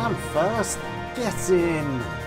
can first. Get in.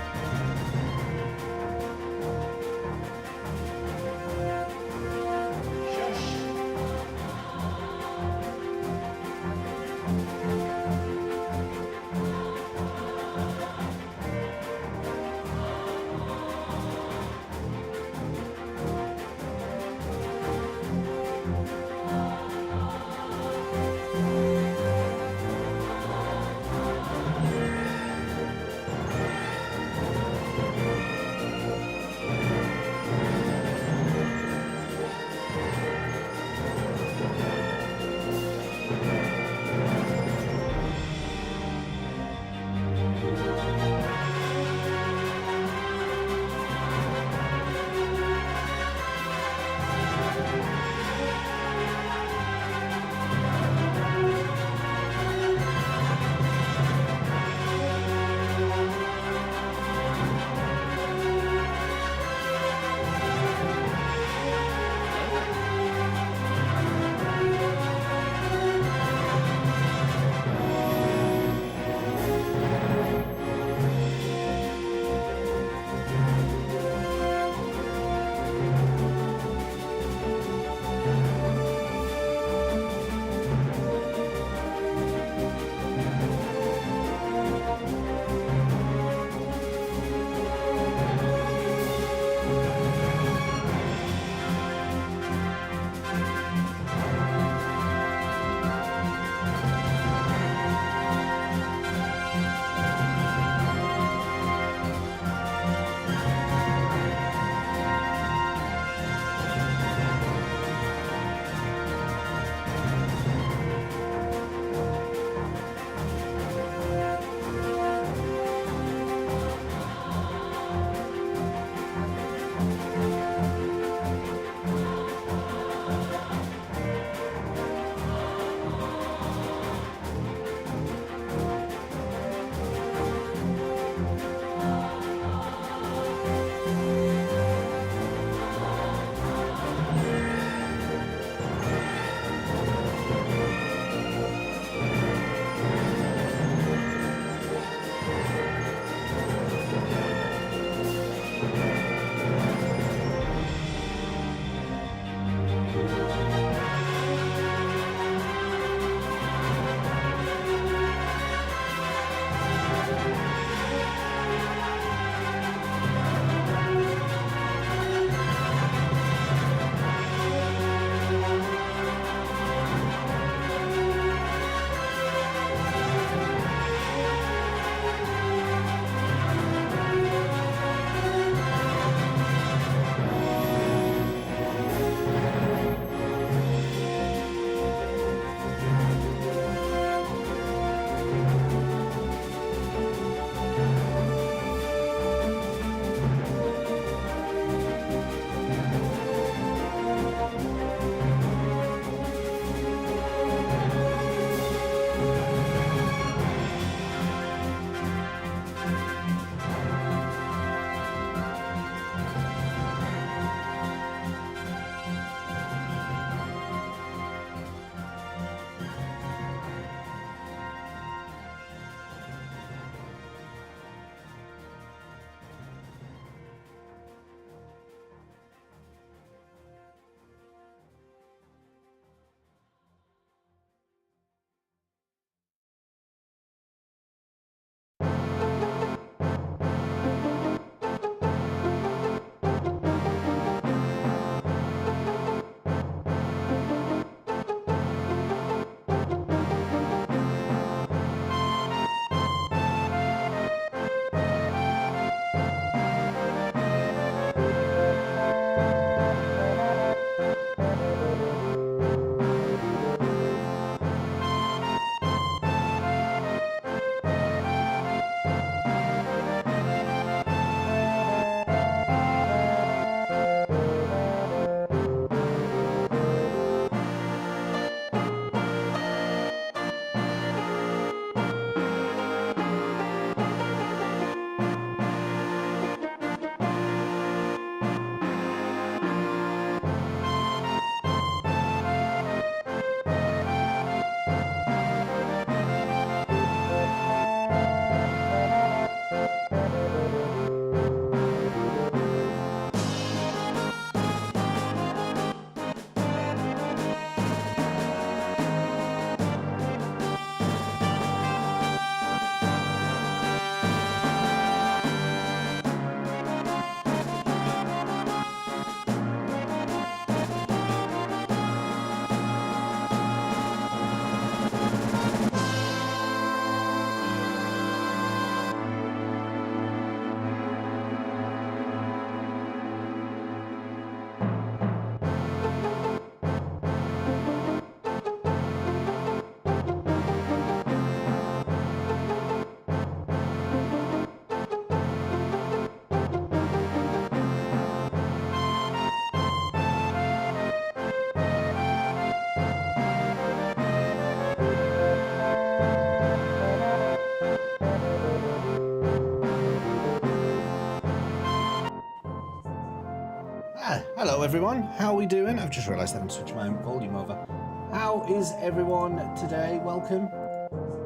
Hello everyone, how are we doing? I've just realised I haven't switched my volume over. How is everyone today? Welcome.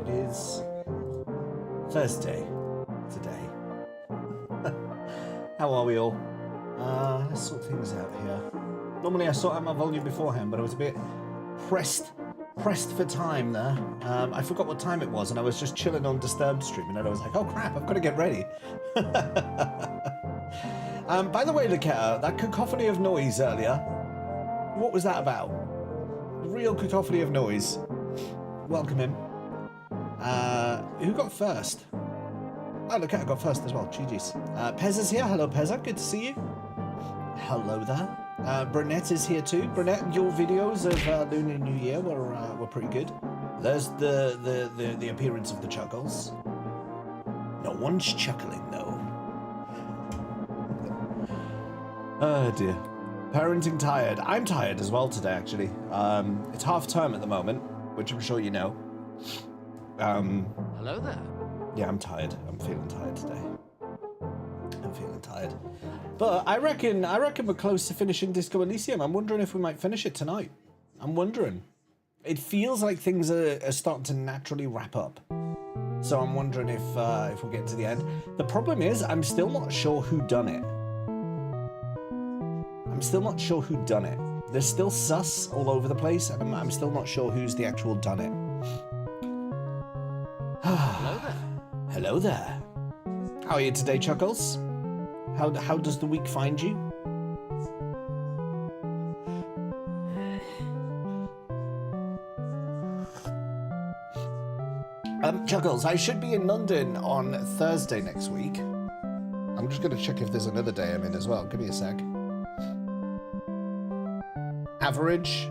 It is Thursday today. How are we all? Let's sort things out here. Normally I sort out my volume beforehand, but I was a bit pressed for time there. I forgot what time it was and I was just chilling on Disturbed stream and then I was like, oh crap, I've got to get ready. By the way, Loketta, that cacophony of noise earlier, what was that about? Real cacophony of noise. Welcome him. Who got first? Oh, Loketta got first as well. GG's. Pez is here. Hello, Pezza. Good to see you. Hello there. Brunette is here too. Brunette, your videos of Lunar New Year were pretty good. There's the appearance of the chuckles. No one's chuckling though. Oh dear. Parenting tired. I'm tired as well today, actually. It's half term at the moment, which I'm sure you know. Hello there. Yeah, I'm tired. I'm feeling tired today. I'm feeling tired. But I reckon we're close to finishing Disco Elysium. I'm wondering if we might finish it tonight. I'm wondering. It feels like things are starting to naturally wrap up. So I'm wondering if we'll get to the end. The problem is, I'm still not sure who done it. I'm still not sure who done it. There's still sus all over the place, and I'm still not sure who's the actual done it. Hello there. Hello there. How are you today, Chuckles? How does the week find you? Chuckles, I should be in London on Thursday next week. I'm just going to check if there's another day I'm in as well. Give me a sec. Average.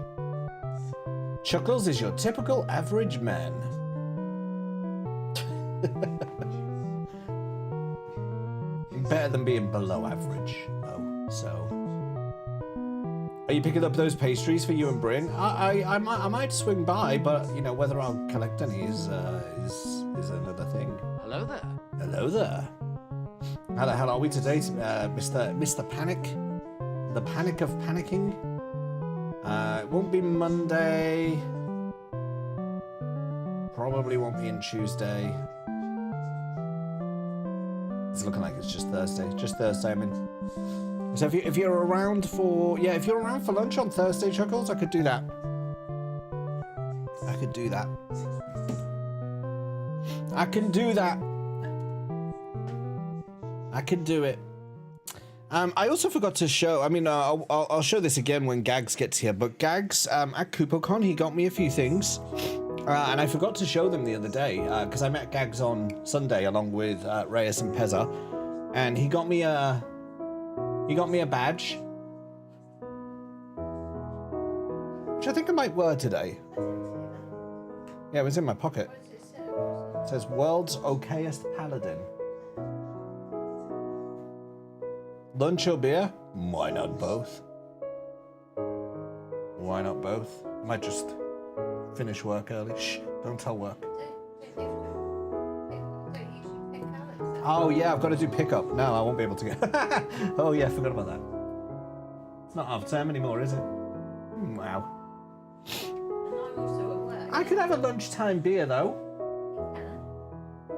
Chuckles is your typical average man. Better than being below average, though. So, are you picking up those pastries for you and Bryn? I might swing by, but you know whether I'll collect any is another thing. Hello there. Hello there. How the hell are we today, Mr. Panic? The panic of panicking. It won't be Monday. Probably won't be in Tuesday. It's looking like it's just Thursday. Just Thursday, I mean. So if you're around for lunch on Thursday, Chuckles, I could do that. I could do that. I can do that. I can do it. I also forgot to show, I mean, I'll show this again when Gags gets here, but Gags, at KupoCon, he got me a few things, and I forgot to show them the other day, because I met Gags on Sunday along with Reyes and Pezza, and he got me a badge, which I think I might wear today. Yeah, it was in my pocket. It says, World's Okayest Paladin. Lunch or beer? Why not both? Why not both? I might just finish work early. Shh, don't tell work. Oh yeah, I've got to do pickup. No, I won't be able to get... Oh yeah, I forgot about that. It's not half term anymore, is it? Wow. I could have a lunchtime beer though.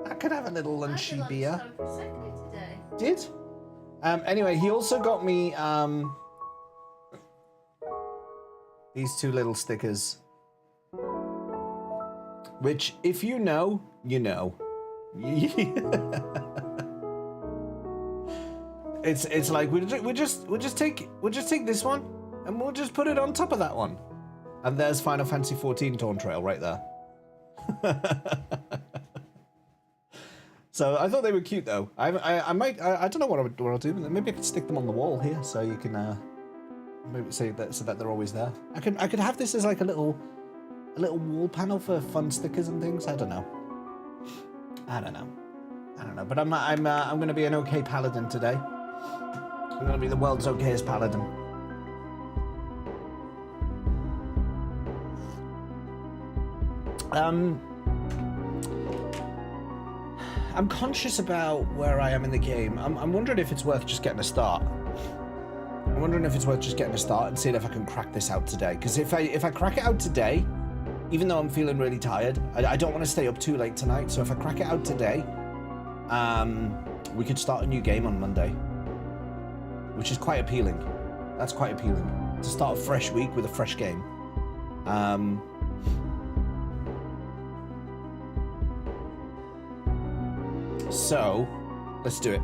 I could have a little lunchy beer. Did? Anyway, he also got me these two little stickers, which, if you know, you know. It's like we'll just take this one and we'll just put it on top of that one, and there's Final Fantasy 14 Torn Trail right there. So I thought they were cute though. I don't know what I'll do. Maybe I could stick them on the wall here so you can maybe say that so that they're always there. I could have this as like a little wall panel for fun stickers and things. I don't know. But I'm gonna be an okay paladin today. I'm gonna be the world's okayest paladin. I'm conscious about where I am in the game. I'm wondering if it's worth just getting a start. I'm wondering if it's worth just getting a start and seeing if I can crack this out today. Because if I crack it out today, even though I'm feeling really tired, I don't want to stay up too late tonight. So if I crack it out today, we could start a new game on Monday, which is quite appealing. That's quite appealing to start a fresh week with a fresh game. So let's do it.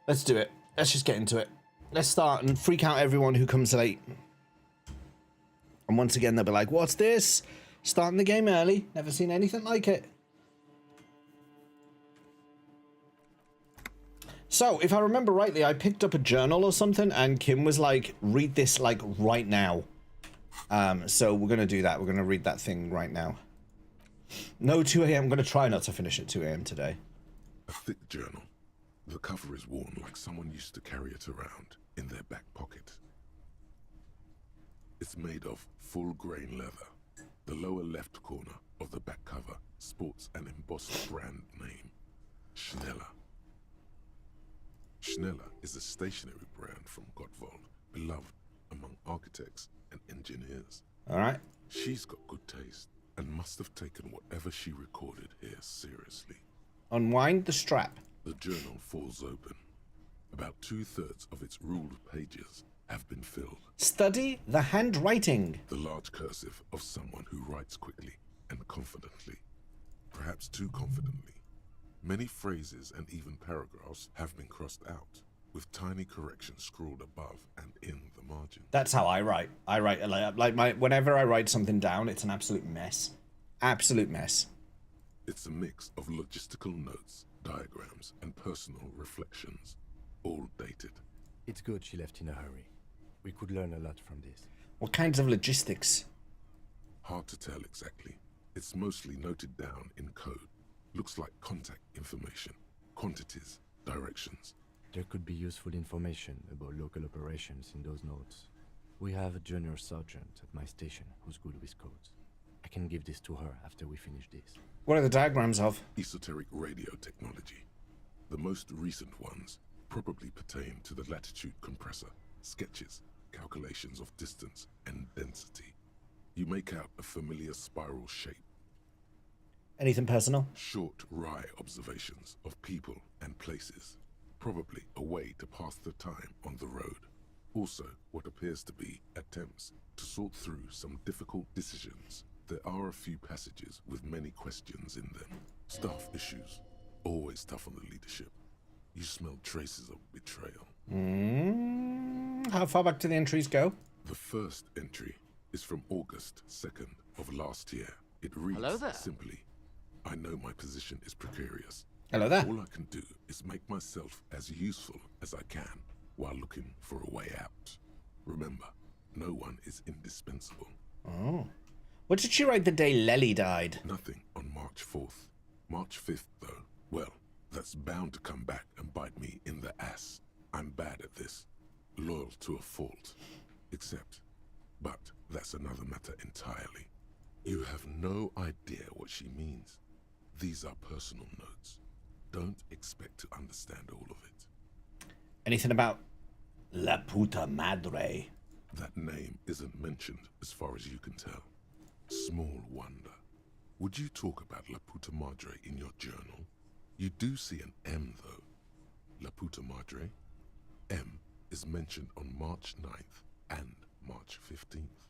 Let's do it. Let's just get into it. Let's start and freak out everyone who comes late. And once again, they'll be like, what's this? Starting the game early. Never seen anything like it. So, if I remember rightly, I picked up a journal or something, and Kim was like, read this, like, right now. So we're going to do that. We're going to read that thing right now. No 2 a.m. I'm going to try not to finish at 2 a.m. today. A thick journal. The cover is worn like someone used to carry it around in their back pocket. It's made of full-grain leather. The lower left corner of the back cover sports an embossed brand name, Schneller. Schneller is a stationery brand from Gottwald, beloved among architects and engineers. All right. She's got good taste and must have taken whatever she recorded here seriously. Unwind the strap. The journal falls open. About 2/3 of its ruled pages have been filled. Study the handwriting. The large cursive of someone who writes quickly and confidently. Perhaps too confidently. Many phrases and even paragraphs have been crossed out, with tiny corrections scrawled above and in the margin. That's how I write. I write whenever I write something down, it's an absolute mess. Absolute mess. It's a mix of logistical notes, diagrams, and personal reflections, all dated. It's good she left in a hurry. We could learn a lot from this. What kinds of logistics? Hard to tell exactly. It's mostly noted down in code. Looks like contact information, quantities, directions. There could be useful information about local operations in those notes. We have a junior sergeant at my station who's good with codes. I can give this to her after we finish this. What are the diagrams of? Esoteric radio technology. The most recent ones probably pertain to the latitude compressor, sketches, calculations of distance and density. You make out a familiar spiral shape. Anything personal? Short, wry observations of people and places. Probably a way to pass the time on the road. Also, what appears to be attempts to sort through some difficult decisions. There are a few passages with many questions in them. Staff issues. Always tough on the leadership. You smell traces of betrayal. How far back do the entries go? The first entry is from August 2nd of last year. It reads Hello there. simply, I know my position is precarious. Hello there. All I can do is make myself as useful as I can while looking for a way out. Remember, no one is indispensable. Oh. What did she write the day Lely died? Nothing on March 4th. March 5th, though, well, that's bound to come back and bite me in the ass. I'm bad at this. Loyal to a fault. But that's another matter entirely. You have no idea what she means. These are personal notes. Don't expect to understand all of it. Anything about La Puta Madre? That name isn't mentioned as far as you can tell. Small wonder. Would you talk about La Puta Madre in your journal? You do see an M, though. La Puta Madre. M is mentioned on March 9th and March 15th.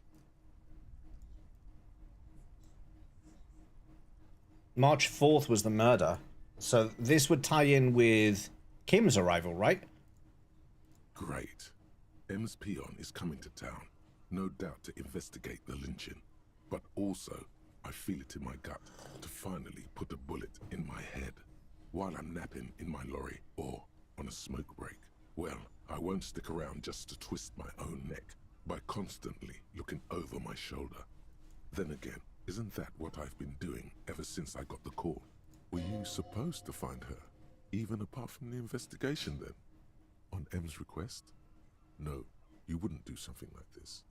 March 4th was the murder. So this would tie in with Kim's arrival, right? Great. M's peon is coming to town, no doubt to investigate the lynching. But also, I feel it in my gut to finally put a bullet in my head while I'm napping in my lorry or on a smoke break. Well, I won't stick around just to twist my own neck by constantly looking over my shoulder. Then again, isn't that what I've been doing ever since I got the call? Were you supposed to find her, even apart from the investigation then? On M's request? No, you wouldn't do something like this.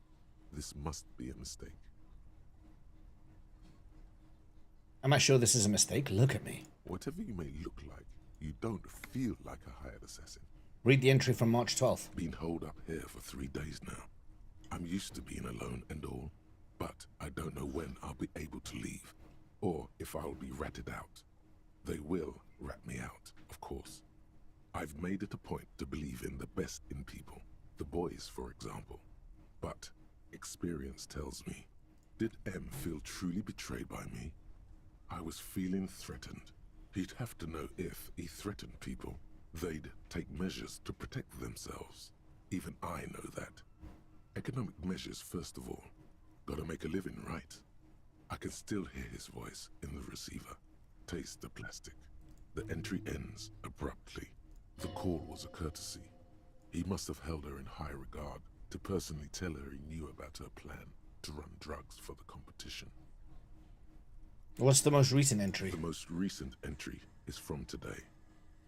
This must be a mistake. Am I sure this is a mistake? Look at me. Whatever you may look like, you don't feel like a hired assassin. Read the entry from March 12th. Been holed up here for 3 days now. I'm used to being alone and all, but I don't know when I'll be able to leave, or if I'll be ratted out. They will rat me out, of course. I've made it a point to believe in the best in people, the boys, for example. But experience tells me, did M feel truly betrayed by me? I was feeling threatened. He'd have to know if he threatened people, they'd take measures to protect themselves. Even I know that. Economic measures first of all. Gotta make a living, right? I can still hear his voice in the receiver. Taste the plastic. The entry ends abruptly. The call was a courtesy. He must have held her in high regard to personally tell her he knew about her plan to run drugs for the competition. What's the most recent entry? The most recent entry is from today.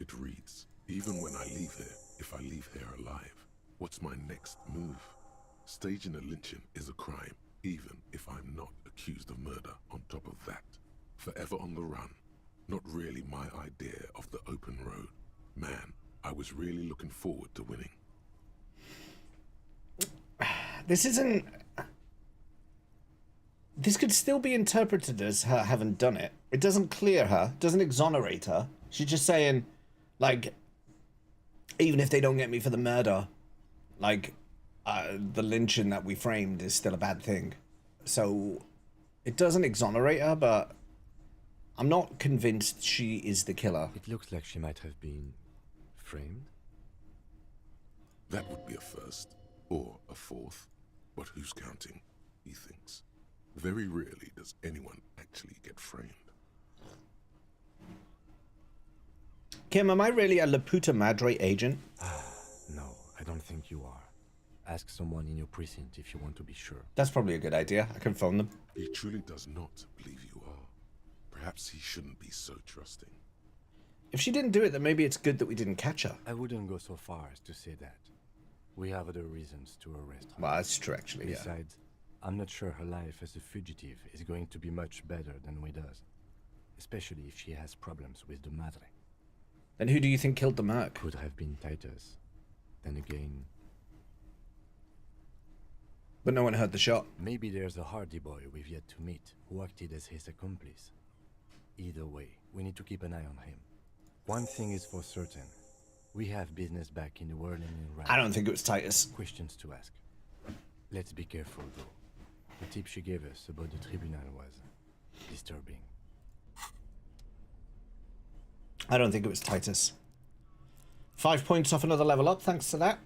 It reads, even when I leave here, if I leave here alive, what's my next move? Staging a lynching is a crime, even if I'm not accused of murder on top of that. Forever on the run. Not really my idea of the open road. Man, I was really looking forward to winning. This isn't... This could still be interpreted as her having done it. It doesn't clear her, doesn't exonerate her. She's just saying, like, even if they don't get me for the murder, like, the lynching that we framed is still a bad thing. So, it doesn't exonerate her, but I'm not convinced she is the killer. It looks like she might have been framed. That would be a first, or a fourth. But who's counting, he thinks. Very rarely does anyone actually get framed. Kim, am I really a La Puta Madre agent? No, I don't think you are. Ask someone in your precinct if you want to be sure. That's probably a good idea. I can phone them. He truly does not believe you are. Perhaps he shouldn't be so trusting. If she didn't do it, then maybe it's good that we didn't catch her. I wouldn't go so far as to say that. We have other reasons to arrest her. Well, that's true, actually, yeah. Besides, I'm not sure her life as a fugitive is going to be much better than we does. Especially if she has problems with the Madre. Then who do you think killed the Merc? Could have been Titus. Then again... But no one heard the shot. Maybe there's a Hardy boy we've yet to meet, who acted as his accomplice. Either way, we need to keep an eye on him. One thing is for certain. We have business back in the whirling and round. I don't think it was Titus. Questions to ask. Let's be careful, though. The tip she gave us about the tribunal was disturbing. I don't think it was Titus. 5 points off another level up, thanks to that.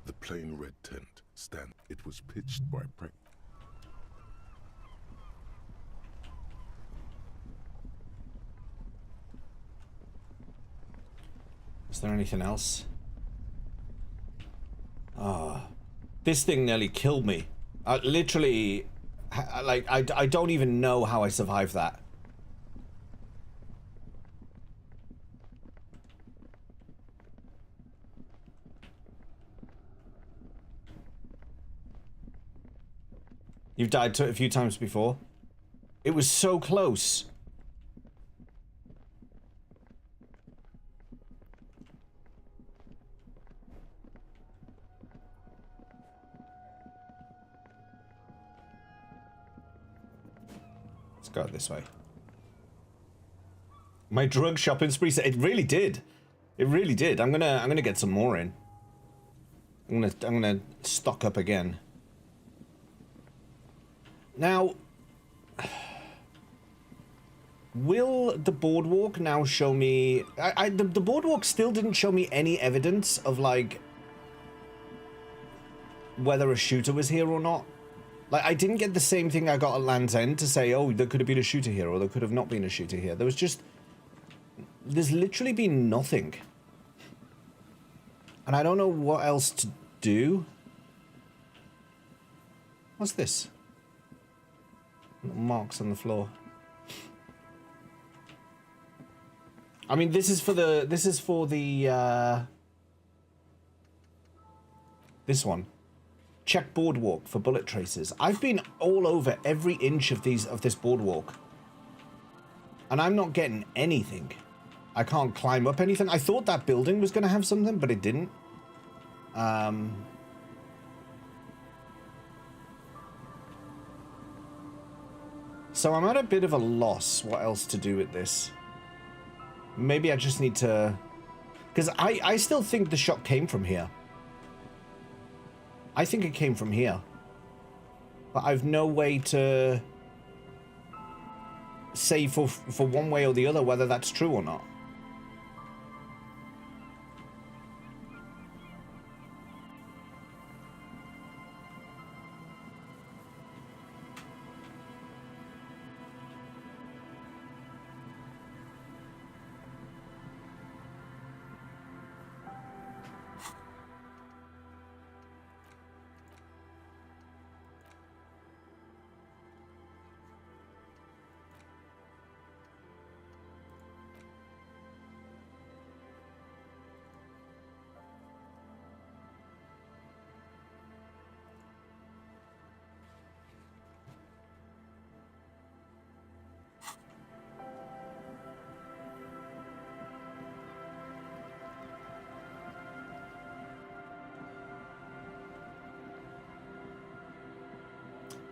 The plain red tent stand. It was pitched by practice. Is there anything else? Ah, this thing nearly killed me. Literally, like, I don't even know how I survived that. You've died to it a few times before. It was so close. Let's go this way. My drug shopping spree. It really did. It really did. I'm gonna get some more in. I'm gonna stock up again. Now, will the boardwalk now show me... The boardwalk still didn't show me any evidence of, like, whether a shooter was here or not. Like, I didn't get the same thing I got at Land's End to say, oh, there could have been a shooter here, or there could have not been a shooter here. There was just... There's literally been nothing. And I don't know what else to do. What's this? Marks on the floor. I mean, this is for the this one. Check boardwalk for bullet traces. I've been all over every inch of this boardwalk. And I'm not getting anything. I can't climb up anything. I thought that building was going to have something, but it didn't. So I'm at a bit of a loss what else to do with this. Maybe I just need to... Because I still think the shot came from here. I think it came from here. But I've no way to say for one way or the other whether that's true or not.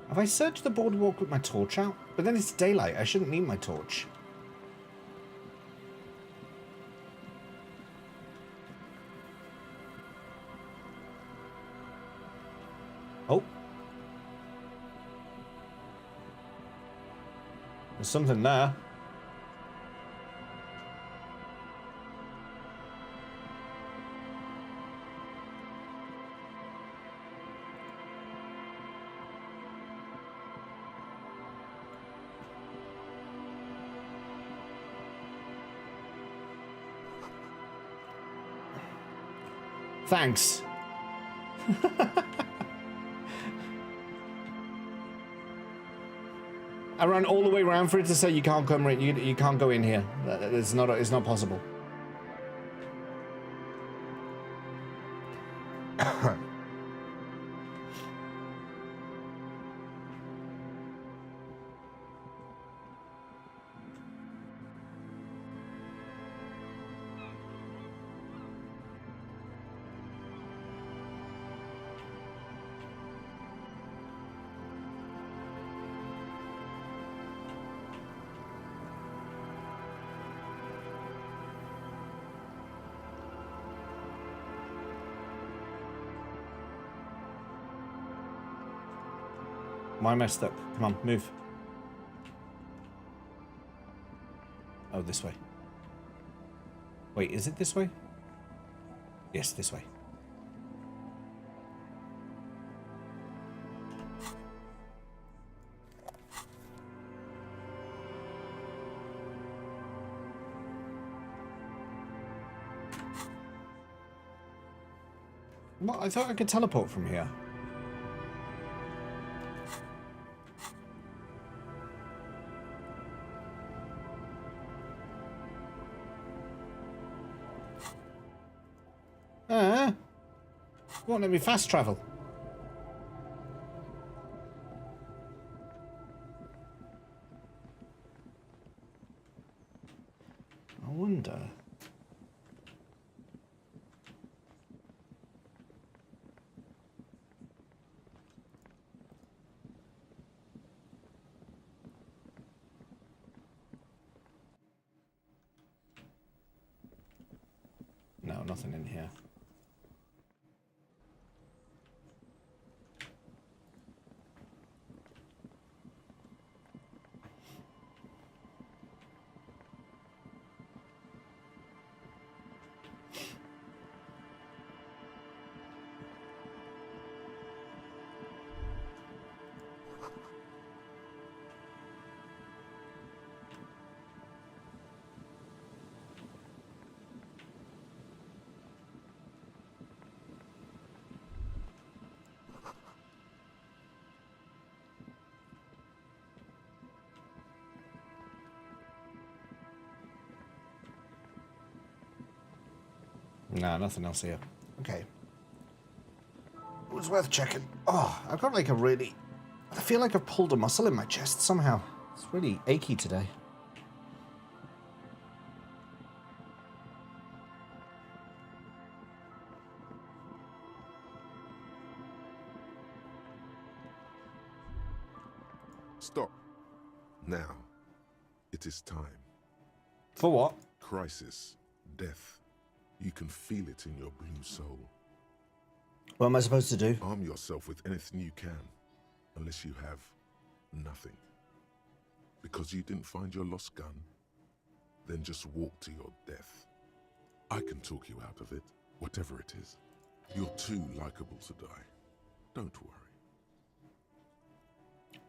Have I searched the boardwalk with my torch out? But then it's daylight. I shouldn't need my torch. Oh. There's something there. Thanks. I ran all the way around for it to say you can't come in. You can't go in here. It's not possible. Why am I stuck? Come on, move. Oh, this way. Wait, is it this way? Yes, this way. What? I thought I could teleport from here. Won't let me fast travel. I wonder. No, nothing in here. Nah, nothing else here. Okay. It was worth checking. Oh, I've got like a really... I feel like I've pulled a muscle in my chest somehow. It's really achy today. Stop. Now. It is time. For what? Crisis. Death. You can feel it in your blue soul. What am I supposed to do? Arm yourself with anything you can, unless you have nothing. Because you didn't find your lost gun, then just walk to your death. I can talk you out of it, whatever it is. You're too likable to die. Don't worry.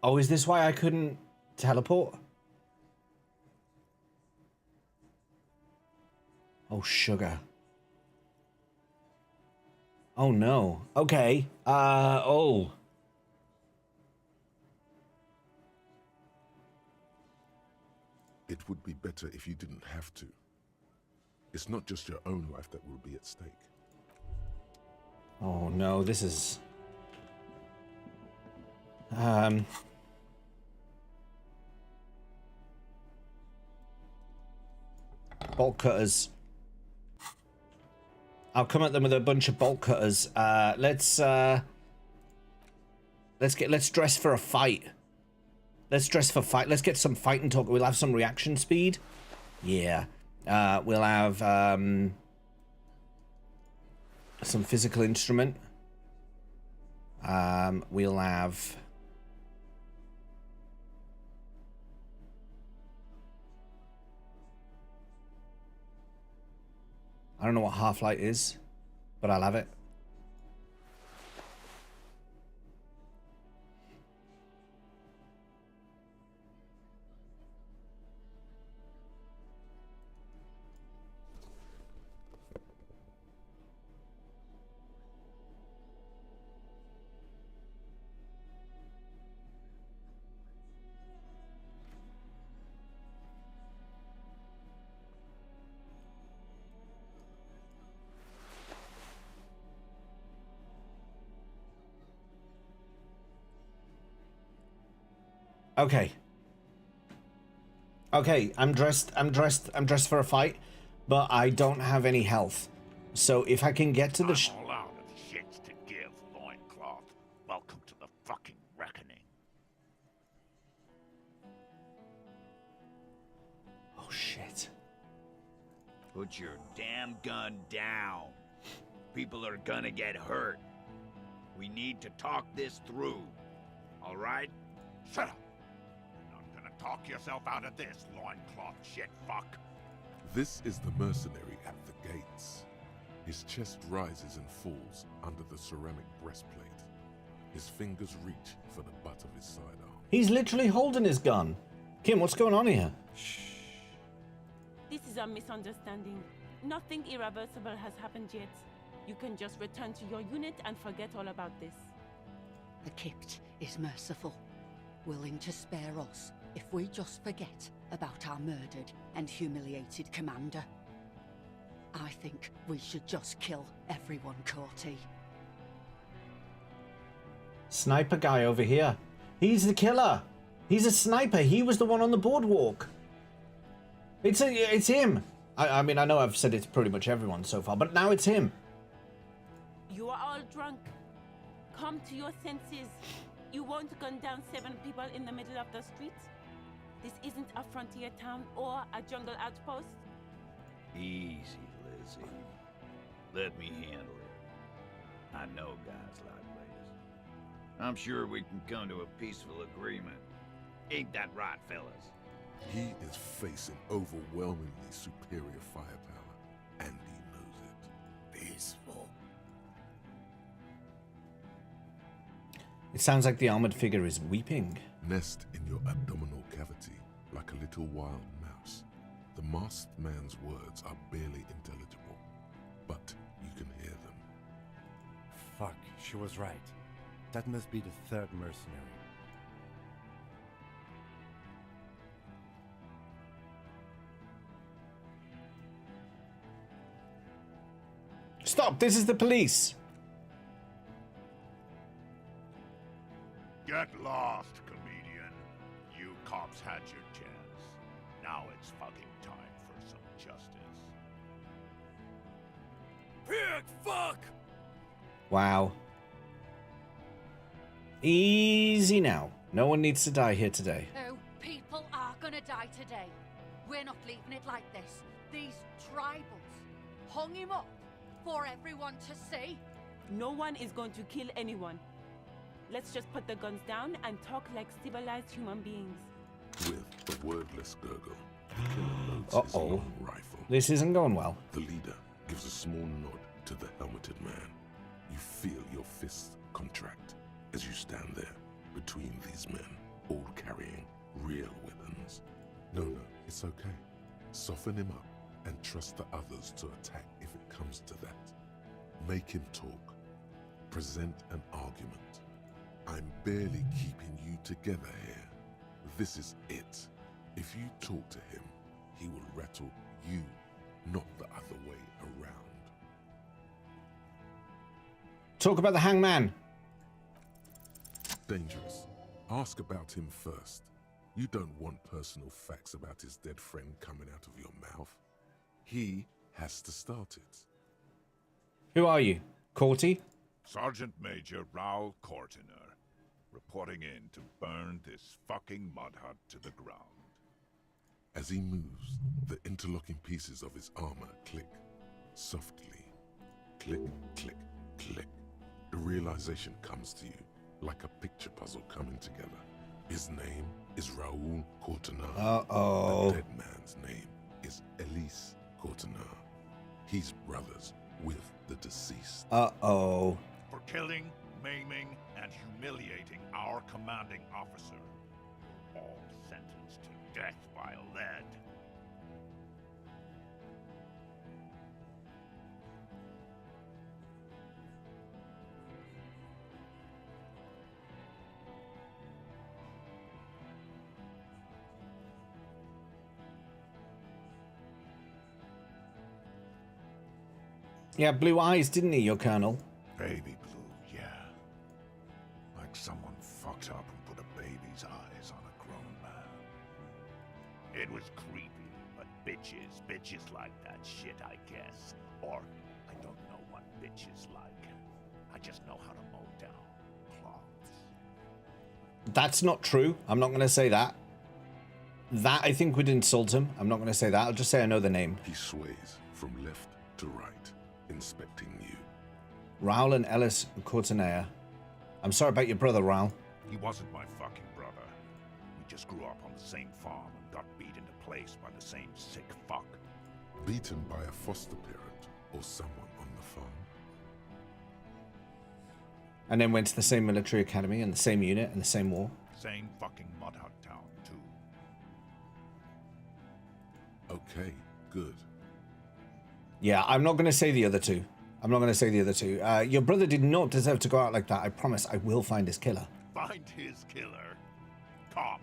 Oh, is this why I couldn't teleport? Oh, sugar. Oh, no. Okay. Oh. It would be better if you didn't have to. It's not just your own life that will be at stake. Oh, no, this is... Bolt cutters. I'll come at them with a bunch of bolt cutters. Let's dress for a fight. Let's dress for fight. Let's get some fighting talk. We'll have some reaction speed. Yeah. We'll have some physical instrument. We'll have... I don't know what half-light is, but I'll have it. Okay. Okay, I'm dressed for a fight, but I don't have any health. So if I can get to the I'm all out of shits to give, loincloth. Welcome to the fucking reckoning. Oh shit. Put your damn gun down. People are gonna get hurt. We need to talk this through. All right? Shut up. You're not gonna talk yourself out of this, loincloth shit fuck. This is the mercenary at the gates. His chest rises and falls under the ceramic breastplate. His fingers reach for the butt of his sidearm. He's literally holding his gun. Kim, what's going on here? This is a misunderstanding. Nothing irreversible has happened yet. You can just return to your unit and forget all about this. The Kipt is merciful, willing to spare us if we just forget about our murdered and humiliated commander. I think we should just kill everyone, Corty. Sniper guy over here. He's the killer. He's a sniper. He was the one on the boardwalk. It's him. I mean, I know I've said it's pretty much everyone so far, but now it's him. You are all drunk. Come to your senses. You won't gun down 7 people in the middle of the street. This isn't a frontier town or a jungle outpost. Easy, Lizzie. Let me handle it. I know guys like this. I'm sure we can come to a peaceful agreement. Ain't that right, fellas? He is facing overwhelmingly superior firepower, and he knows it. Peaceful. It sounds like the armored figure is weeping. Nest in your abdominal cavity like a little wild mouse. The masked man's words are barely intelligible, but you can hear them. Fuck, she was right. That must be the third mercenary. Stop! This is the police! Get lost, comedian. You cops had your chance. Now it's fucking time for some justice. Pig fuck! Wow. Easy now. No one needs to die here today. Oh, people are gonna die today. We're not leaving it like this. These tribals hung him up for everyone to see. No one is going to kill anyone. Let's just put the guns down and talk like civilized human beings. With a wordless gurgle, the killer loads his long rifle. This isn't going well. The leader gives a small nod to the helmeted man. You feel your fists contract as you stand there between these men, all carrying real weapons. No, it's okay. Soften him up and trust the others to attack if it comes to that. Make him talk. Present an argument. I'm barely keeping you together here. This is it. If you talk to him, he will rattle you, not the other way around. Talk about the hangman. Dangerous. Ask about him first. You don't want personal facts about his dead friend coming out of your mouth. He has to start it. Who are you? Corty? Sergeant Major Raoul Cortiner, reporting in to burn this fucking mud hut to the ground. As he moves, the interlocking pieces of his armor click softly. Click, click, click. The realization comes to you like a picture puzzle coming together. His name is Raoul Cortiner. Uh-oh. The dead man's name is Elise Cortiner. He's brothers with the deceased. Uh-oh. For killing, maiming, and humiliating our commanding officer. All sentenced to death by lead. Yeah, blue eyes, didn't he, your colonel? Baby blue, yeah. Like someone fucked up and put a baby's eyes on a grown man. It was creepy, but bitches like that shit, I guess. Or, I don't know what bitches like. I just know how to mow down cloths. That's not true. I'm not going to say that. That, I think, would insult him. I'm not going to say that. I'll just say I know the name. He sways from left to right, inspecting you. Raoul and Ellis Courtenay. I'm sorry about your brother, Raoul. He wasn't my fucking brother. We just grew up on the same farm and got beat into place by the same sick fuck. Beaten by a foster parent or someone on the farm. And then went to the same military academy and the same unit and the same war. Same fucking mud hut town, too. Okay, good. Yeah, I'm not going to say the other two. I'm not going to say the other two. Your brother did not deserve to go out like that. I promise I will find his killer. Find his killer. Cop.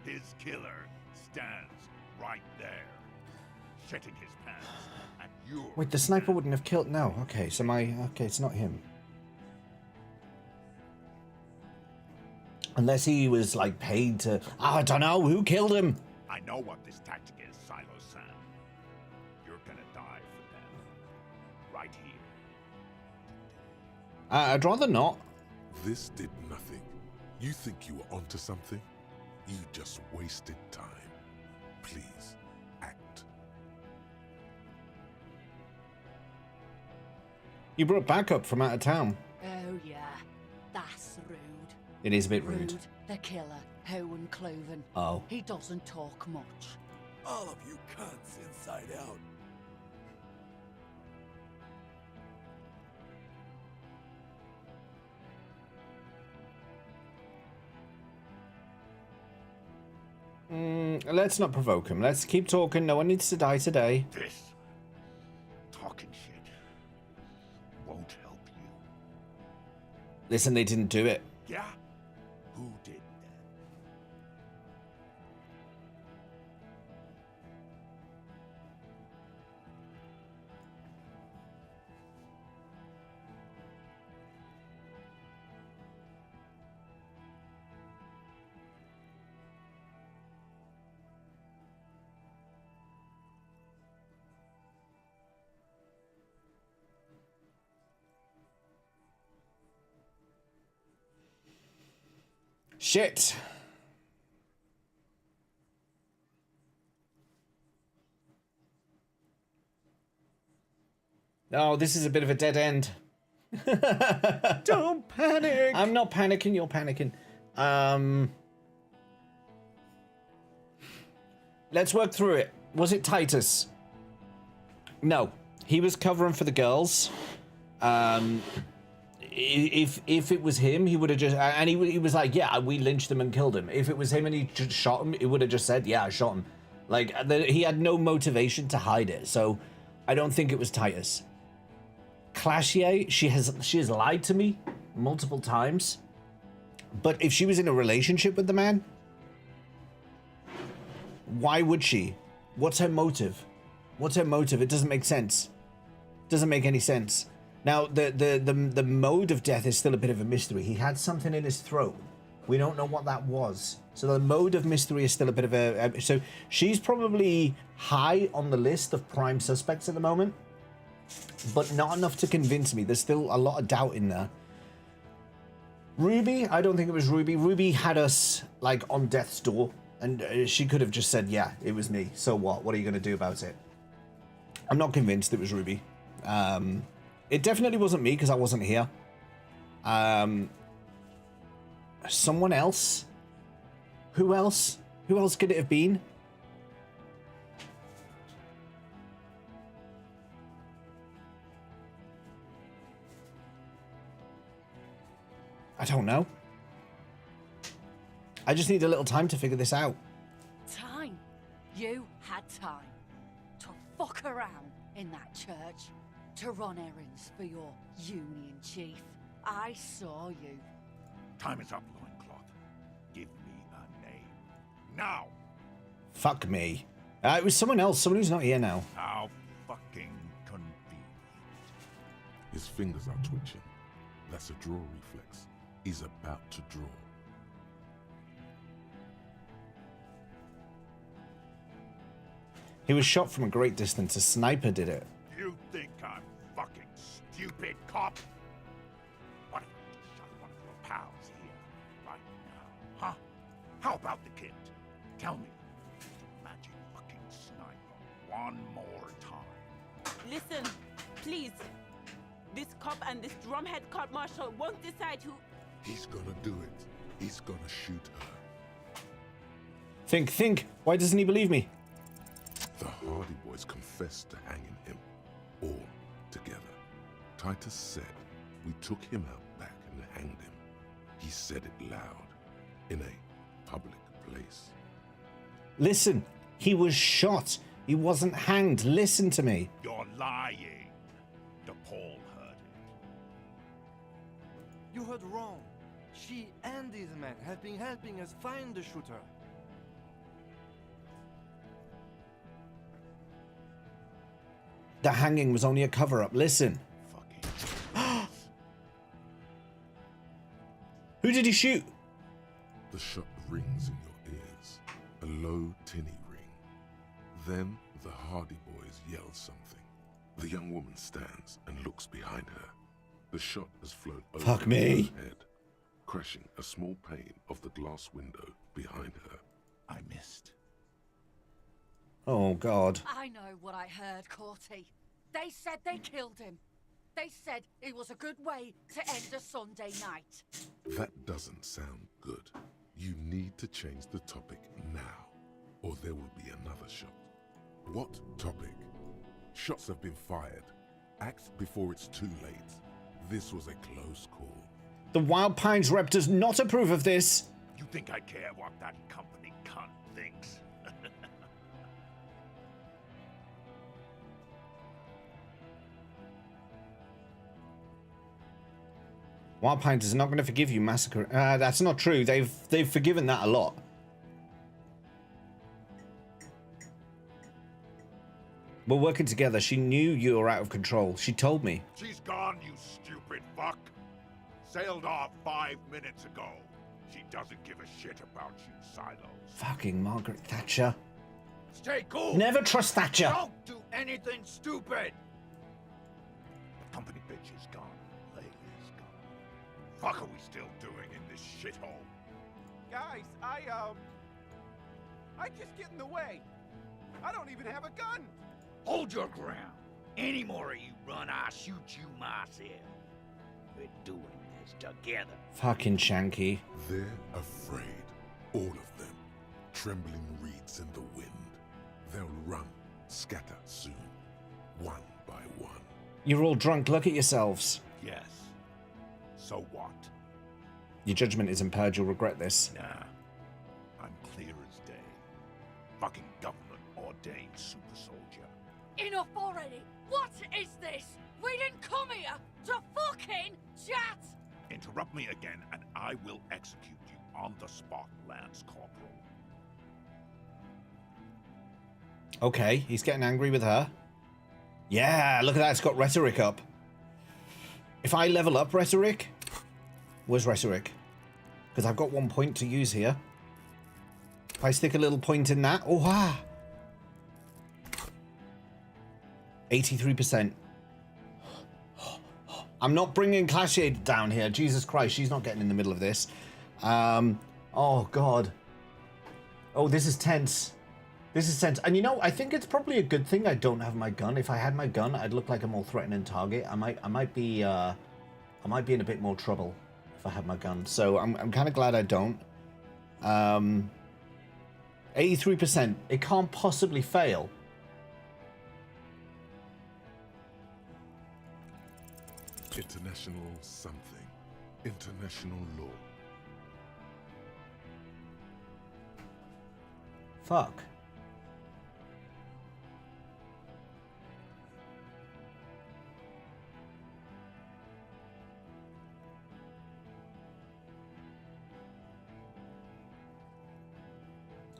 His killer stands right there. Shitting his pants. And you're... Wait, the sniper wouldn't have killed... No, okay, so okay, it's not him. Unless he was, like, paid to... I don't know, who killed him? I know what this tactic is, Silo Sam. You're gonna die for them. Right here. I'd rather not. This did nothing. You think you were onto something? You just wasted time. Please, act. You brought backup from out of town. Oh, yeah. That's rude. It is a bit rude. The killer, Owen Cloven. Oh. He doesn't talk much. All of you cunts inside out. Let's not provoke him. Let's keep talking. No one needs to die today. This talking shit won't help you. Listen, they didn't do it. Yeah? Who did then? Shit. Oh, this is a bit of a dead end. Don't panic. I'm not panicking, you're panicking. Let's work through it. Was it Titus? No. He was covering for the girls. If it was him, he would have just... And he was like, yeah, we lynched him and killed him. If it was him and he just shot him, he would have just said, yeah, I shot him. Like, he had no motivation to hide it. So, I don't think it was Titus. Classier, she has lied to me multiple times. But if she was in a relationship with the man, why would she? What's her motive? What's her motive? It doesn't make sense. Doesn't make any sense. Now, the mode of death is still a bit of a mystery. He had something in his throat. We don't know what that was. So the mode of mystery is still a bit of a... So she's probably high on the list of prime suspects at the moment, but not enough to convince me. There's still a lot of doubt in there. Ruby, I don't think it was Ruby. Ruby had us, like, on death's door, and she could have just said, yeah, it was me. So what? What are you going to do about it? I'm not convinced it was Ruby. It definitely wasn't me, because I wasn't here. Someone else? Who else? Who else could it have been? I don't know. I just need a little time to figure this out. Time? You had time to fuck around in that church, to run errands for your union chief. I saw you. Time is up, Loincloth. Give me a name. Now! Fuck me. It was someone else, someone who's not here now. How fucking convenient. His fingers are twitching. That's a draw reflex. He's about to draw. He was shot from a great distance. A sniper did it. You think I'm fucking stupid, cop? What if I just shot one of your pals here, right now, huh? How about the kid? Tell me. Magic fucking sniper. One more time. Listen, please. This cop and this drumhead court marshal won't decide who... He's gonna do it. He's gonna shoot her. Think. Why doesn't he believe me? The Hardy Boys confessed to hanging him, all together. Titus said we took him out back and hanged him. He said it loud, in a public place. Listen, he was shot. He wasn't hanged. Listen to me. You're lying. DePaul heard it. You heard wrong. She and these men have been helping us find the shooter. The hanging was only a cover-up. Listen. Fucking Who did he shoot? The shot rings in your ears, a low, tinny ring. Then the Hardy Boys yell something. The young woman stands and looks behind her. The shot has flown over Fuck me. her head, crashing a small pane of the glass window behind her. I missed. Oh, God. I know what I heard, Corty. They said they killed him. They said it was a good way to end a Sunday night. That doesn't sound good. You need to change the topic now, or there will be another shot. What topic? Shots have been fired. Act before it's too late. This was a close call. The Wild Pines rep does not approve of this. You think I care what that company cunt thinks? Wild Pines is not going to forgive you, massacre. That's not true. They've forgiven that a lot. We're working together. She knew you were out of control. She told me. She's gone, you stupid fuck. Sailed off 5 minutes ago. She doesn't give a shit about you, Silos. Fucking Margaret Thatcher. Stay cool. Never trust Thatcher. Don't do anything stupid. The company bitch is gone. Layla's gone. Fuck are we still doing in this shithole? Guys, I just get in the way. I don't even have a gun. Hold your ground. Any more of you run, I'll shoot you myself. We're doing this together. Fucking Shanky. They're afraid. All of them. Trembling reeds in the wind. They'll run, scatter soon. One by one. You're all drunk. Look at yourselves. Yes. So what? Your judgment is impaired. You'll regret this. Nah. I'm clear as day. Fucking government ordained super soldier. Enough already! What is this? We didn't come here to fucking chat! Interrupt me again and I will execute you on the spot, Lance Corporal. Okay, he's getting angry with her. Yeah, look at that. It's got rhetoric up. If I level up rhetoric... Where's rhetoric? Because I've got 1 point to use here. If I stick a little point in that... Oh, ah! 83%. I'm not bringing Clashade down here. Jesus Christ, she's not getting in the middle of this. Oh, God. Oh, this is tense. This is tense. And you know, I think it's probably a good thing I don't have my gun. If I had my gun, I'd look like a more threatening target. I might be in a bit more trouble if I had my gun. So I'm kind of glad I don't. 83%. It can't possibly fail. International something. International law. Fuck.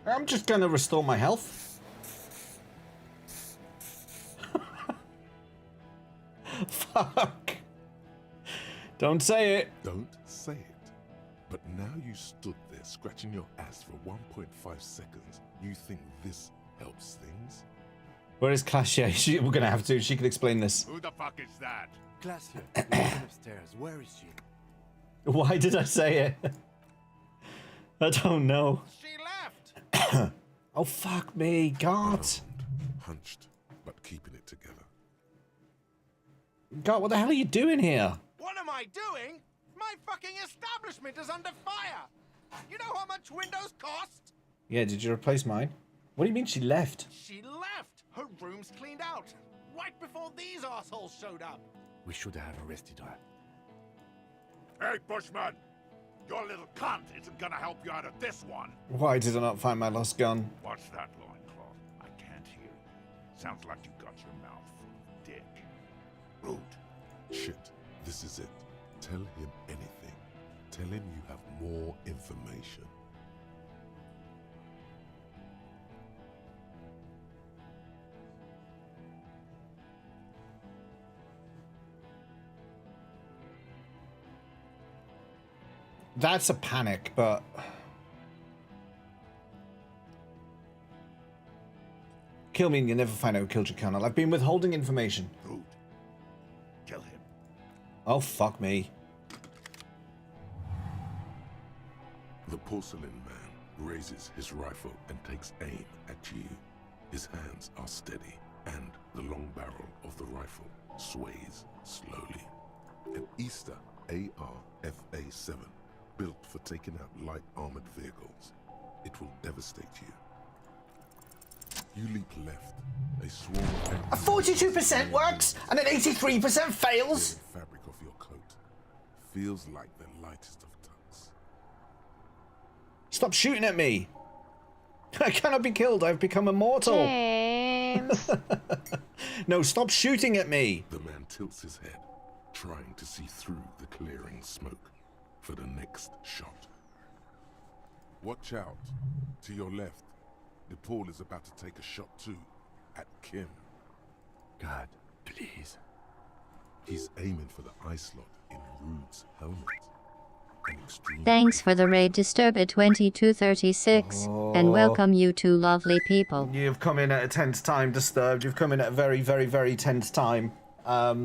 I'm just gonna restore my health. Fuck. Don't say it. Don't say it. But now you stood there scratching your ass for 1.5 seconds. You think this helps things? Where is Clashia? We're gonna have to. She can explain this. Who the fuck is that? Glacia, listen upstairs. Where is she? Why did I say it? I don't know. She left. Oh, fuck me. God. Hunched, but keeping it together. God, what the hell are you doing here? What am I doing? My fucking establishment is under fire. You know how much windows cost? Yeah, did you replace mine? What do you mean she left? She left. Her room's cleaned out. Right before these assholes showed up. We should have arrested her. Hey, Bushman! Your little cunt isn't gonna help you out of this one. Why did I not find my lost gun? What's that, loincloth? I can't hear you. Sounds like you got your mouth full of dick. Rude. Shit, this is it. Tell him anything. Tell him you have more information. That's a panic, but... Kill me and you'll never find out who killed your colonel. I've been withholding information. Rude. Kill him. Oh, fuck me. The porcelain man raises his rifle and takes aim at you. His hands are steady, and the long barrel of the rifle sways slowly. An Easter AR-FA-7, built for taking out light armored vehicles. It will devastate you. You leap left. A swarm of... A 42% works, and an 83% fails? The fabric of your coat feels like the lightest of tucks. Stop shooting at me! I cannot be killed, I've become immortal! James. No, stop shooting at me! The man tilts his head, trying to see through the clearing smoke for the next shot. Watch out. To your left, DePaul is about to take a shot too, at Kim. God, please. He's aiming for the eye slot in Rude's helmet. An extreme... Thanks for the raid, Disturber2236, and welcome you two lovely people. You've come in at a tense time, Disturbed. You've come in at a very, very, very tense time. Are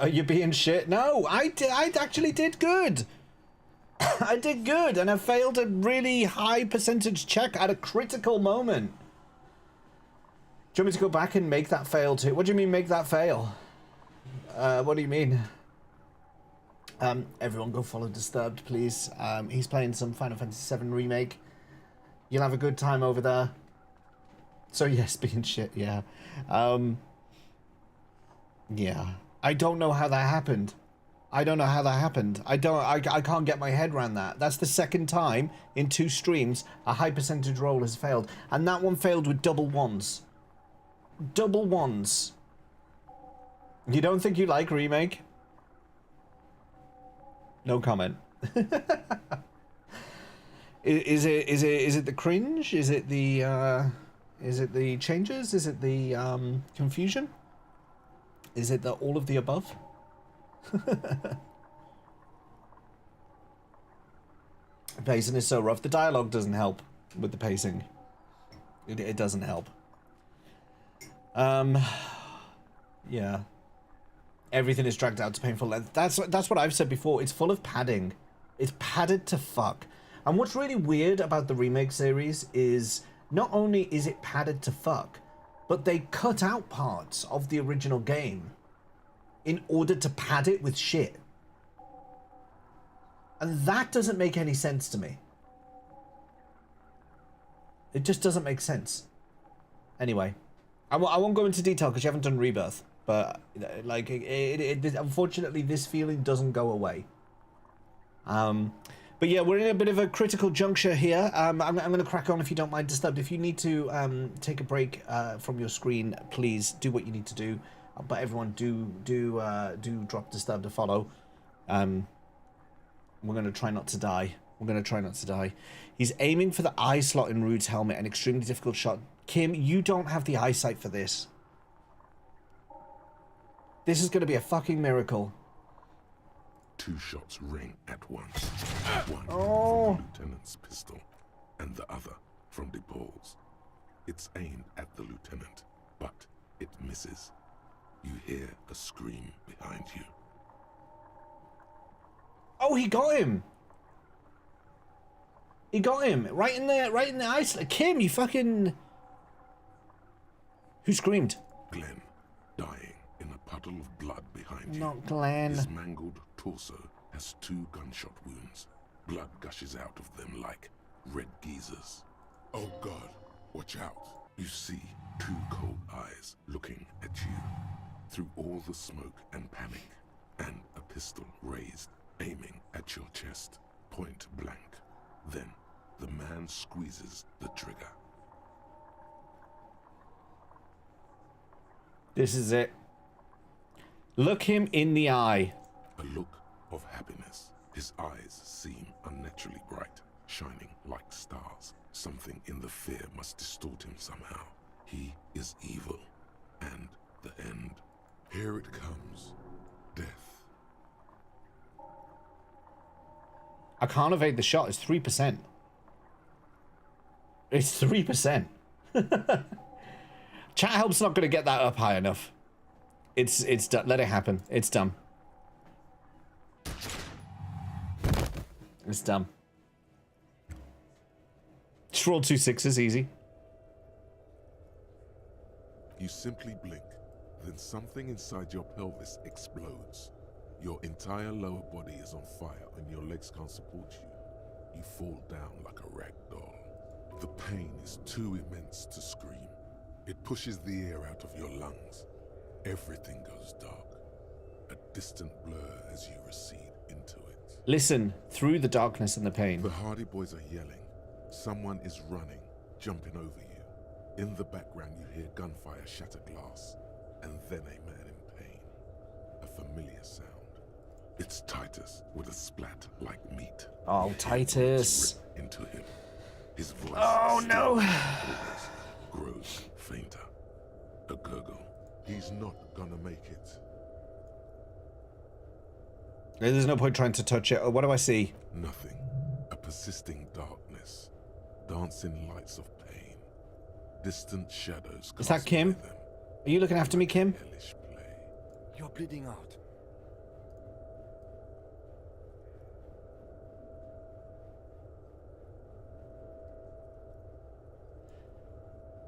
you being shit? No, I actually did good. I did good, and I failed a really high percentage check at a critical moment. Do you want me to go back and make that fail too? What do you mean make that fail? What do you mean? Everyone go follow Disturbed, please. He's playing some Final Fantasy VII Remake. You'll have a good time over there. So yes, being shit, yeah. Yeah. I don't know how that happened. I don't know how that happened. I can't get my head around that. That's the second time in 2 streams a high percentage roll has failed. And that one failed with double ones. Double ones. You don't think you like Remake? No comment. Is it the cringe? Is it the changes? Is it the confusion? Is it the all of the above? Pacing is so rough. The dialogue doesn't help with the pacing. It doesn't help. Yeah. Everything is dragged out to painful length. That's what I've said before. It's full of padding. It's padded to fuck. And what's really weird about the remake series is not only is it padded to fuck, but they cut out parts of the original game in order to pad it with shit. And that doesn't make any sense to me. It just doesn't make sense. Anyway, I won't go into detail because you haven't done Rebirth, but like unfortunately this feeling doesn't go away. But yeah, we're in a bit of a critical juncture here. I'm going to crack on if you don't mind, Disturbed. If you need to take a break from your screen, please do what you need to do. But everyone do drop Disturbed a follow. We're going to try not to die. We're going to try not to die. He's aiming for the eye slot in Rude's helmet, an extremely difficult shot. Kim, you don't have the eyesight for this. This is going to be a fucking miracle. 2 shots ring at once. One Oh. from the lieutenant's pistol, and the other from DePaul's. It's aimed at the lieutenant, but it misses. You hear a scream behind you. Oh, he got him. He got him right in the eyes. Kim, you fucking. Who screamed? Glenn, dying in a puddle of blood behind you. Not Glenn. His mangled torso has 2 gunshot wounds. Blood gushes out of them like red geysers. Oh God, watch out. You see 2 cold eyes looking at you through all the smoke and panic, and a pistol raised, aiming at your chest, point blank. Then the man squeezes the trigger. This is it. Look him in the eye. A look of happiness. His eyes seem unnaturally bright, shining like stars. Something in the fear must distort him somehow. He is evil, and the end. Here it comes. Death. I can't evade the shot. It's 3%. It's 3%. Chat help's not going to get that up high enough. It's done. Let it happen. It's done. It's done. Just roll 2 6s, easy. You simply blink, then something inside your pelvis explodes. Your entire lower body is on fire and your legs can't support you. You fall down like a rag doll. The pain is too immense to scream. It pushes the air out of your lungs. Everything goes dark. A distant blur as you recede into it. Listen through the darkness and the pain. The Hardy Boys are yelling. Someone is running, jumping over you. In the background you hear gunfire shatter glass, and then a man in pain. A familiar sound. It's Titus with a splat like meat. Oh, Titus. Rip into him. His voice no. grows fainter. A gurgle. He's not gonna make it. There's no point trying to touch it. Oh, what do I see? Nothing. A persisting darkness. Dancing lights of pain. Distant shadows. Is that Kim? Them. Are you looking after me, Kim? Hellish play. You're bleeding out.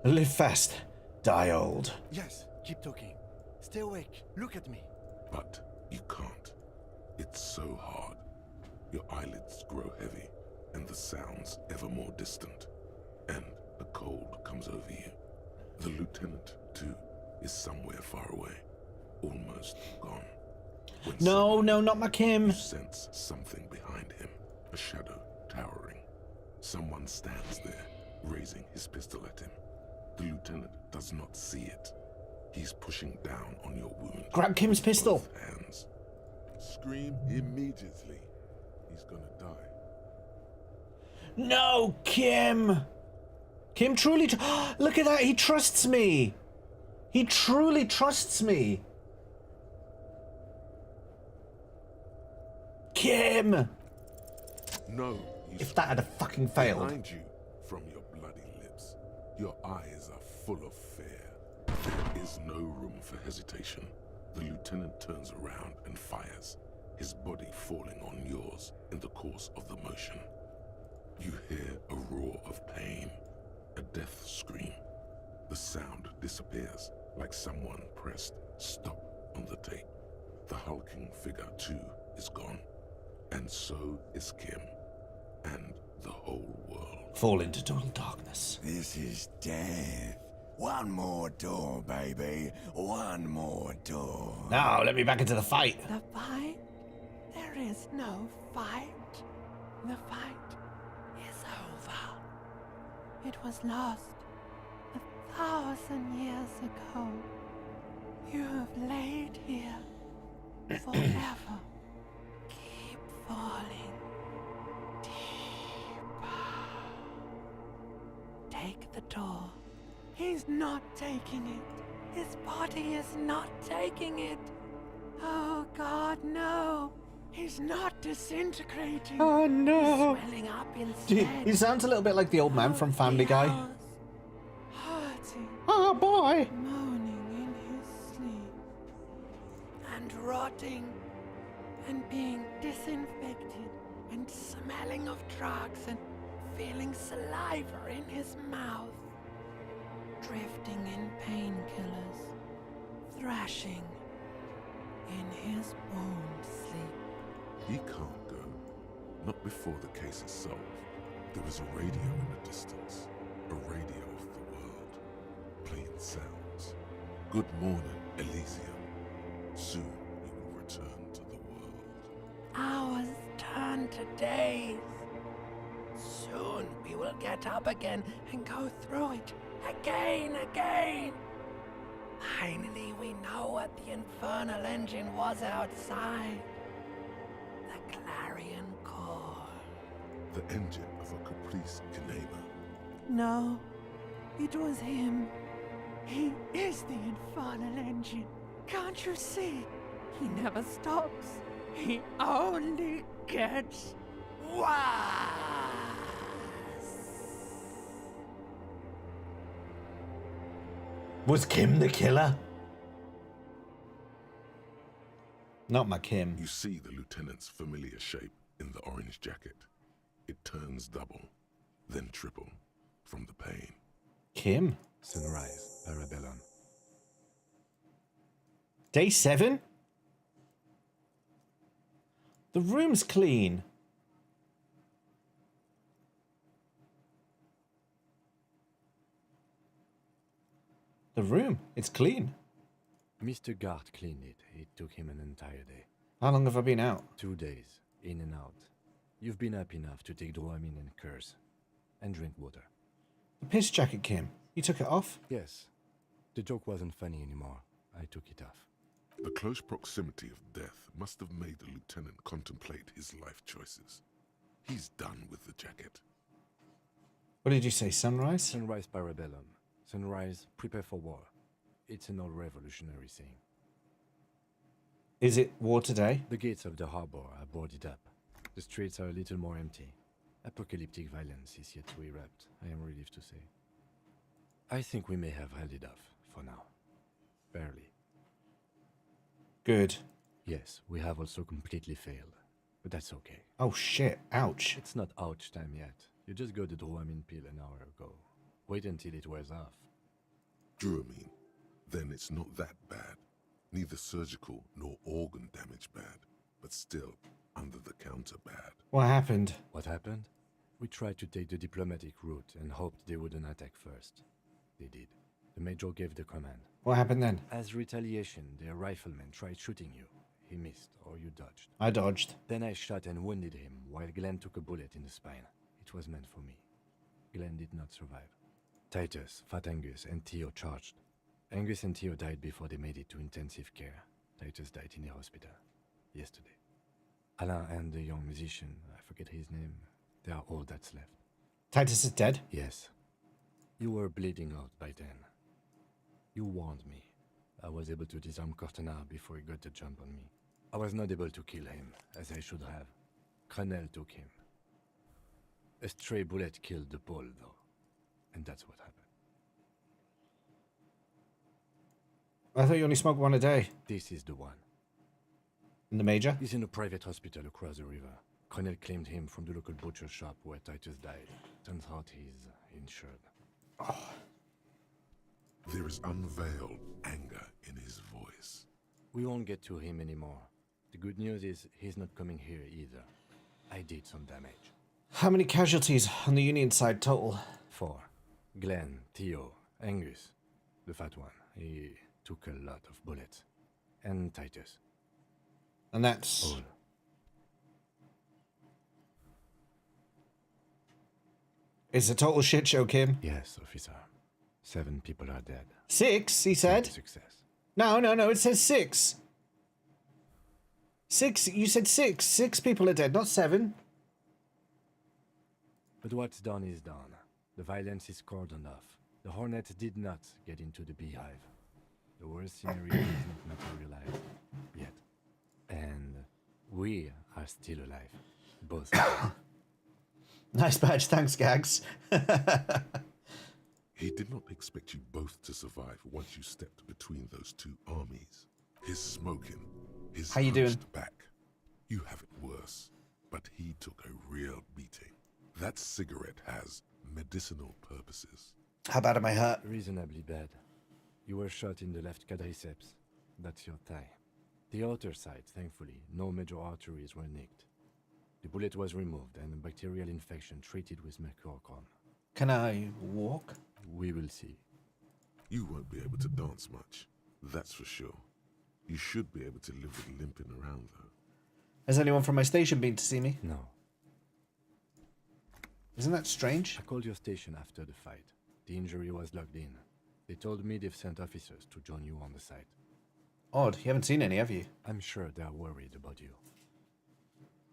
Live fast, die old. Yes, keep talking. Stay awake. Look at me. But you can't. It's so hard. Your eyelids grow heavy, and the sounds ever more distant. And a cold comes over you. The lieutenant, too, is somewhere far away. Almost gone. When No, suddenly no, not my Kim. you sense something behind him. A shadow towering. Someone stands there, raising his pistol at him. The lieutenant does not see it. He's pushing down on your wound. Grab Kim's with pistol. both hands. Scream immediately. He's gonna die. No, Kim. Kim truly. Look at that. He trusts me. He truly trusts me. Kim. No, you If that had a fucking failed. behind you from your bloody lips. Your eyes are full of fear. There is no room for hesitation. The lieutenant turns around and fires, his body falling on yours in the course of the motion. You hear a roar of pain, a death scream. The sound disappears like someone pressed stop on the tape. The hulking figure, too, is gone. And so is Kim. And the whole world. Fall into total darkness. This is death. One more door, baby. One more door. Now, let me back into the fight. The fight? There is no fight. The fight is over. It was lost 1,000 years ago. You have laid here forever. Keep falling deeper. Take the door. He's not taking it. His body is not taking it. Oh God, no. He's not disintegrating. Oh no. He's swelling up instead. He sounds a little bit like the old man from Family Guy. Hurting, Oh boy. moaning in his sleep. And rotting. And being disinfected. And smelling of drugs. And feeling saliva in his mouth. Drifting in painkillers. Thrashing in his wound sleep. He can't go. Not before the case is solved. There is a radio in the distance. A radio of the world. Playing sounds. Good morning, Elysium. Soon we will return to the world. Hours turn to days. Soon we will get up again and go through it again. Finally, we know what the infernal engine was outside. The clarion call. The engine of a Caprice Canema. No, it was him. He is the infernal engine. Can't you see? He never stops. He only gets worse. Was Kim the killer? Not my Kim. You see the lieutenant's familiar shape in the orange jacket. It turns double, then triple, from the pain. Kim? Sunrise, Parabellum. Day 7? The room's clean. The room, it's clean. Mr. Gart cleaned it. It took him an entire day. How long have I been out? 2 days, in and out. You've been up enough to take Dramamine and curse. And drink water. The piss jacket, Kim. You took it off? Yes. The joke wasn't funny anymore. I took it off. The close proximity of death must have made the lieutenant contemplate his life choices. He's done with the jacket. What did you say, sunrise? Sunrise, Parabellum. Sunrise, prepare for war. It's an old revolutionary saying. Is it war today? The gates of the harbor are boarded up. The streets are a little more empty. Apocalyptic violence is yet to erupt, I am relieved to say. I think we may have held it off, for now. Barely. Good. Yes, we have also completely failed. But that's okay. Oh shit, ouch. It's not ouch time yet. You just got the Dramamine pill an hour ago. Wait until it wears off. Dramamine. Then it's not that bad. Neither surgical nor organ damage bad, but still under the counter bad. What happened? What happened? We tried to take the diplomatic route and hoped they wouldn't attack first. They did. The Major gave the command. What happened then? As retaliation, their rifleman tried shooting you. He missed, or you dodged. I dodged. Then I shot and wounded him, while Glenn took a bullet in the spine. It was meant for me. Glenn did not survive. Titus, Fat Angus, and Theo charged. Angus and Theo died before they made it to intensive care. Titus died in the hospital. Yesterday. Alain and the young musician, I forget his name, they are all that's left. Titus is dead? Yes. You were bleeding out by then. You warned me. I was able to disarm Cortana before he got the jump on me. I was not able to kill him, as I should have. Crenel took him. A stray bullet killed the Pole, though. And that's what happened. I thought you only smoked one a day. This is the one. And the Major? He's in a private hospital across the river. Crenel claimed him from the local butcher shop where Titus died. Turns out he's insured. Oh. There is unveiled anger in his voice. We won't get to him anymore. The good news is he's not coming here either. I did some damage. How many casualties on the Union side total? 4. Glenn, Theo, Angus. The fat one. He took a lot of bullets. And Titus. And that's... All. It's a total shit show, Kim. Yes, officer. 7 people are dead. 6, he said? Success. No, it says 6. 6, you said 6. 6 people are dead, not 7. But what's done is done. The violence is cordoned off. The Hornet did not get into the beehive. The worst scenario is not materialized yet. And we are still alive. Both of us. Nice badge, thanks, Gags. He did not expect you both to survive once you stepped between those two armies. His smoking, his How you doing? back. You have it worse, but he took a real beating. That cigarette has medicinal purposes. How bad am I hurt? Reasonably bad. You were shot in the left quadriceps. That's your thigh. The outer side, thankfully, no major arteries were nicked. The bullet was removed and a bacterial infection treated with mercurochrome. Can I walk? We will see. You won't be able to dance much, that's for sure. You should be able to live with limping around, though. Has anyone from my station been to see me? No. Isn't that strange? I called your station after the fight. The injury was logged in. They told me they've sent officers to join you on the site. Odd, you haven't seen any, have you? I'm sure they're worried about you.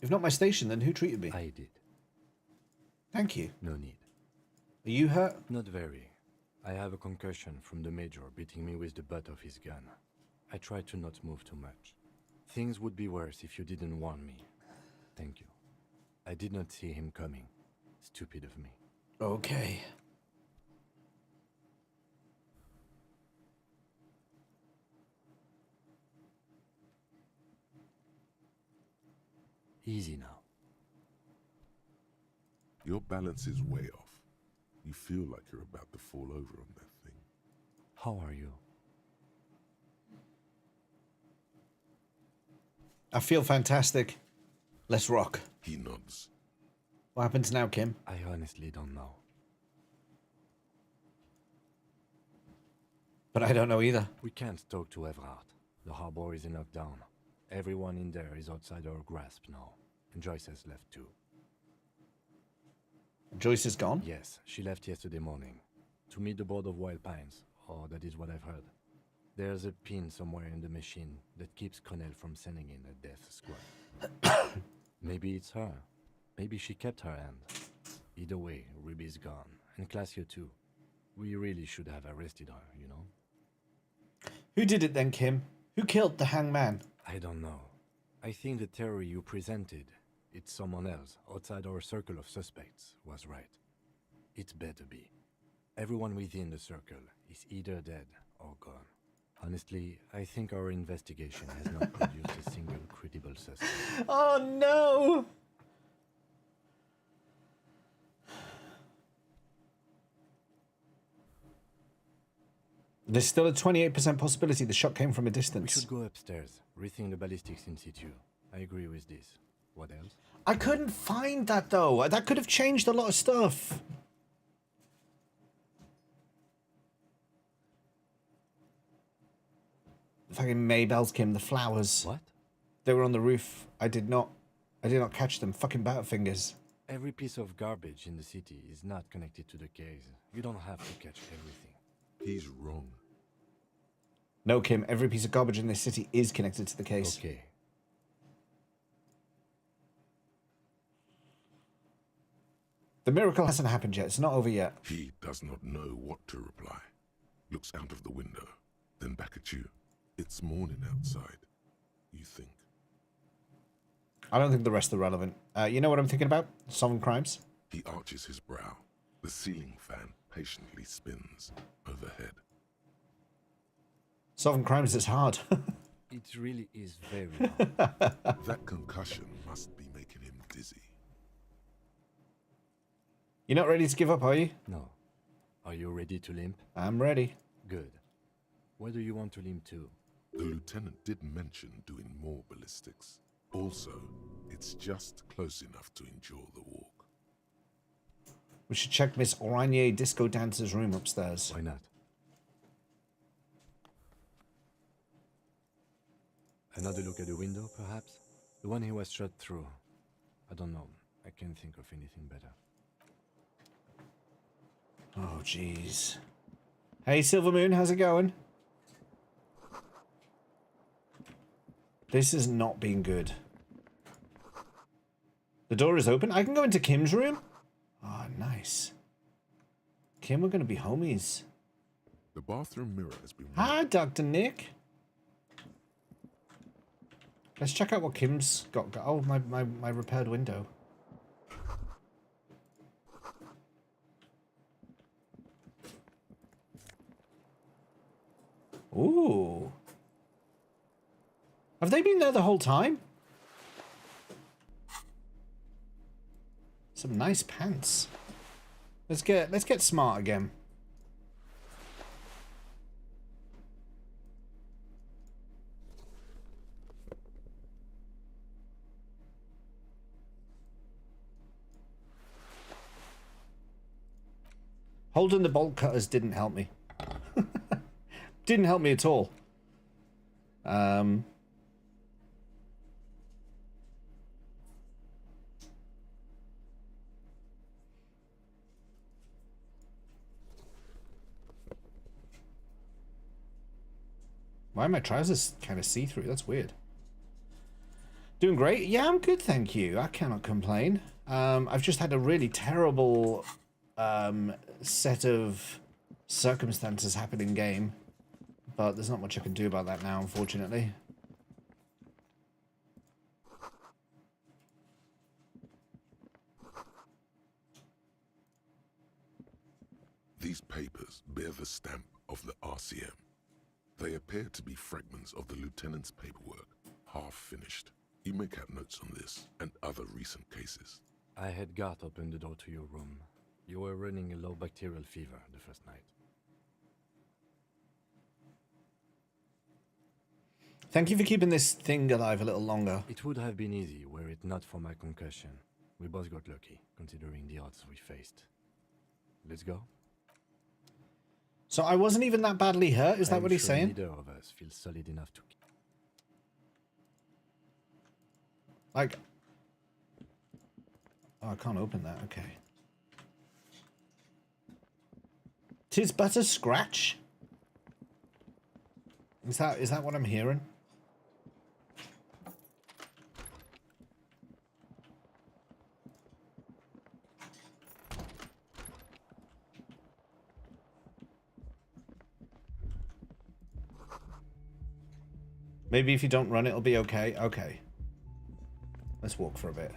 If not my station, then who treated me? I did. Thank you. No need. Are you hurt? Not very. I have a concussion from the Major beating me with the butt of his gun. I tried to not move too much. Things would be worse if you didn't warn me. Thank you. I did not see him coming. Stupid of me. Okay. Easy now. Your balance is way off. You feel like you're about to fall over on that thing. How are you? I feel fantastic. Let's rock. He nods. What happens now, Kim? I honestly don't know. But I don't know either. We can't talk to Everard. The harbor is in lockdown. Everyone in there is outside our grasp now. And Joyce has left too. Joyce is gone? Yes, she left yesterday morning. To meet the board of Wild Pines, or that is what I've heard. There's a pin somewhere in the machine that keeps Connell from sending in a death squad. Maybe it's her. Maybe she kept her hand. Either way, Ruby's gone. And Classio too. We really should have arrested her, you know? Who did it then, Kim? Who killed the hangman? I don't know. I think the theory you presented, it's someone else, outside our circle of suspects, was right. It better be. Everyone within the circle is either dead or gone. Honestly, I think our investigation has not produced a single credible suspect. Oh no! There's still a 28% possibility the shot came from a We distance. should go upstairs, rethink the ballistics in situ. I agree with this. What else? I couldn't find that though. That could have changed a lot of stuff. Fucking Maybelle's Kim, the flowers. What? They were on the roof. I did not catch them. Fucking Butterfingers. Every piece of garbage in the city is not connected to the case. You don't have to catch everything. He's wrong. No, Kim, every piece of garbage in this city is connected to the case. Okay. The miracle hasn't happened yet. It's not over yet. He does not know what to reply. Looks out of the window, then back at you. It's morning outside. You think. I don't think the rest are relevant. You know what I'm thinking about? Solving crimes? He arches his brow. The ceiling fan patiently spins overhead. Solving crimes is hard. It really is very hard. That concussion must be making him dizzy. You're not ready to give up, are you? No. Are you ready to limp? I'm ready. Good. Where do you want to limp to? The lieutenant did mention doing more ballistics. Also, it's just close enough to endure the walk. We should check Miss Oranje Disco Dancer's room upstairs. Why not? Another look at the window, perhaps? The one he was shot through. I don't know. I can't think of anything better. Oh, jeez. Hey, Silvermoon, how's it going? This has not been good. The door is open. I can go into Kim's room? Oh, nice. Kim, we're going to be homies. The bathroom mirror has been... Hi, Dr. Nick. Let's check out what Kim's got. Oh, my repaired window. Ooh. Have they been there the whole time? Some nice pants. Let's get smart again. Holding the bolt cutters didn't help me. Didn't help me at all. Why are my trousers kind of see-through? That's weird. Doing great? Yeah, I'm good, thank you. I cannot complain. I've just had a really terrible set of circumstances happen in game, but there's not much I can do about that now, unfortunately. These papers bear the stamp of the RCM. They appear to be fragments of the lieutenant's paperwork, half finished. You make out notes on this and other recent cases. I had Gart open the door to your room. You were running a low bacterial fever the first night. Thank you for keeping this thing alive a little longer. It would have been easy were it not for my concussion. We both got lucky, considering the odds we faced. Let's go. So I wasn't even that badly hurt? Is that what he's saying? Neither of us feels solid enough to... Like... Oh, I can't open that. Okay. Tis but a scratch? Is that what I'm hearing? Maybe if you don't run, it'll be okay. Okay. Let's walk for a bit.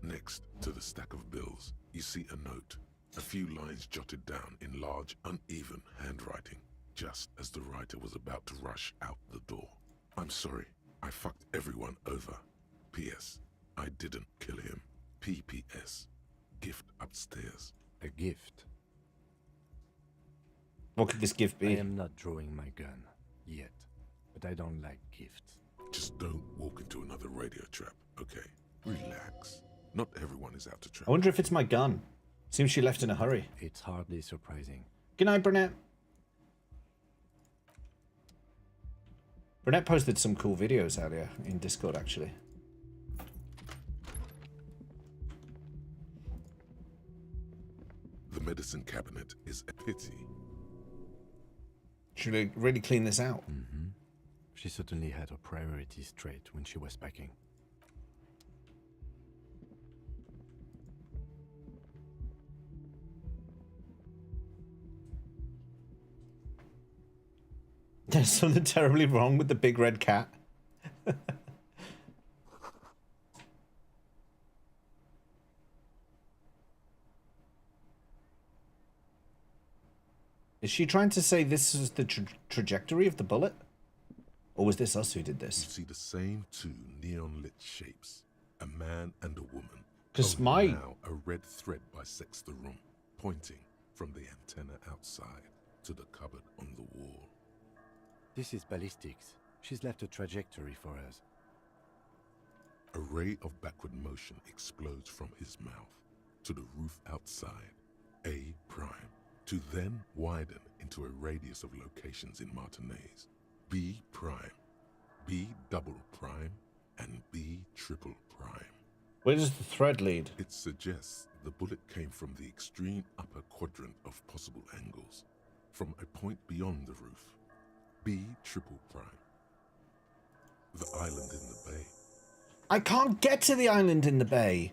Next to the stack of bills, you see a note. A few lines jotted down in large, uneven handwriting, just as the writer was about to rush out the door. I'm sorry. I fucked everyone over. P.S. I didn't kill him. PPS. Gift upstairs. A gift. What could this gift be? I am not drawing my gun yet, but I don't like gifts. Just don't walk into another radio trap, okay? Relax. Not everyone is out to trap. I wonder if it's my gun. Seems she left in a hurry. It's hardly surprising. Good night, Brunette. Brunette posted some cool videos earlier in Discord, actually. The medicine cabinet is a pity. Should we really clean this out? Mm-hmm. She certainly had her priorities straight when she was packing. There's something terribly wrong with the big red cat. Is she trying to say this is the trajectory of the bullet? Or was this us who did You this? see the same two neon-lit shapes, a man and a woman. 'Cause Only now a red thread bisects the room, pointing from the antenna outside to the cupboard on the wall. This is ballistics. She's left a trajectory for us. A ray of backward motion explodes from his mouth to the roof outside, A prime, to then widen into a radius of locations in Martinez, B prime, B double prime, and B triple prime. Where does the thread lead? It suggests the bullet came from the extreme upper quadrant of possible angles, from a point beyond the roof, B triple prime. The island in the bay. I can't get to the island in the bay.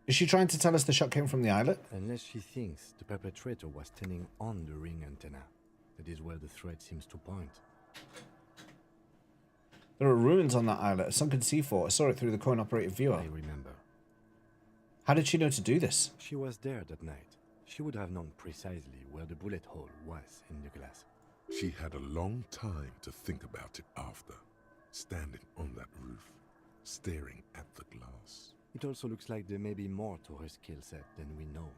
Is she trying to tell us the shot came from the islet? Unless she thinks the perpetrator was standing on the ring antenna. That is where the thread seems to point. There are ruins on that islet, a sunken sea fort. I saw it through the coin-operated viewer. I remember. How did she know to do this? She was there that night. She would have known precisely where the bullet hole was in the glass. She had a long time to think about it after, standing on that roof, staring at the glass. It also looks like there may be more to her skill set than we know.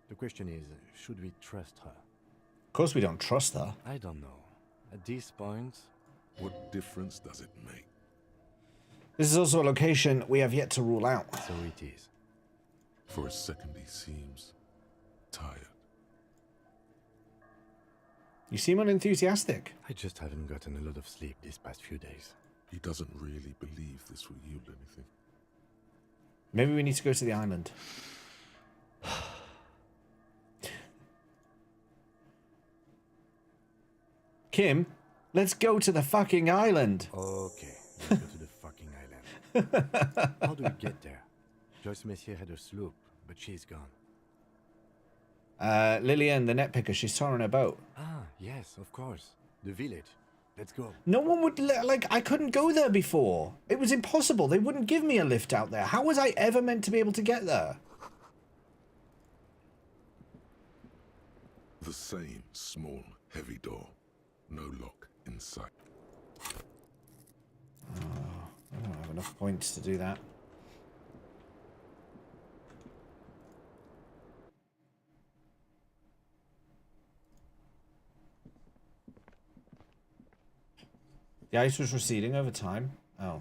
The question is, should we trust her? Of course we don't trust her. I don't know. At this point... What difference does it make? This is also a location we have yet to rule out. So it is. For a second he seems tired. You seem unenthusiastic. I just haven't gotten a lot of sleep these past few days. He doesn't really believe this will yield anything. Maybe we need to go to the island. Kim, let's go to the fucking island. Okay, let's go to the fucking island. How do we get there? Joyce Messier had a sloop, but she's gone. Lillian, the net picker, she's towing her boat. Ah, yes, of course. The village. Let's go. No one would, like, I couldn't go there before. It was impossible. They wouldn't give me a lift out there. How was I ever meant to be able to get there? The same small, heavy door. No lock in sight. Oh, I don't have enough points to do that. The ice was receding over time. Oh.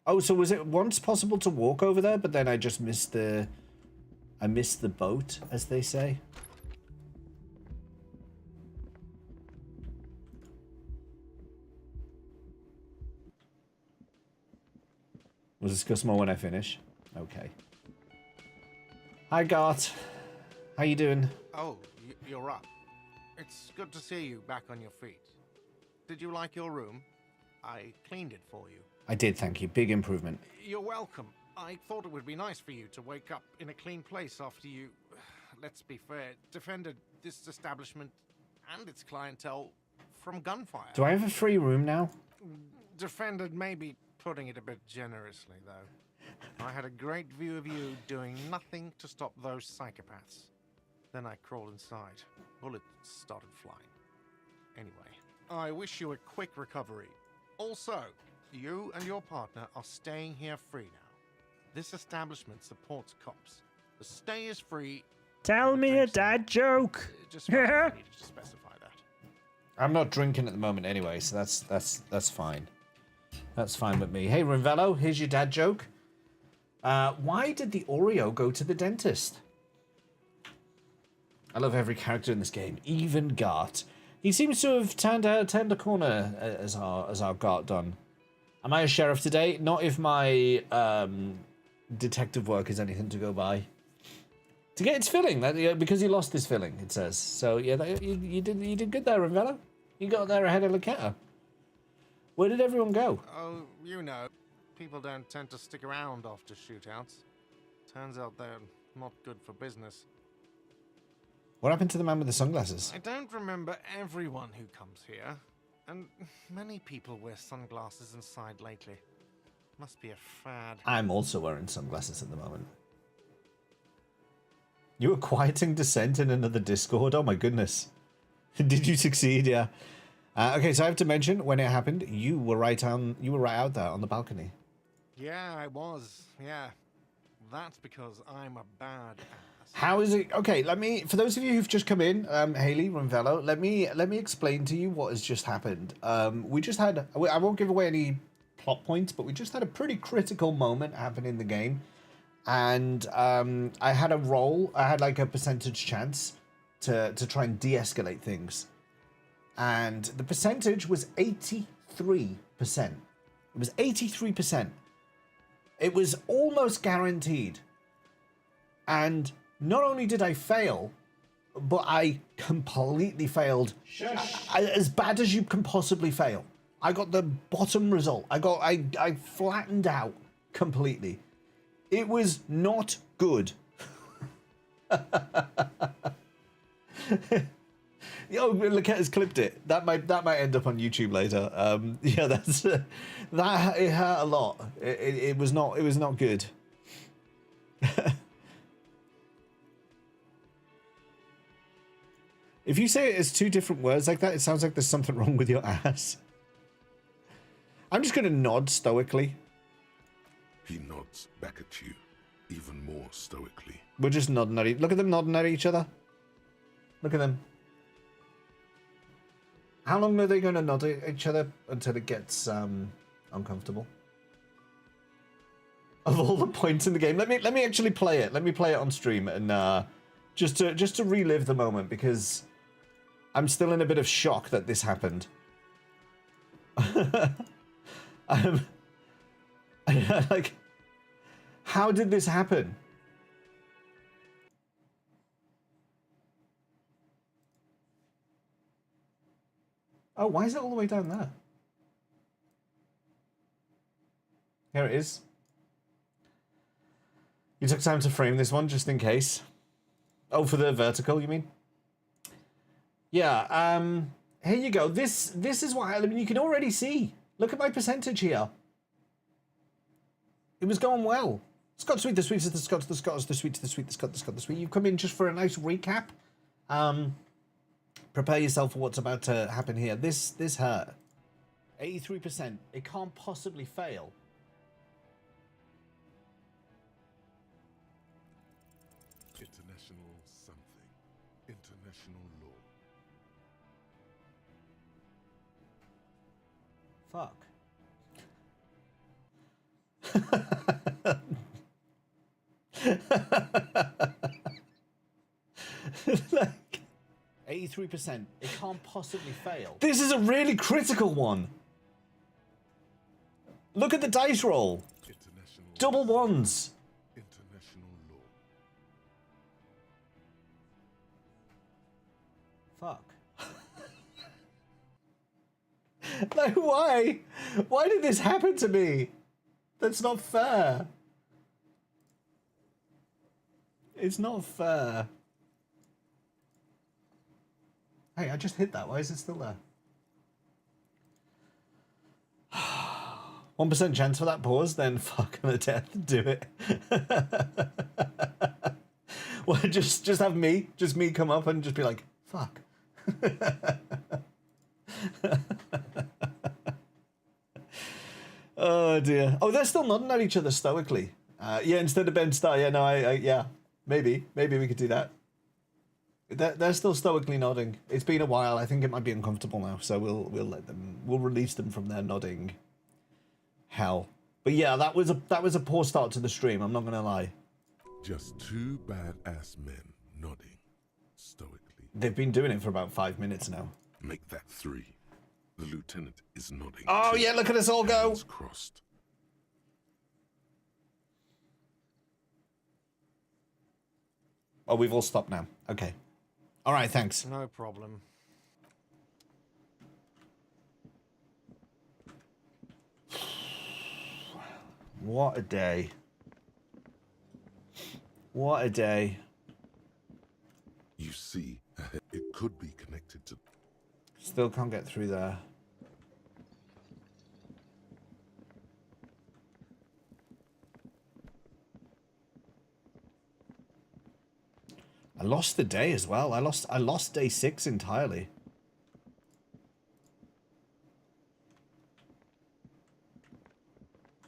Oh, so was it once possible to walk over there, but then I just missed the... I missed the boat, as they say? We'll discuss more when I finish. Okay. Hi, Gart. How you doing? Oh, you're up. It's good to see you back on your feet. Did you like your room? I cleaned it for you. I did, thank you. Big improvement. You're welcome. I thought it would be nice for you to wake up in a clean place after you, let's be fair, defended this establishment and its clientele from gunfire. Do I have a free room now? Defended may be putting it a bit generously, though. I had a great view of you doing nothing to stop those psychopaths. Then I crawled inside. Bullets started flying. Anyway, I wish you a quick recovery. Also, You and your partner are staying here free now. This establishment supports cops. The stay is free. Tell the me a drinks are dad joke. Just felt like I needed to specify that. I'm not drinking at the moment anyway, so that's fine. That's fine with me. Hey, Rinvello, here's your dad joke. Why did the Oreo go to the dentist? I love every character in this game, even Gart. He seems to have turned a corner as our Gart done. Am I a sheriff today? Not if my detective work is anything to go by. To get its filling, because he lost his filling, it says. So yeah, you did good there, Rinvello. You got there ahead of Loketta. Where did everyone go? Oh, you know, people don't tend to stick around after shootouts. Turns out they're not good for business. What happened to the man with the sunglasses? I don't remember everyone who comes here, and many people wear sunglasses inside lately. Must be a fad. I'm also wearing sunglasses at the moment. You were quieting dissent in another Discord? Oh my goodness. Did you succeed? Yeah. Okay, so I have to mention, when it happened, you were right out there on the balcony. Yeah, I was. Yeah. That's because I'm a bad ass. How is it? Okay, for those of you who've just come in, Haley, Rinvello, let me explain to you what has just happened. We just had, I won't give away any plot points, but we just had a pretty critical moment happen in the game. And I had a roll, I had like a percentage chance to try and de-escalate things. And the percentage was 83%. It was 83%. It was almost guaranteed. And not only did I fail, but I completely failed. As bad as you can possibly fail. I got the bottom result. I flattened out completely. It was not good. Oh, Loketta's clipped it. That might end up on YouTube later. Yeah, that's that. It hurt a lot. It was not good. If you say it as two different words like that, it sounds like there's something wrong with your ass. I'm just gonna nod stoically. He nods back at you, even more stoically. We're just nodding at look at them nodding at each other. Look at them. How long are they going to nod at each other until it gets uncomfortable? Of all the points in the game, let me actually play it. Let me play it on stream and just to relive the moment, because I'm still in a bit of shock that this happened. Like, how did this happen? Oh, why is it all the way down there? Here it is. You took time to frame this one just in case. Oh, for the vertical, you mean? Yeah, here you go. This is what I mean, you can already see. Look at my percentage here. It was going well. Scott Sweet, the sweet is the Scott, the Scott is the sweet, the sweet, the Scott, the Scott, the sweet. You've come in just for a nice recap. Prepare yourself for what's about to happen here. This hurt. 83%. It can't possibly fail. International something. International law. Fuck. Like, 83%. It can't possibly fail. This is a really critical one. Look at the dice roll. Double ones. International law. Fuck. Like, why? Why did this happen to me? That's not fair. It's not fair. Hey, I just hit that. Why is it still there? 1% chance for that pause, then fuck the death. Do it. Well, just have me come up and just be like, fuck. Oh dear. Oh, they're still nodding at each other stoically. Yeah, instead of Ben Starr. Yeah, no, yeah, maybe we could do that. They're still stoically nodding. It's been a while. I think it might be uncomfortable now, so we'll release them from their nodding hell. But yeah, that was a poor start to the stream. I'm not gonna lie. Just two badass men nodding stoically. They've been doing it for about 5 minutes now. Make that 3. The lieutenant is nodding. Oh too. yeah, look at us all go. Hands crossed. Oh, we've all stopped now. Okay. All right, thanks. No problem. What a day. What a day. You see, it could be connected to... Still can't get through there. I lost the day as well. I lost day 6 entirely.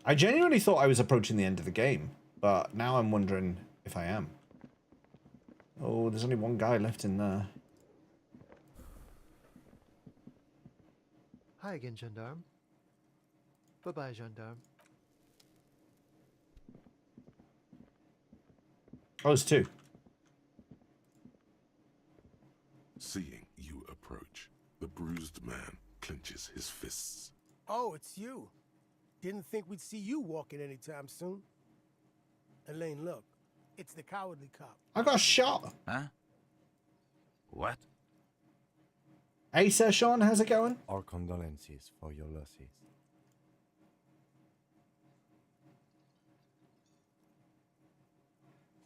I genuinely thought I was approaching the end of the game, but now I'm wondering if I am. Oh, there's only one guy left in there. Hi again, Gendarme. Bye-bye, Gendarme. Oh, it's 2. Seeing you approach, the bruised man clenches his fists. Oh, it's you. Didn't think we'd see you walking anytime soon. Elaine, look. It's the cowardly cop. I got shot. Huh? What? Hey, Sir Sean, how's it going? Our condolences for your losses.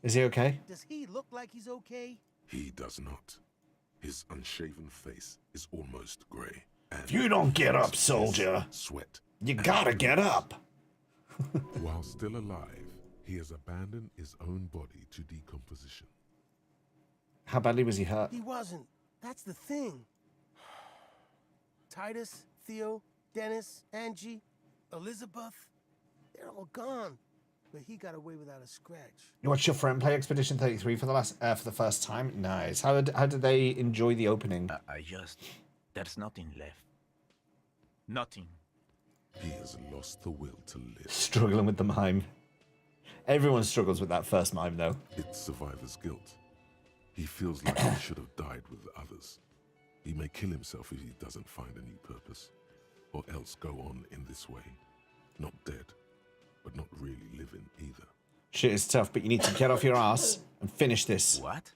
Is he okay? Does he look like he's okay? He does not. His unshaven face is almost grey. If you don't get up, soldier, sweat. You gotta get up. While still alive, he has abandoned his own body to decomposition. How badly was he hurt? He wasn't. That's the thing. Titus, Theo, Dennis, Angie, Elizabeth, they're all gone. But he got away without a scratch. You watched your friend play Expedition 33 for the first time? Nice. How did they enjoy the opening? There's nothing left. Nothing. He has lost the will to live. Struggling with the mime. Everyone struggles with that first mime, though. It's survivor's guilt. He feels like he should have died with the others. He may kill himself if he doesn't find a new purpose, or else go on in this way. Not dead, but not really living either. Shit is tough, but you need to get off your ass and finish this. What?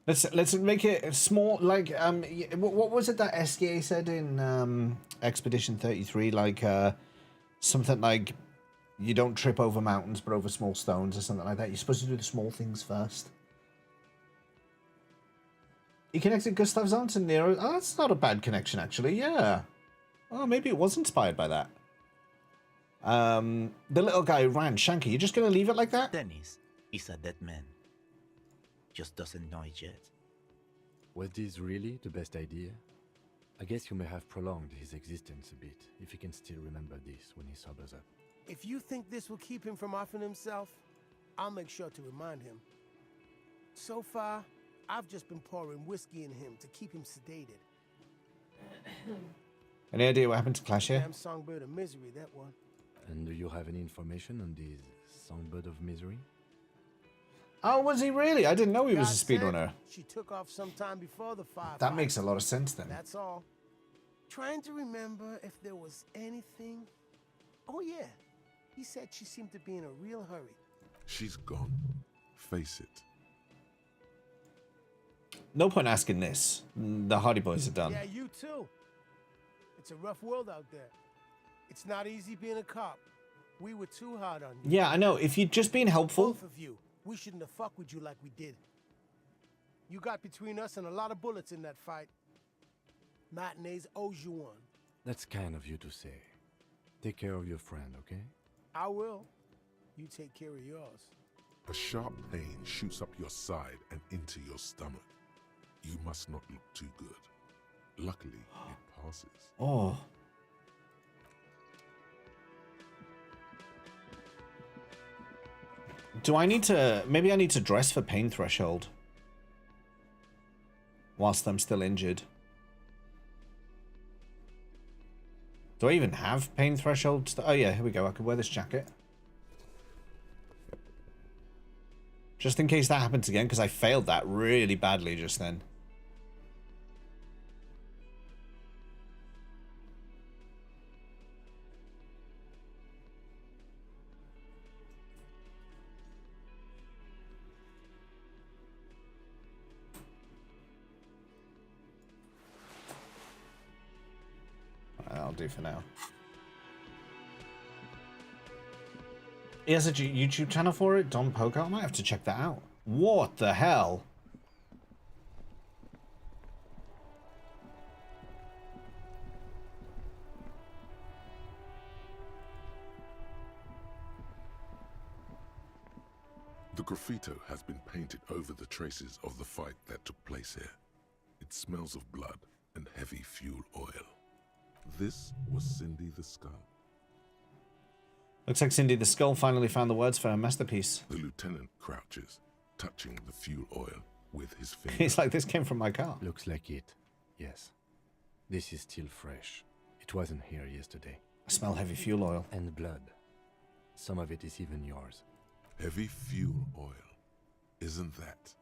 Let's make it small. Like what was it that SGA said in Expedition 33? Like something like you don't trip over mountains, but over small stones or something like that. You're supposed to do the small things first. He connected Gustav's arm to Nero. Oh, that's not a bad connection, actually. Yeah. Oh, maybe it was inspired by that. The little guy ran. Shanky, you're just gonna leave it like that? Dennis is a dead man. Just doesn't know it yet. Was this really the best idea? I guess you may have prolonged his existence a bit, if he can still remember this when he sobers up. If you think this will keep him from offing himself, I'll make sure to remind him. So far, I've just been pouring whiskey in him to keep him sedated. Any idea what happened to Clash here? Damn songbird of misery, that one. And do you have any information on this songbird of misery? Oh, was he really? I didn't know he was a God speedrunner. said she took off sometime before the fire. That makes a lot of sense then. That's all. Trying to remember if there was anything. Oh yeah, he said she seemed to be in a real hurry. She's gone. Face it. No point asking this. The Hardy Boys are done. Yeah, you too. It's a rough world out there. It's not easy being a cop. We were too hard on you. Yeah, I know. If you'd just been helpful. Both of you. We shouldn't have fucked with you like we did. You got between us and a lot of bullets in that fight. Matinees owes you one. That's kind of you to say. Take care of your friend, okay? I will. You take care of yours. A sharp pain shoots up your side and into your stomach. You must not look too good. Luckily, it passes. Oh. Do I need to... Maybe I need to dress for pain threshold. Whilst I'm still injured. Do I even have pain threshold? Oh yeah, here we go. I can wear this jacket. Just in case that happens again, because I failed that really badly just then. I'll do for now. He has a YouTube channel for it, Don Poco. I might have to check that out. What the hell? The graffito has been painted over the traces of the fight that took place here. It smells of blood and heavy fuel oil. This was Cindy the Skull. Looks like Cindy the Skull finally found the words for her masterpiece. The lieutenant crouches, touching the fuel oil with his finger. He's like, this came from my car. Looks like it. Yes. This is still fresh. It wasn't here yesterday. I smell heavy fuel oil. And blood. Some of it is even yours. Heavy fuel oil. Isn't that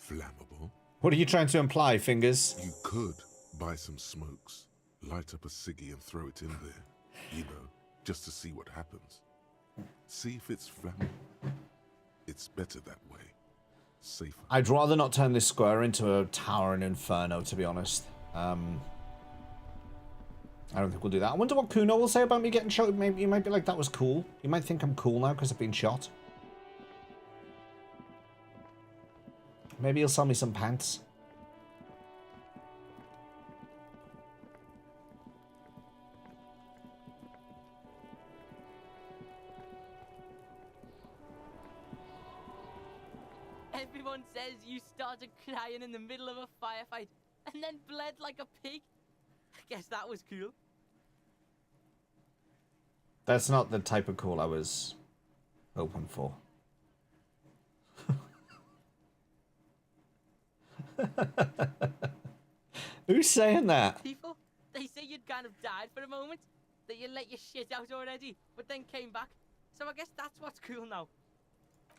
flammable? What are you trying to imply, Fingers? You could buy some smokes, light up a ciggy and throw it in there. You know, just to see what happens. See if it's flammable. It's better that way. Safer. I'd rather not turn this square into a towering inferno, to be honest. I don't think we'll do that. I wonder what Kuno will say about me getting shot. Maybe he might be like, that was cool. He might think I'm cool now because I've been shot. Maybe he'll sell me some pants. Everyone says you started crying in the middle of a firefight and then bled like a pig. I guess that was cool. That's not the type of cool I was hoping for. Who's saying that? People, they say you'd kind of died for a moment, that you let your shit out already, but then came back. So I guess that's what's cool now.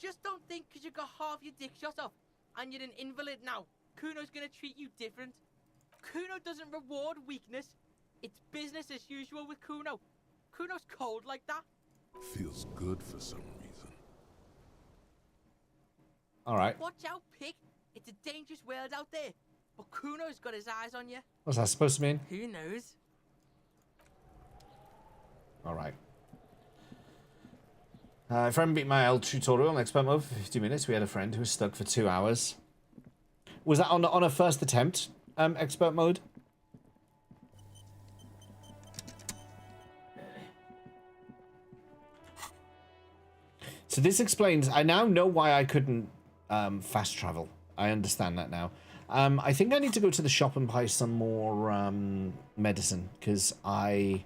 Just don't think because you got half your dick shot off and you're an invalid now, Kuno's gonna treat you different. Kuno doesn't reward weakness. It's business as usual with Kuno. Kuno's cold like that. Feels good for some reason. Alright. Watch out, pig. It's a dangerous world out there. But Kuno's got his eyes on you. What's that supposed to mean? Who knows? Alright. Friend beat my L tutorial on expert mode for 50 minutes. We had a friend who was stuck for 2 hours. Was that on a first attempt, expert mode? So this explains, I now know why I couldn't fast travel. I understand that now. I think I need to go to the shop and buy some more medicine, because I'm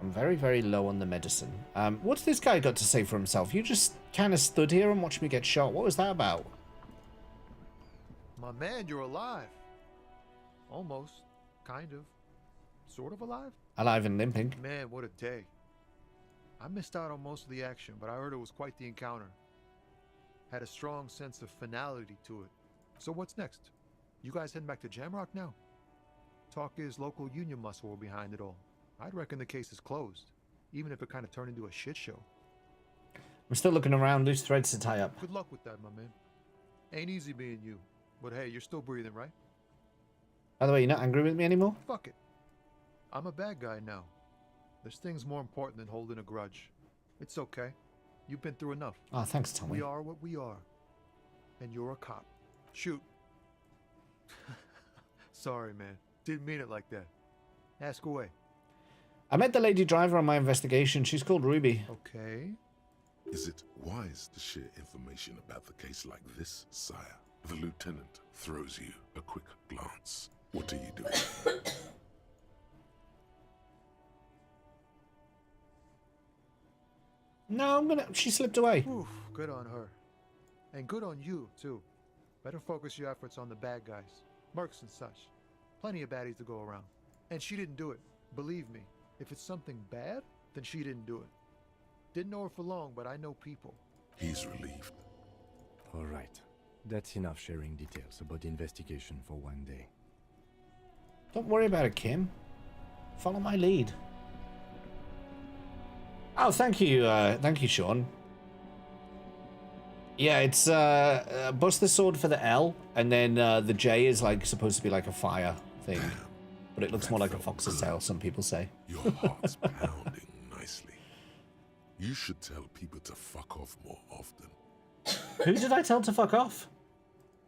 very, very low on the medicine. What's this guy got to say for himself? You just kind of stood here and watched me get shot. What was that about? My man, you're alive. Almost. Kind of. Sort of alive? Alive and limping. Man, what a day. I missed out on most of the action, but I heard it was quite the encounter. Had a strong sense of finality to it. So what's next? You guys heading back to Jamrock now? Talk is local union muscle were behind it all. I'd reckon the case is closed, even if it kind of turned into a shit show. I'm still looking around, loose threads to tie up. Good luck with that, my man. Ain't easy being you, but hey, you're still breathing, right? By the way, you're not angry with me anymore? Fuck it. I'm a bad guy now. There's things more important than holding a grudge. It's okay. You've been through enough. Oh, thanks, Tommy. We are what we are. And you're a cop. Shoot. Sorry, man. Didn't mean it like that. Ask away. I met the lady driver on my investigation. She's called Ruby. Okay. Is it wise to share information about the case like this, sire? The lieutenant throws you a quick glance. What are you doing? No, she slipped away. Oof, good on her. And good on you, too. Better focus your efforts on the bad guys. Mercs and such. Plenty of baddies to go around. And she didn't do it. Believe me, if it's something bad, then she didn't do it. Didn't know her for long, but I know people. He's relieved. All right. That's enough sharing details about the investigation for one day. Don't worry about it, Kim. Follow my lead. Oh, thank you, Sean. Yeah, it's bust the sword for the L, and then the J is like supposed to be like a fire thing, but it looks more like a fox's tail. Some people say. Your heart's pounding nicely. You should tell people to fuck off more often. Who did I tell to fuck off?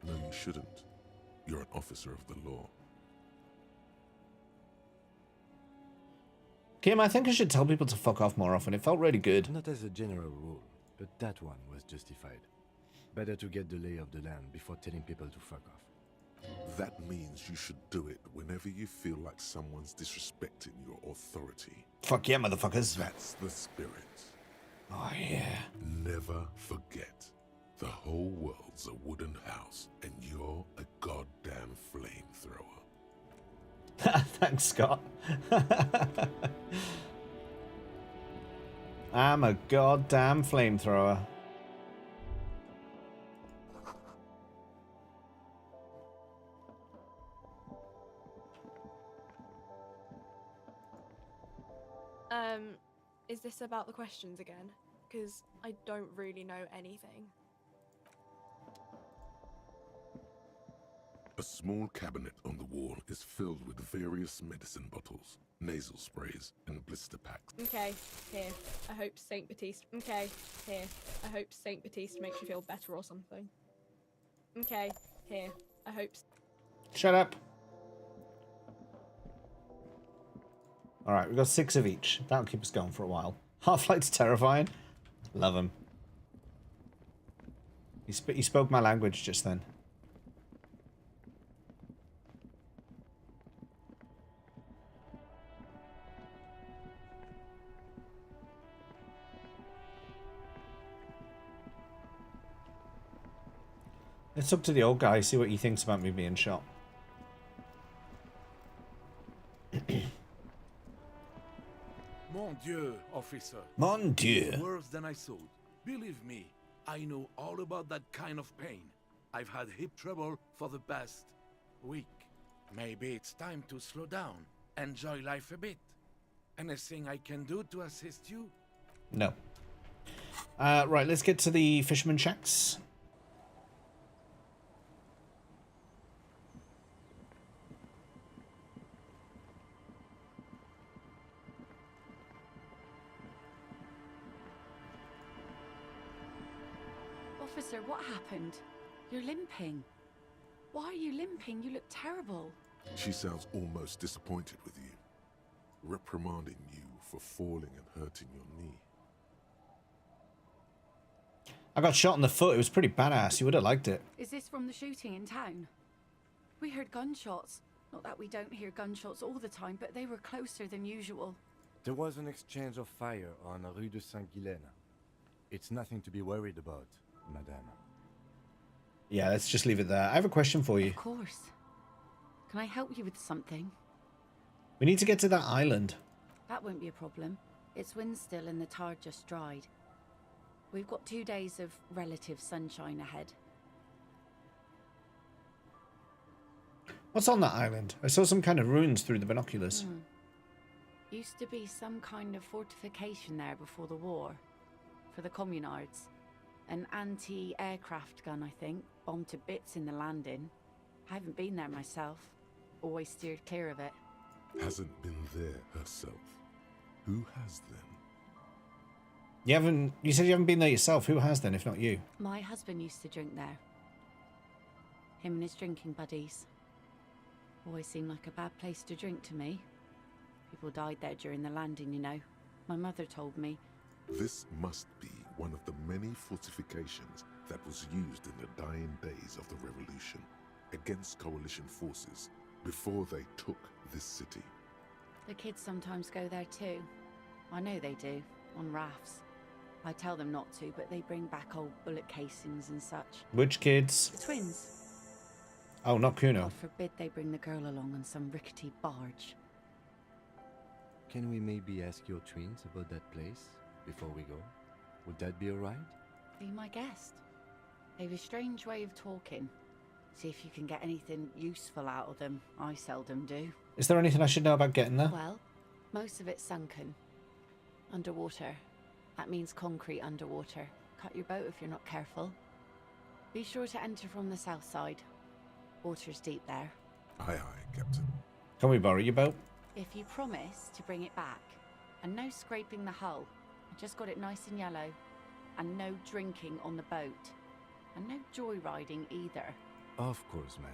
No, you shouldn't. You're an officer of the law. Kim, I think I should tell people to fuck off more often. It felt really good. Not as a general rule, but that one was justified. Better to get the lay of the land before telling people to fuck off. That means you should do it whenever you feel like someone's disrespecting your authority. Fuck yeah, motherfuckers. That's the spirit. Oh, yeah. Never forget. The whole world's a wooden house, and you're a goddamn flamethrower. Thanks, Scott. I'm a goddamn flamethrower. Is this about the questions again? Because I don't really know anything. A small cabinet on the wall is filled with various medicine bottles, nasal sprays, and blister packs. Okay, here. I hope Saint Baptiste. Okay, here. I hope Saint Baptiste makes you feel better or something. Okay, here. I hope. Shut up. Alright, we've got 6 of each. That'll keep us going for a while. Half-Light's terrifying. Love him. He spoke my language just then. Let's talk to the old guy, see what he thinks about me being shot. Mon Dieu, officer. Mon Dieu. Worse than I thought. Believe me, I know all about that kind of pain. I've had hip trouble for the past week. Maybe it's time to slow down, enjoy life a bit. Anything I can do to assist you? No. Right, let's get to the fisherman shacks. Officer, what happened? You're limping. Why are you limping? You look terrible. She sounds almost disappointed with you, reprimanding you for falling and hurting your knee. I got shot in the foot. It was pretty badass. You would have liked it. Is this from the shooting in town? We heard gunshots. Not that we don't hear gunshots all the time, but they were closer than usual. There was an exchange of fire on Rue de Saint-Guylaine. It's nothing to be worried about, madame. Yeah, let's just leave it there. I have a question for you. Of course. Can I help you with something? We need to get to that island. That won't be a problem. It's wind still and the tar just dried. We've got 2 days of relative sunshine ahead. What's on that island? I saw some kind of ruins through the binoculars. Used to be some kind of fortification there before the war. For the communards. An anti-aircraft gun, I think. Bombed to bits in the landing. I haven't been there myself. Always steered clear of it. Hasn't been there herself. Who has then? You said you haven't been there yourself. Who has then, if not you? My husband used to drink there. Him and his drinking buddies. Always seemed like a bad place to drink to me. People died there during the landing, you know. My mother told me. This must be one of the many fortifications that was used in the dying days of the revolution against coalition forces before they took this city. The kids sometimes go there too. I know they do, on rafts. I tell them not to, but they bring back old bullet casings and such. Which kids? The twins. Oh, not Kuno. God forbid they bring the girl along on some rickety barge. Can we maybe ask your twins about that place before we go? Would that be alright? Be my guest. They've a strange way of talking. See if you can get anything useful out of them. I seldom do. Is there anything I should know about getting there? Well, most of it's sunken. Underwater. That means concrete underwater. Cut your boat if you're not careful. Be sure to enter from the south side. Water's deep there. Aye, aye, Captain. Can we borrow your boat? If you promise to bring it back, and no scraping the hull. I just got it nice and yellow. And no drinking on the boat. And no joyriding either. Of course, ma'am.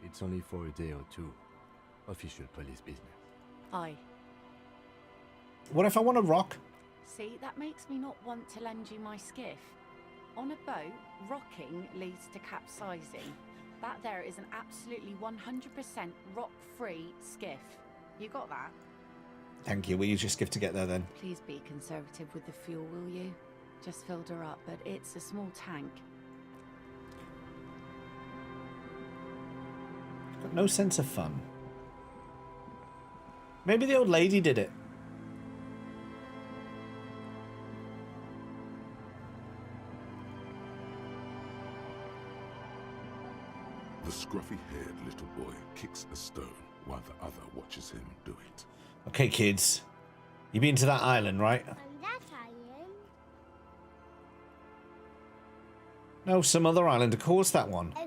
It's only for a day or two. Official police business. Aye. What if I want to rock? See, that makes me not want to lend you my skiff. On a boat, rocking leads to capsizing. That there is an absolutely 100% rock-free skiff. You got that? Thank you. We'll use your skiff to get there then. Please be conservative with the fuel, will you? Just filled her up, but it's a small tank. Got no sense of fun. Maybe the old lady did it. The scruffy-haired little boy kicks a stone while the other watches him do it. Okay, kids. You been to that island, right? On that island? No, some other island. Of course, that one. Okay.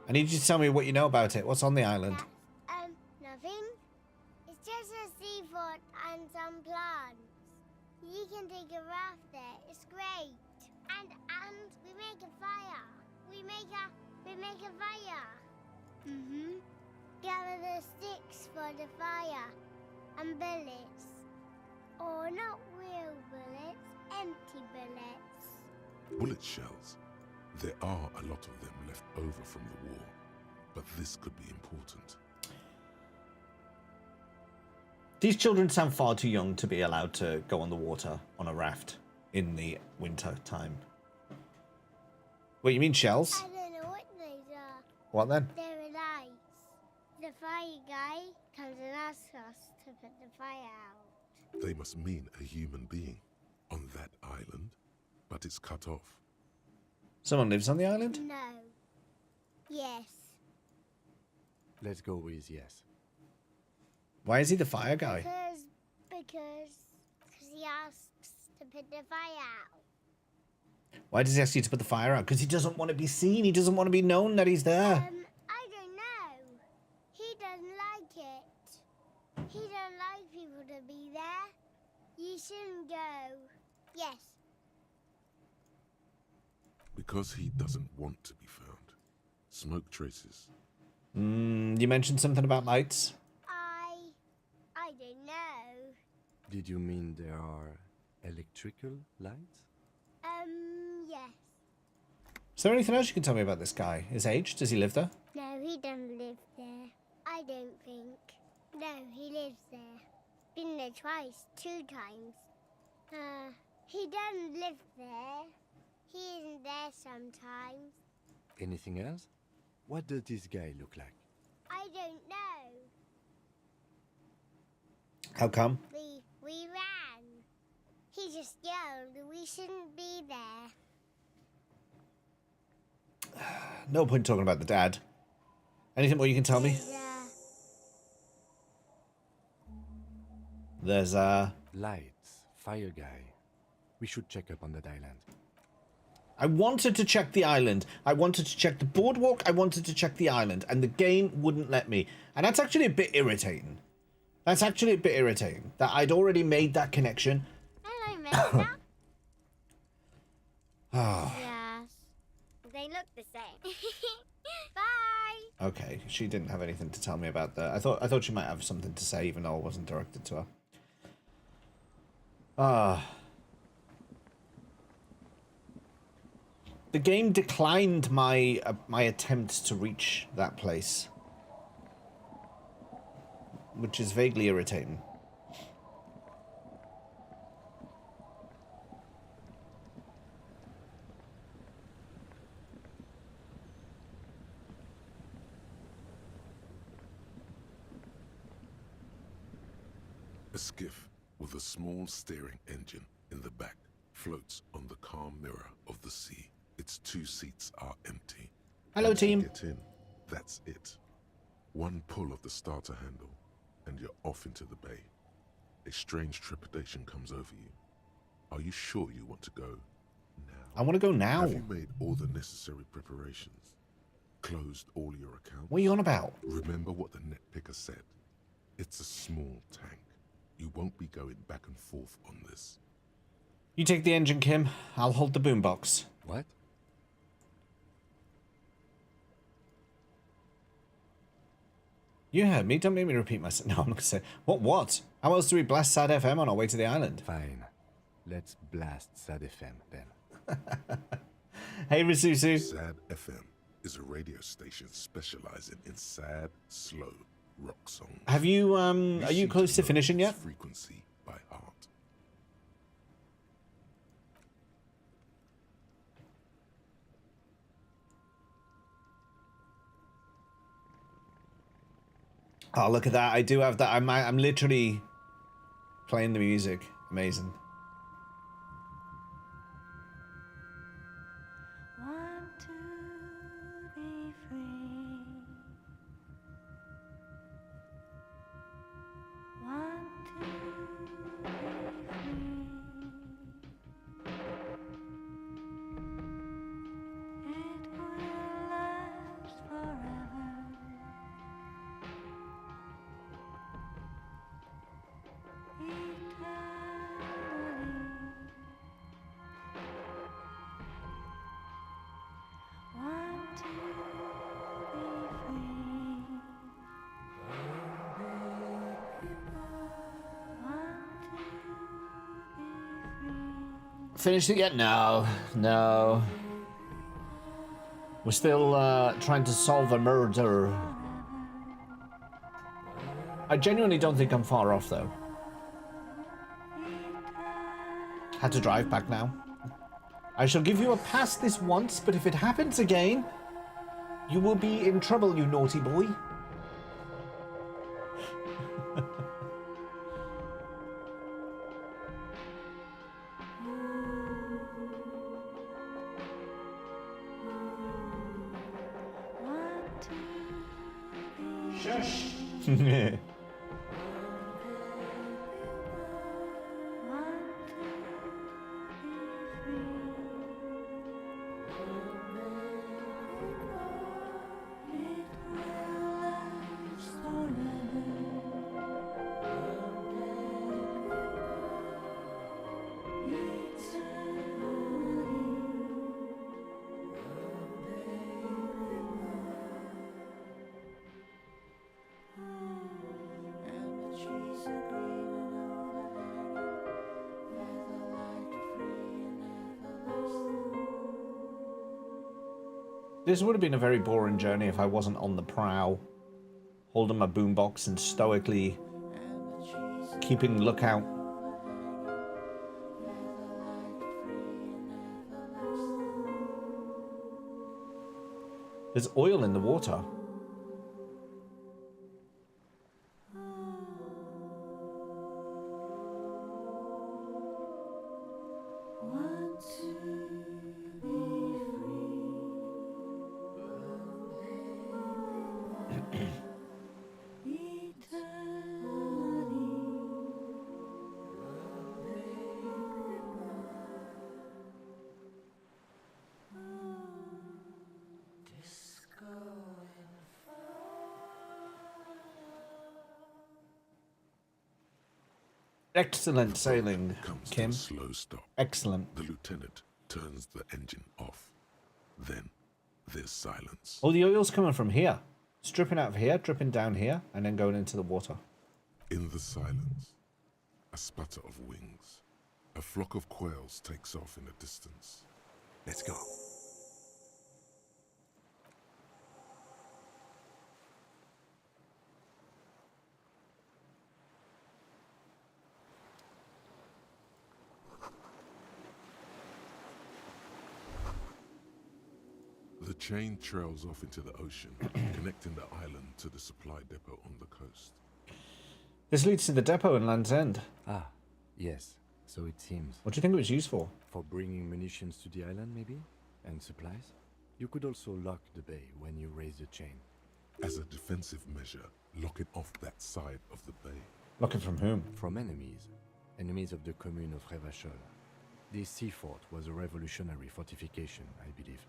I need you to tell me what you know about it. What's on the island? Nothing. It's just a seafort and some plants. You can take a raft there. It's great. And we make a fire. We make a fire. Mm-hmm. Gather the sticks for the fire. And bullets. Or not real bullets, empty bullets. Bullet shells. There are a lot of them left over from the war, but this could be important. These children sound far too young to be allowed to go on the water on a raft in the winter time. What, you mean shells? I don't know what those are. What then? They're lights. The fire guy comes and asks us to put the fire out. They must mean a human being on that island, but it's cut off. Someone lives on the island? No. Yes. Let's go with yes. Why is he the fire guy? Because he asks to put the fire out. Why does he ask you to put the fire out? Because he doesn't want to be seen. He doesn't want to be known that he's there. I don't know. He doesn't like it. He don't like people to be there. You shouldn't go. Yes. Because he doesn't want to be found. Smoke traces. You mentioned something about lights? I don't know. Did you mean there are electrical lights? Yes. Is there anything else you can tell me about this guy? His age? Does he live there? No, he doesn't live there. I don't think. No, he lives there. Been there twice, 2 times. He doesn't live there. He isn't there sometimes. Anything else? What does this guy look like? I don't know. How come? We ran. He just yelled we shouldn't be there. No point talking about the dad. Anything more you can tell me? There's lights, fire guy. We should check up on that island. I wanted to check the island. I wanted to check the boardwalk. I wanted to check the island. And the game wouldn't let me. And that's actually a bit irritating. That's actually a bit irritating. That I'd already made that connection. Hello, Mister. Oh. Yes. They look the same. Bye. Okay, she didn't have anything to tell me about that. I thought she might have something to say, even though it wasn't directed to her. The game declined my my attempt to reach that place, which is vaguely irritating. A skiff with a small steering engine in the back floats on the calm mirror of the sea. Its 2 seats are empty. Hello, Once you team. get in, that's it. One pull of the starter handle, and you're off into the bay. A strange trepidation comes over you. Are you sure you want to go now? I want to go now. Have you made all the necessary preparations? Closed all your accounts? What are you on about? Remember what the net picker said. It's a small tank. You won't be going back and forth on this. You take the engine, Kim. I'll hold the boombox. What? You heard me. Don't make me repeat myself. No, I'm not going to say. What? How else do we blast Sad FM on our way to the island? Fine. Let's blast Sad FM then. Hey, Risusu. Sad FM is a radio station specializing in sad, slow rock songs. Have you, are you close to finishing yet? Frequency by heart. Oh, look at that. I do have that. I'm literally playing the music. Amazing. Want to be free. Want to be free. It will last forever. Finished it yet? No. We're still trying to solve a murder. I genuinely don't think I'm far off, though. Had to drive back now. I shall give you a pass this once, but if it happens again, you will be in trouble, you naughty boy. Shush. This would have been a very boring journey if I wasn't on the prow, holding my boombox and stoically keeping lookout. There's oil in the water. Excellent sailing, Kim. Slow stop. Excellent. The lieutenant turns the engine off. Then there's silence. Oh, the oil's coming from here. It's dripping out of here, dripping down here, and then going into the water. In the silence, a sputter of wings. A flock of quails takes off in the distance. Let's go. chain trails off into the ocean, connecting the island to the supply depot on the coast. This leads to the depot in Land's End. Ah, yes. So it seems. What do you think it was used for? For bringing munitions to the island, maybe? And supplies? You could also lock the bay when you raise the chain. As a defensive measure, lock it off that side of the bay. Lock it from whom? From enemies. Enemies of the commune of Revachol. This sea fort was a revolutionary fortification, I believe.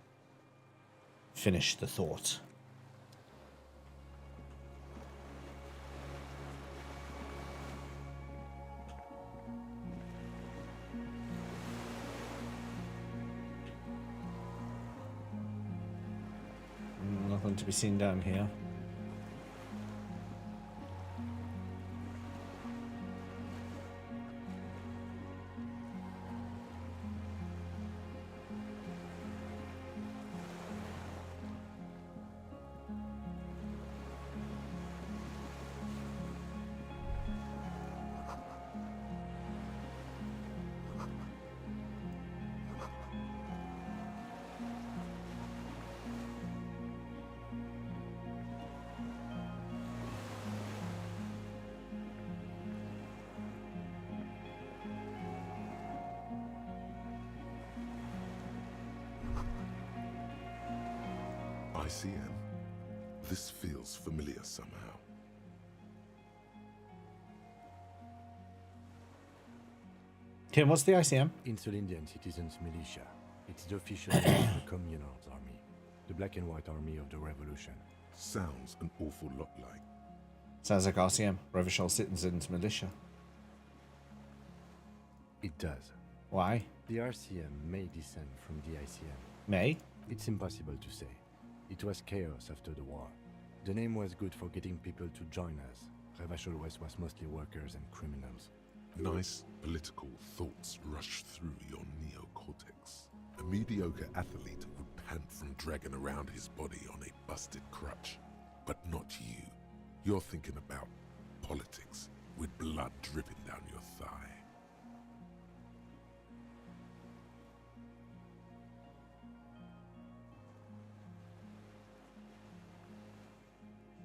Finish the thought. Nothing to be seen down here. ICM. This feels familiar somehow. Tim, what's the ICM? Insulindian Citizens Militia. It's the official name of the Communards Army. The black and white army of the revolution. Sounds an awful lot like. Sounds like RCM, Revachol Citizens Militia. It does. Why? The RCM may descend from the ICM. May? It's impossible to say. It was chaos after the war. The name was good for getting people to join us. Revachol West was mostly workers and criminals. Nice political thoughts rush through your neocortex. A mediocre athlete would pant from dragging around his body on a busted crutch. But not you. You're thinking about politics with blood dripping down your thigh.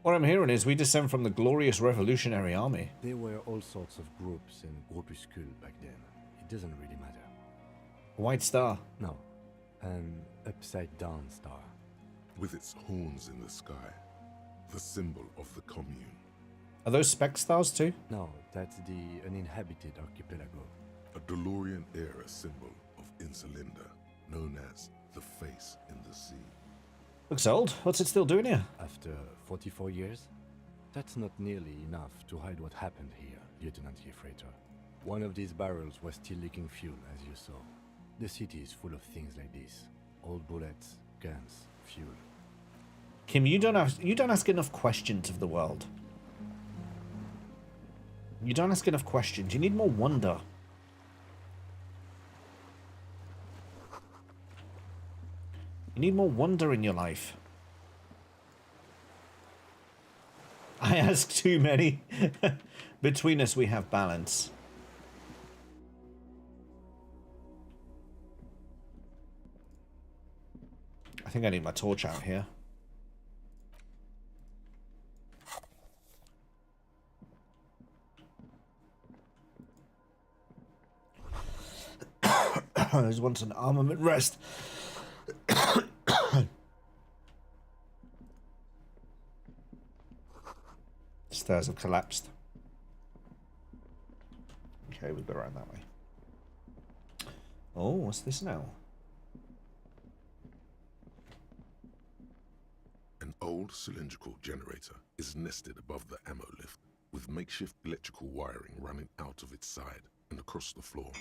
What I'm hearing is we descend from the glorious Revolutionary Army. There were all sorts of groups and groupuscules back then. It doesn't really matter. White Star? No. An upside-down star. With its horns in the sky. The symbol of the commune. Are those spec stars too? No, that's the uninhabited archipelago. A DeLorean-era symbol of Insulinda, known as the face in the sea. Looks old. What's it still doing here? After 44 years? That's not nearly enough to hide what happened here, Lieutenant Gefreiter. One of these barrels was still leaking fuel, as you saw. The city is full of things like this. Old bullets, guns, fuel. Kim, you don't ask enough questions of the world. You don't ask enough questions. You need more wonder. You need more wonder in your life. I ask too many. Between us, we have balance. I think I need my torch out here. I just want an armament rest. Stairs have collapsed. Okay, we'll go around that way. Oh, what's this now? An old cylindrical generator is nested above the ammo lift, with makeshift electrical wiring running out of its side and across the floor.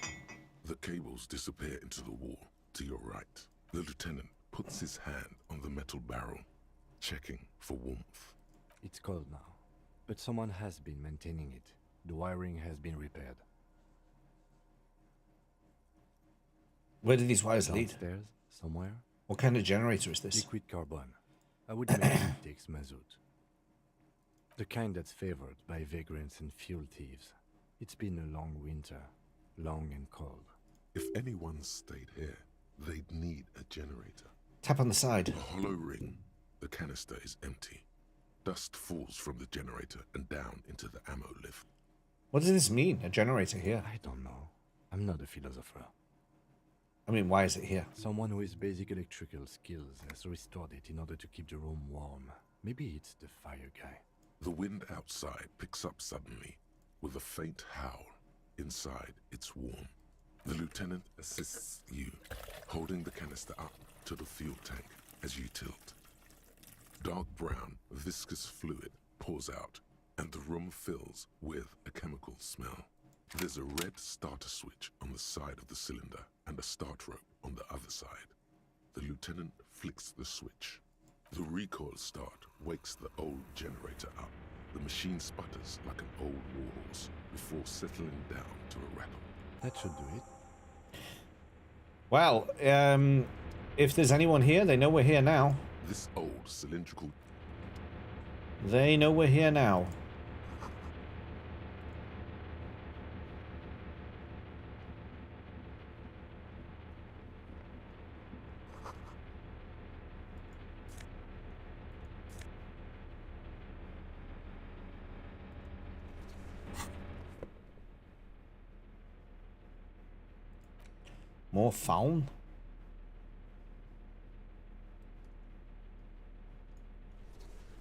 The cables disappear into the wall to your right. The lieutenant puts his hand on the metal barrel, checking for warmth. It's cold now, but someone has been maintaining it. The wiring has been repaired. Where do these wires lead? Downstairs, somewhere. What kind of generator is this? Liquid carbon. I would imagine it takes mazout. The kind that's favored by vagrants and fuel thieves. It's been a long winter, long and cold. If anyone stayed here, they'd need a generator. Tap on the side. A hollow ring. The canister is empty. Dust falls from the generator and down into the ammo lift. What does this mean? A generator here? I don't know. I'm not a philosopher. I mean, why is it here? Someone with basic electrical skills has restored it in order to keep the room warm. Maybe it's the fire guy. The wind outside picks up suddenly, with a faint howl. Inside, it's warm. The lieutenant assists you, holding the canister up to the fuel tank as you tilt. Dark brown, viscous fluid pours out, and the room fills with a chemical smell. There's a red starter switch on the side of the cylinder and a start rope on the other side. The lieutenant flicks the switch. The recoil start wakes the old generator up. The machine sputters like an old warhorse before settling down to a rattle. That should do it. Well, if there's anyone here, they know we're here now. This old cylindrical... They know we're here now. More faun?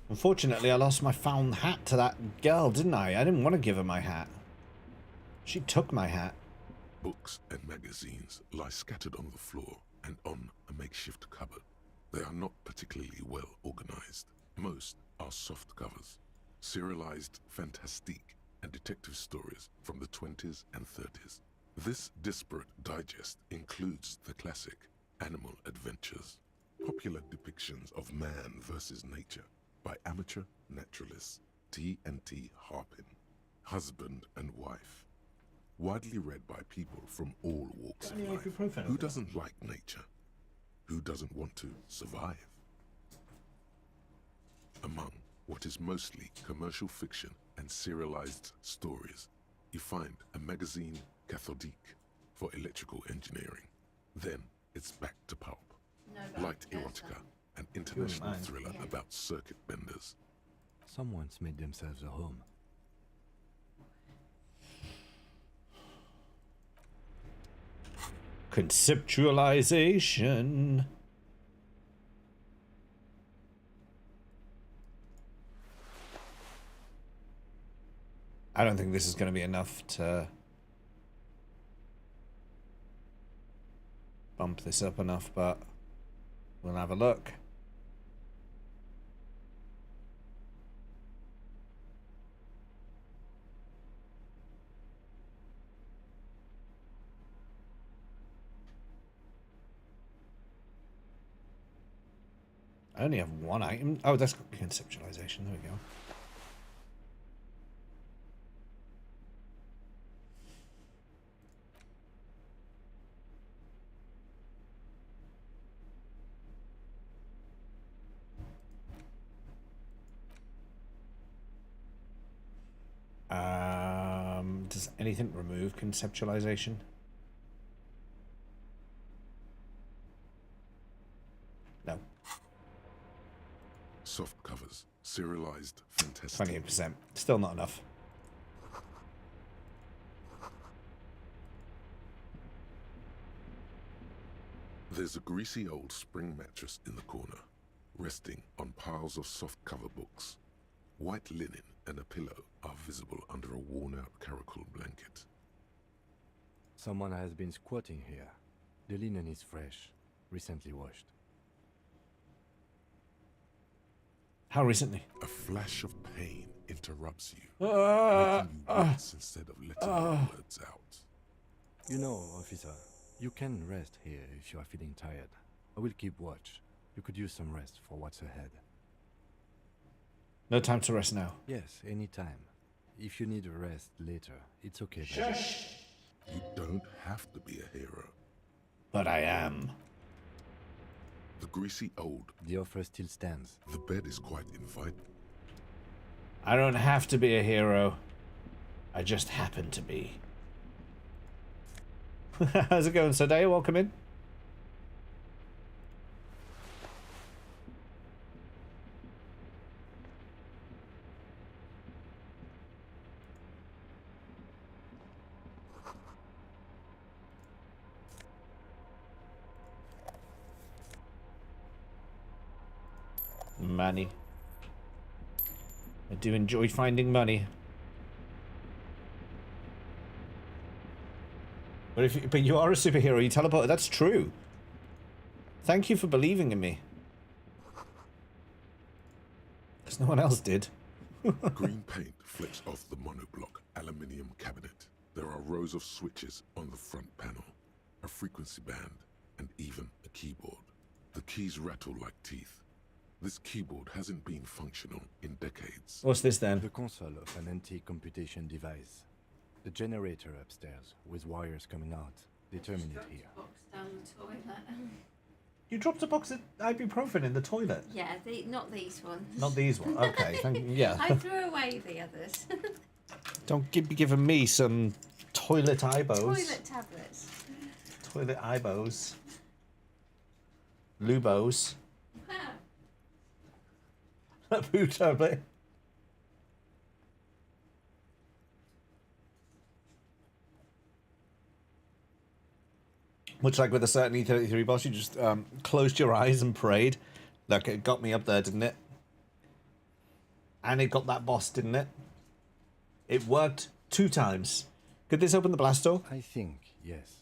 Unfortunately, I lost my faun hat to that girl, didn't I? I didn't want to give her my hat. She took my hat. Books and magazines lie scattered on the floor and on a makeshift cupboard. They are not particularly well organized. Most are soft covers, serialized fantastique and detective stories from the 20s and 30s. This disparate digest includes the classic Animal Adventures, popular depictions of man versus nature by amateur naturalists T&T Harpin, husband and wife, widely read by people from all walks of life. Who doesn't like nature? Who doesn't want to survive? Among what is mostly commercial fiction and serialized stories, you find a magazine cathodique for electrical engineering. Then it's back to pulp. Light erotica, an international thriller about circuit benders. Someone's made themselves a home. Conceptualization. I don't think this is going to be enough to bump this up enough, but we'll have a look. I only have one item. Oh, that's conceptualization. There we go. Does anything remove conceptualization? No. Soft covers, serialized fantastic. 28%. Still not enough. There's a greasy old spring mattress in the corner, resting on piles of soft cover books. White linen and a pillow are visible under a worn-out caracal blanket. Someone has been squatting here. The linen is fresh, recently washed. How recently? A flash of pain interrupts you, making you wince instead of letting the words out. You know, officer, you can rest here if you are feeling tired. I will keep watch. You could use some rest for what's ahead. No time to rest now. Yes, anytime. If you need a rest later, it's okay. Shush! You don't have to be a hero. But I am. The greasy old. The offer still stands. The bed is quite inviting. I don't have to be a hero. I just happen to be. How's it going, Sadaya? Welcome in. Money. I do enjoy finding money. But you are a superhero. You teleported. That's true. Thank you for believing in me. Because no one else did. Green paint flicks off the monoblock aluminium cabinet. There are rows of switches on the front panel, a frequency band, and even a keyboard. The keys rattle like teeth. This keyboard hasn't been functional in decades. What's this then? The console of an anti-computation device. The generator upstairs, with wires coming out. They terminate here. Box down the toilet. You dropped a box of ibuprofen in the toilet? Yeah, not these ones. Not these ones. Okay, thank you. Yeah. I threw away the others. Don't be giving me some toilet ibos. Toilet tablets. Toilet ibos. Lubos. A poo tablet. Much like with a certain E33 boss, you just closed your eyes and prayed. Look, it got me up there, didn't it? And it got that boss, didn't it? It worked 2 times. Could this open the blast door? I think, yes.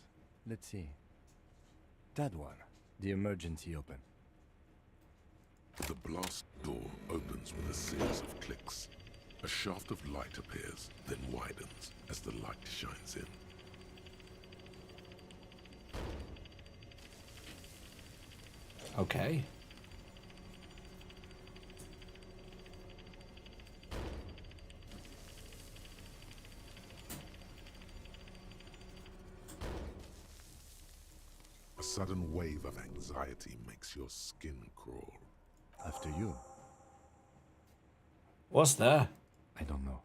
Let's see. That one. The emergency open. The blast door opens with a series of clicks. A shaft of light appears, then widens as the light shines in. Okay. A sudden wave of anxiety makes your skin crawl. After you. What's there? I don't know.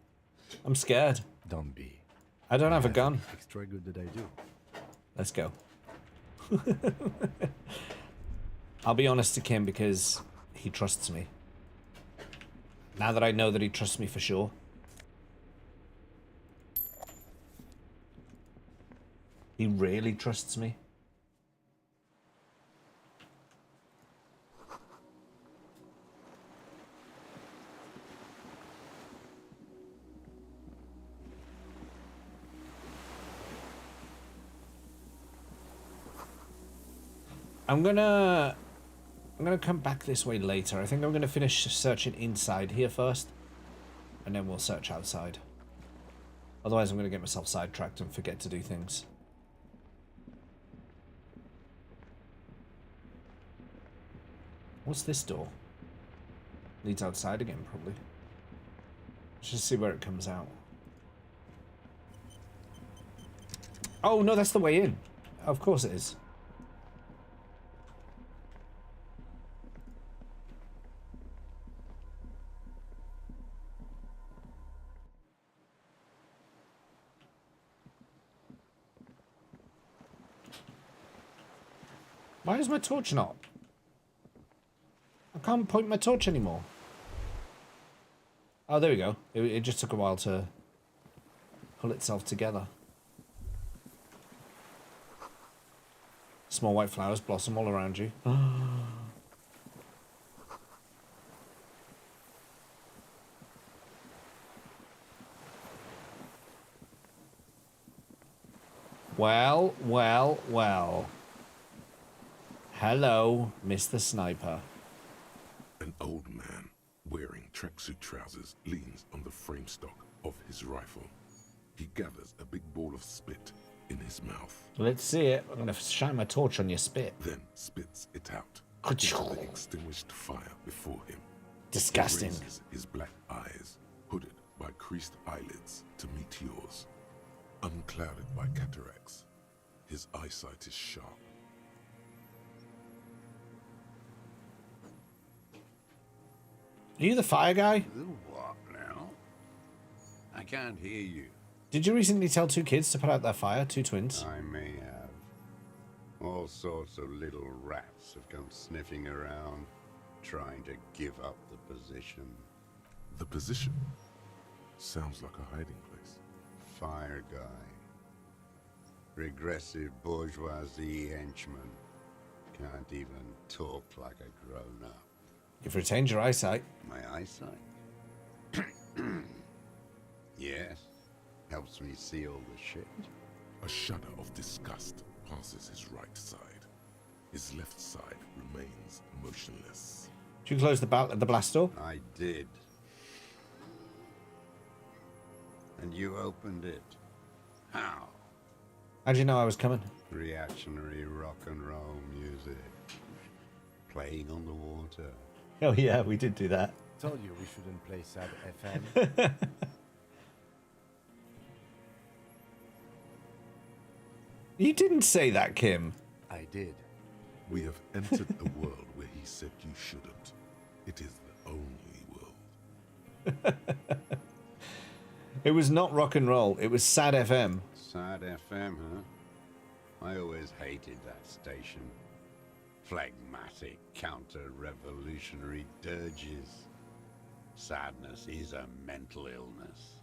I'm scared. Don't be. I don't have a gun. Extra good that I do. Let's go. I'll be honest to Kim because he trusts me. Now that I know that he trusts me for sure. He really trusts me. I'm gonna come back this way later. I think I'm gonna finish searching inside here first, and then we'll search outside. Otherwise, I'm gonna get myself sidetracked and forget to do things. What's this door? Leads outside again, probably. Let's just see where it comes out. Oh no, that's the way in. Of course it is. Why is my torch not? I can't point my torch anymore. Oh, there we go. It just took a while to pull itself together. Small white flowers blossom all around you. Well, well, well. Hello, Mr. Sniper. An old man wearing tracksuit trousers leans on the frame stock of his rifle. He gathers a big ball of spit in his mouth. Let's see it. I'm gonna shine my torch on your spit. Then spits it out into the extinguished fire before him. Disgusting. He raises his black eyes, hooded by creased eyelids, to meet yours. Unclouded by cataracts, his eyesight is sharp. Are you the fire guy? The what now? I can't hear you. Did you recently tell 2 kids to put out their fire? 2 twins? I may have. All sorts of little rats have come sniffing around, trying to give up the position. The position? Sounds like a hiding place. Fire guy. Regressive bourgeoisie henchman. Can't even talk like a grown-up. You've retained your eyesight. My eyesight? Yes. Helps me see all the shit. A shudder of disgust passes his right side. His left side remains motionless. Did you close the blast door? I did. And you opened it. How? How'd you know I was coming? Reactionary rock and roll music. Playing on the water. Oh yeah, we did do that. Told you we shouldn't play sad FM. You didn't say that, Kim. I did. We have entered the world where he said you shouldn't. It is the only world. It was not rock and roll. It was sad FM. Sad FM, huh? I always hated that station. Phlegmatic, counter-revolutionary dirges. Sadness is a mental illness.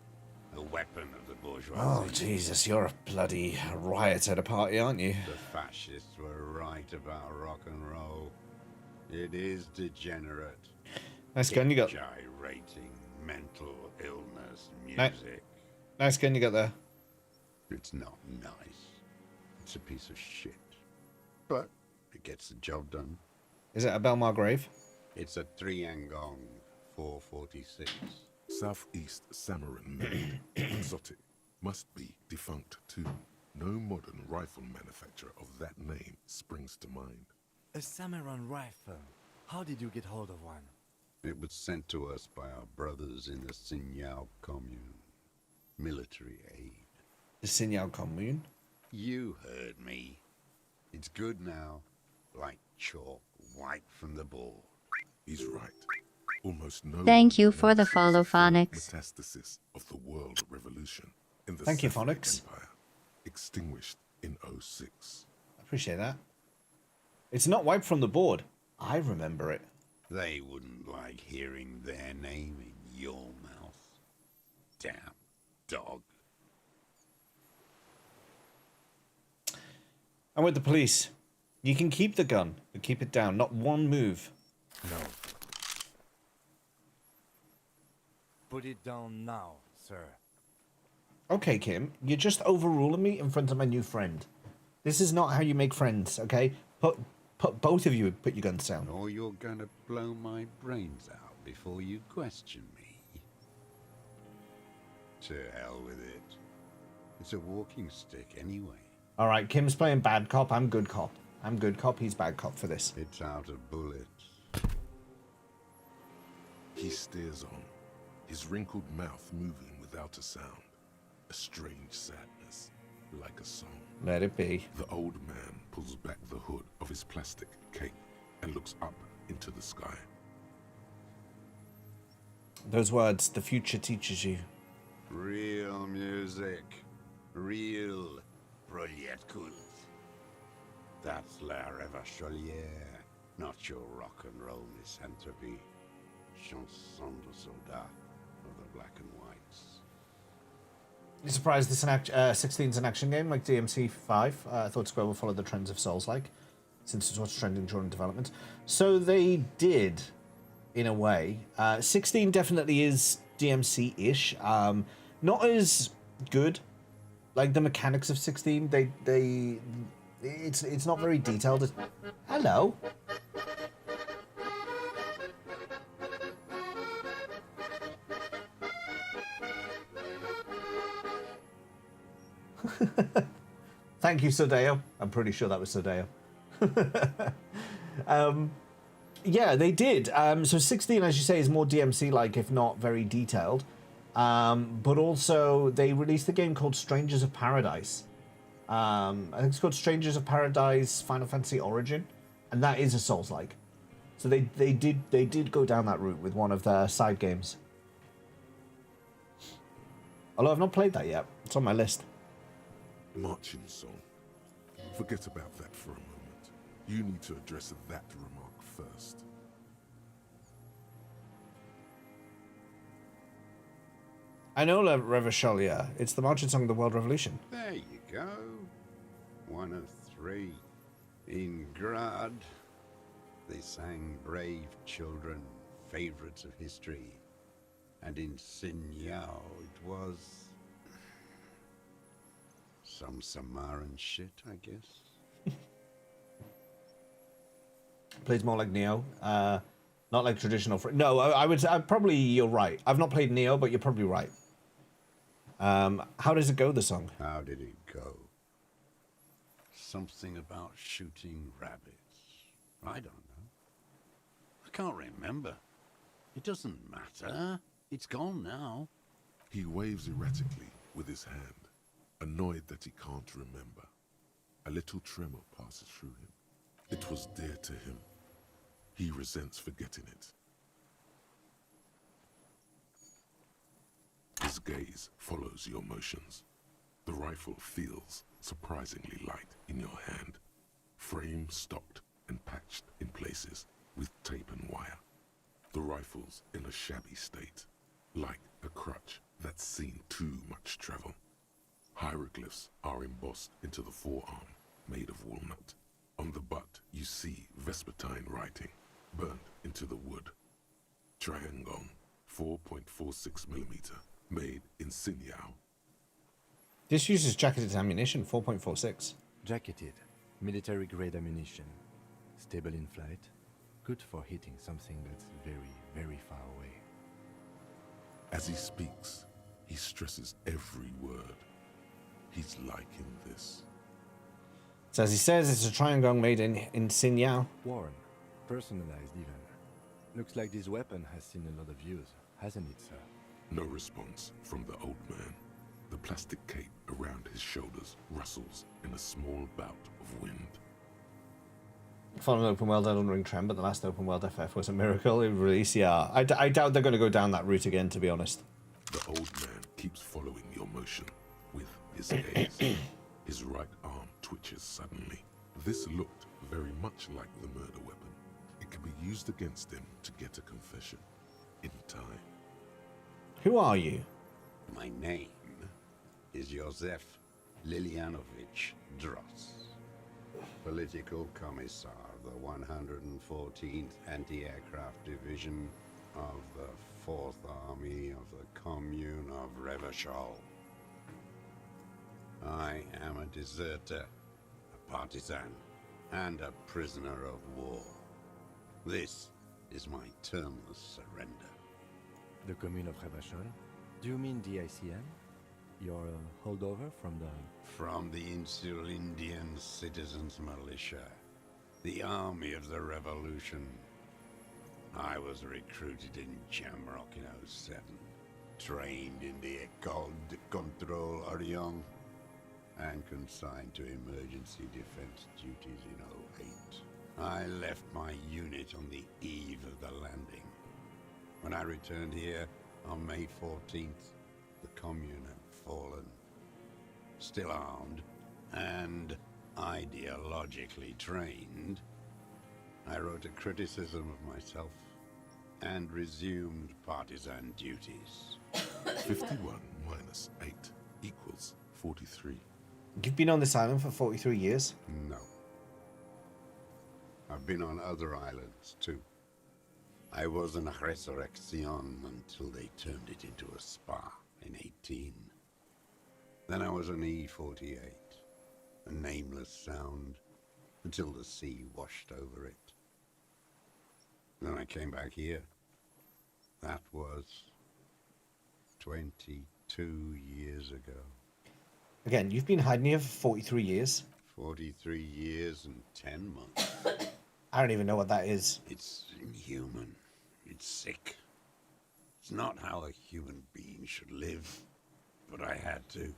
A weapon of the bourgeoisie. Oh, Jesus, you're a bloody riot at a party, aren't you? The fascists were right about rock and roll. It is degenerate. Nice gun you got. Gyrating, mental illness, Nice music. gun you got there. It's not nice. It's a piece of shit. But it gets the job done. Is it a Belmar grave? It's a Triangong 446. Southeast Samaran made, exotic, must be defunct too. No modern rifle manufacturer of that name springs to mind. A Samaran rifle. How did you get hold of one? It was sent to us by our brothers in the Signal Commune. Military aid. The Signal Commune? You heard me. It's good now. Like chalk wiped from the board. He's right. Almost no Thank you for the follow, Phonics. metastasis of the world revolution in the Thank you, Safavid Phonics. Empire, extinguished in 06. I appreciate that. It's not wiped from the board. I remember it. They wouldn't like hearing their name in your mouth. Damn dog. I'm with the police. You can keep the gun, but keep it down. Not one move. No. Put it down now, sir. Okay, Kim, you're just overruling me in front of my new friend. This is not how you make friends, okay? Put both of you put your guns down. Or you're gonna blow my brains out before you question me. To hell with it. It's a walking stick anyway. All right, Kim's playing bad cop. I'm good cop. I'm good cop. He's bad cop for this. It's out of bullets. He stares on, his wrinkled mouth moving without a sound. A strange sadness, like a song. Let it be. The old man pulls back the hood of his plastic cape and looks up into the sky. Those words, the future teaches you. Real music. Real proletkult. That's La Révolutionnaire, not your rock and roll misanthropy. Chanson de soldat of the black and whites. You surprised this 16's an action game like DMC 5? I thought Square would follow the trends of Souls-like, since it's what's trending during development. So they did, in a way. 16 definitely is DMC-ish. Not as good. Like the mechanics of 16, it's not very detailed. Hello. Thank you, Sodeo. I'm pretty sure that was Sodeo. Yeah, they did. So 16, as you say, is more DMC-like, if not very detailed. But also, they released a game called Strangers of Paradise. I think it's called Strangers of Paradise Final Fantasy Origin, and that is a Souls-like. So they did go down that route with one of their side games. Although I've not played that yet. It's on my list. Marching song. Forget about that for a moment. You need to address that remark first. I know La Revolution. It's the marching song of the World Revolution. There you go. 1 of 3. In Grad. They sang brave children, favorites of history. And in Sinyao, it was some Samaran shit, I guess. Plays more like Neo. Not like traditional. No, I would say probably you're right. I've not played Neo, but you're probably right. How does it go, the song? How did it go? Something about shooting rabbits. I don't know. I can't remember. It doesn't matter. It's gone now. He waves erratically with his hand, annoyed that he can't remember. A little tremor passes through him. It was dear to him. He resents forgetting it. His gaze follows your motions. The rifle feels surprisingly light in your hand. Frame stocked and patched in places with tape and wire. The rifle's in a shabby state, like a crutch that's seen too much travel. Hieroglyphs are embossed into the forearm, made of walnut. On the butt, you see Vespertine writing, burnt into the wood. Triangong, 4.46mm, made in Sinyao. This uses jacketed ammunition, 4.46. Jacketed, military-grade ammunition. Stable in flight. Good for hitting something that's very, very far away. As he speaks, he stresses every word. He's liking this. So as he says, it's a Triangong made in Sinyao. Warm, personalized even. Looks like this weapon has seen a lot of use, hasn't it, sir? No response from the old man. The plastic cape around his shoulders rustles in a small bout of wind. Following open world Elden Ring trend, but the last open world FF was a miracle in release. Yeah, I doubt they're going to go down that route again, to be honest. The old man keeps following your motion with his gaze. His right arm twitches suddenly. This looked very much like the murder weapon. It could be used against him to get a confession in time. Who are you? My name is Josef Lilianovich Dross, Political Commissar of the 114th Anti-Aircraft Division of the 4th Army of the Commune of Revachol. I am a deserter, a partisan, and a prisoner of war. This is my termless surrender. The Commune of Revachol? Do you mean the ICM? Your holdover from the... From the Insulindian Citizens Militia, the army of the revolution. I was recruited in Jamrock in 07, trained in the École de Contrôle Orient, and consigned to emergency defense duties in 08. I left my unit on the eve of the landing. When I returned here on May 14th, the commune had fallen. Still armed and ideologically trained, I wrote a criticism of myself and resumed partisan duties. 51 minus 8 equals 43. You've been on this island for 43 years? No. I've been on other islands, too. I was in Resurrection until they turned it into a spa in 18. Then I was on E48, a nameless sound, until the sea washed over it. Then I came back here. That was 22 years ago. Again, you've been hiding here for 43 years? 43 years and 10 months. I don't even know what that is. It's inhuman. It's sick. It's not how a human being should live, but I had to.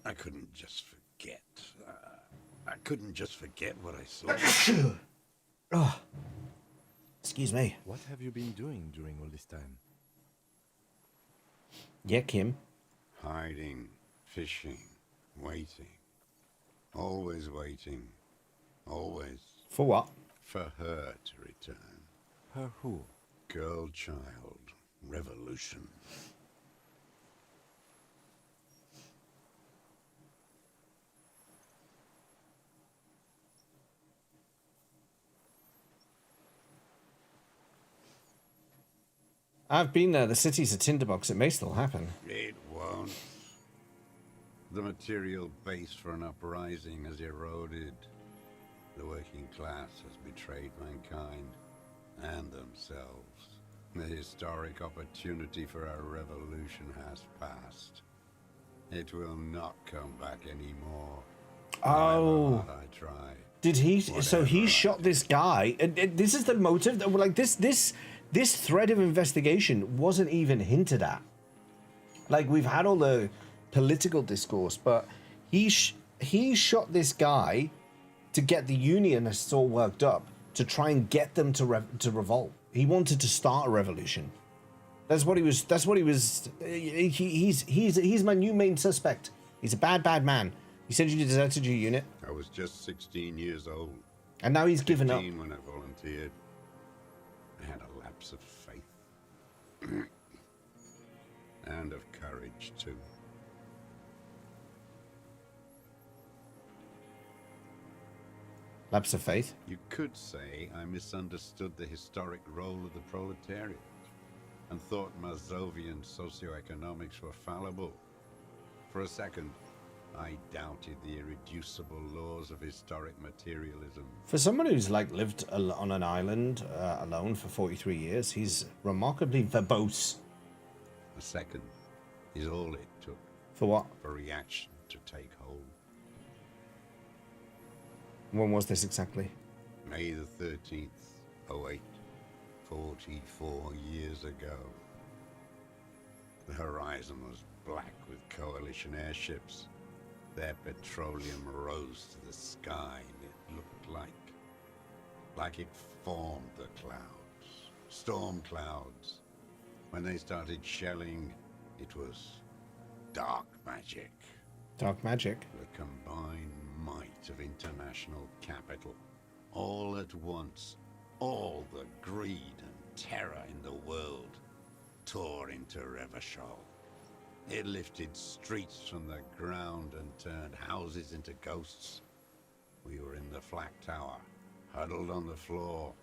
I couldn't just forget. I couldn't just forget what I saw. Oh. Excuse me. What have you been doing during all this time? Yeah, Kim. Hiding, fishing, waiting. Always waiting. Always. For what? For her to return. Her who? Girl child. Revolution. I've been there. The city's a tinderbox. It may still happen. It won't. The material base for an uprising has eroded. The working class has betrayed mankind and themselves. The historic opportunity for a revolution has passed. It will not come back anymore. Oh. I try. Did he? So he shot this guy. And this is the motive. That, like this thread of investigation wasn't even hinted at. Like we've had all the political discourse, but he shot this guy to get the Unionists all worked up to try and get them to revolt. He wanted to start a revolution. That's what he was. That's what he was. He's my new main suspect. He's a bad man. You said you deserted your unit. I was just 16 years old. And now he's given up. 15 when I volunteered. I had a lapse of faith. And of courage, too. Lapse of faith? You could say I misunderstood the historic role of the proletariat and thought Mazovian socioeconomics were fallible. For a second, I doubted the irreducible laws of historic materialism. For someone who's like lived on an island alone for 43 years, he's remarkably verbose. A second is all it took. For what? For reaction to take hold. When was this exactly? May the 13th, 08, 44 years ago. The horizon was black with coalition airships. Their petroleum rose to the sky, and it looked like it formed the clouds, storm clouds. When they started shelling, it was dark magic. Dark magic? The combined might of international capital. All at once, all the greed and terror in the world tore into Revachol. It lifted streets from the ground and turned houses into ghosts. We were in the flak tower, huddled on the floor.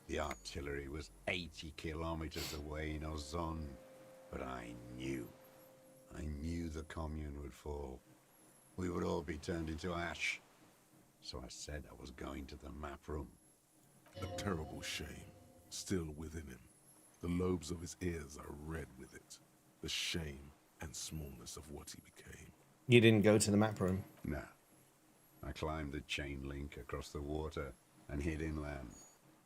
The artillery was 80 kilometers away in Ozon, but I knew the commune would fall. We would all be turned into ash. So I said I was going to the map room. A terrible shame, still within him. The lobes of his ears are red with it. The shame and smallness of what he became. You didn't go to the map room? No. I climbed the chain link across the water and hid inland,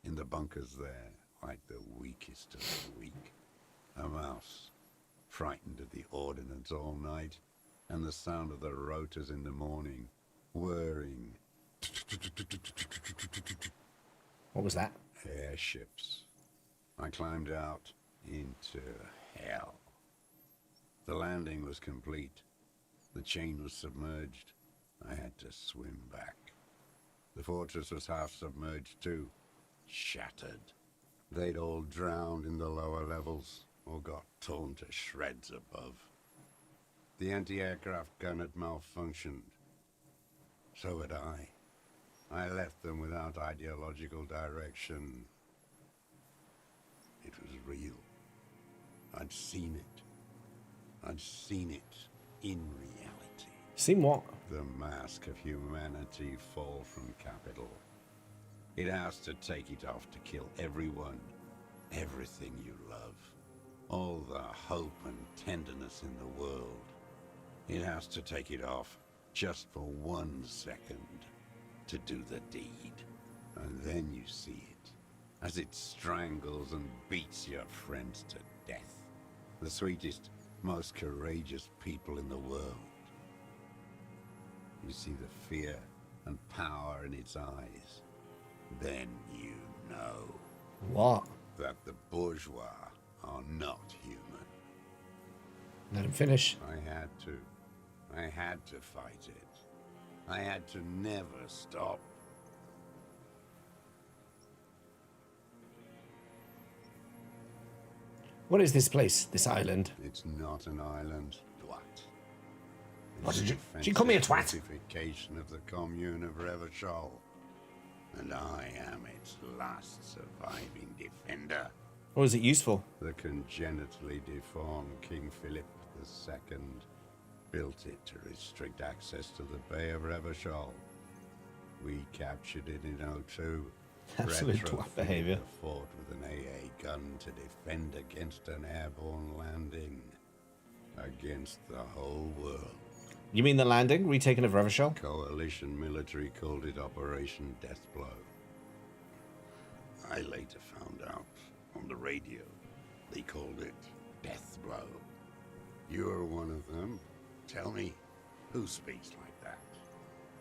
in the bunkers there, like the weakest of the weak. A mouse, frightened of the ordnance all night, and the sound of the rotors in the morning, whirring. What was that? Airships. I climbed out into hell. The landing was complete. The chain was submerged. I had to swim back. The fortress was half submerged too, shattered. They'd all drowned in the lower levels, or got torn to shreds above. The anti-aircraft gun had malfunctioned. So had I. I left them without ideological direction. It was real. I'd seen it. I'd seen it in reality. Seen what? The mask of humanity fall from capital. It has to take it off to kill everyone, everything you love. All the hope and tenderness in the world. It has to take it off just for 1 second to do the deed. And then you see it, as it strangles and beats your friends to death. The sweetest, most courageous people in the world. You see the fear and power in its eyes. Then you know. What? That the bourgeois are not human. Let him finish. I had to fight it. I had to never stop. What is this place, this island? It's not an island, twat. What did you call me a twat? Fortification of the commune of Revachol. And I am its last surviving defender. Or is it useful? The congenitally deformed King Philip II built it to restrict access to the Bay of Revachol. We captured it in '02. Absolute twat behavior. The fort with an AA gun to defend against an airborne landing. Against the whole world. You mean the landing? Retaken of Revachol? Coalition military called it Operation Deathblow. I later found out on the radio they called it Deathblow. You're one of them. Tell me, who speaks like that?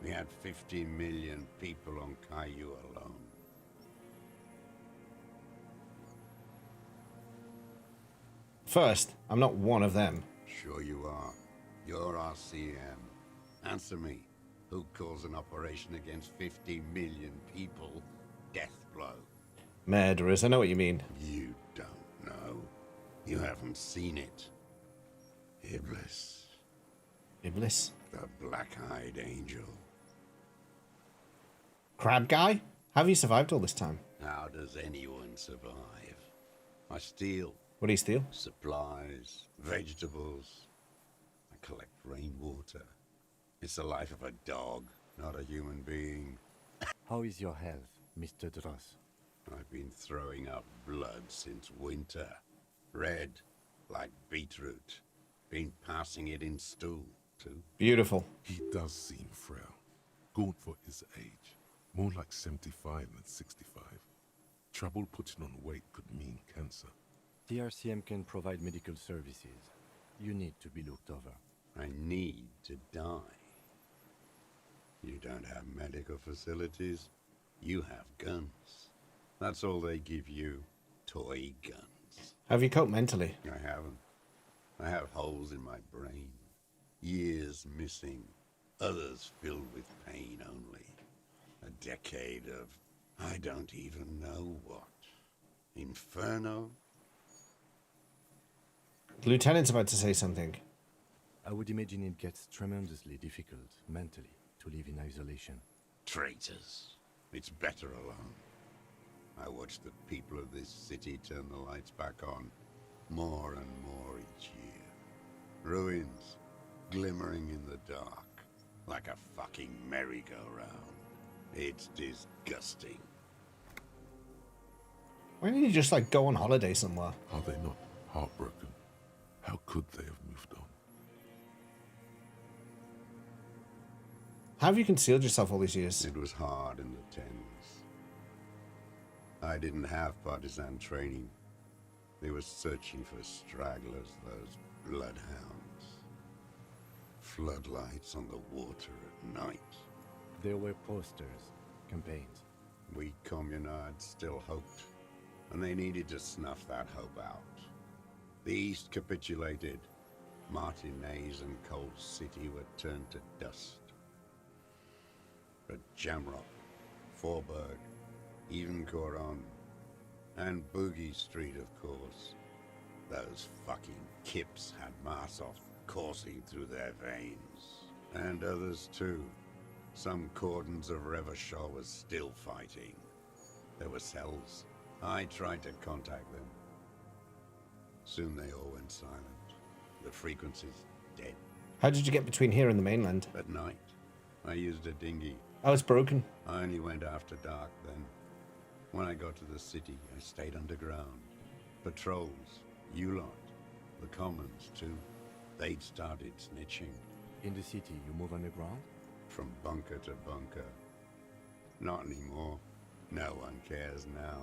We had 50 million people on Caillou alone. First, I'm not one of them. Sure you are. You're RCM. Answer me. Who calls an operation against 50 million people Deathblow? Murderers, I know what you mean. You don't know. You haven't seen it. Iblis. Iblis? The black-eyed angel. Crab guy? How have you survived all this time? How does anyone survive? I steal. What do you steal? Supplies, vegetables. I collect rainwater. It's the life of a dog, not a human being. How is your health, Mr. Dross? I've been throwing up blood since winter. Red, like beetroot. Been passing it in stool, too. Beautiful. He does seem frail. Gaunt for his age. More like 75 than 65. Trouble putting on weight could mean cancer. The RCM can provide medical services. You need to be looked over. I need to die. You don't have medical facilities. You have guns. That's all they give you. Toy guns. Have you coped mentally? I haven't. I have holes in my brain. Years missing. Others filled with pain only. A decade of I don't even know what. Inferno? The lieutenant's about to say something. I would imagine it gets tremendously difficult, mentally, to live in isolation. Traitors. It's better alone. I watch the people of this city turn the lights back on, more and more each year. Ruins, glimmering in the dark, like a fucking merry-go-round. It's disgusting. Why didn't you just, like, go on holiday somewhere? Are they not heartbroken? How could they have moved on? How have you concealed yourself all these years? It was hard in the tens. I didn't have partisan training. They were searching for stragglers, those bloodhounds. Floodlights on the water at night. There were posters, campaigns. We communards still hoped, and they needed to snuff that hope out. The East capitulated. Martinez and Cold City were turned to dust. But Jamrock, Forburg, even Coron, and Boogie Street, of course. Those fucking kips had Marsov coursing through their veins. And others too. Some cordons of Revachol was still fighting. There were cells. I tried to contact them. Soon they all went silent. The frequency's dead. How did you get between here and the mainland? At night, I used a dinghy. Oh, it's broken. I only went after dark then. When I got to the city, I stayed underground. Patrols, you lot, the commons too. They'd started snitching. In the city, you move underground? From bunker to bunker. Not anymore. No one cares now.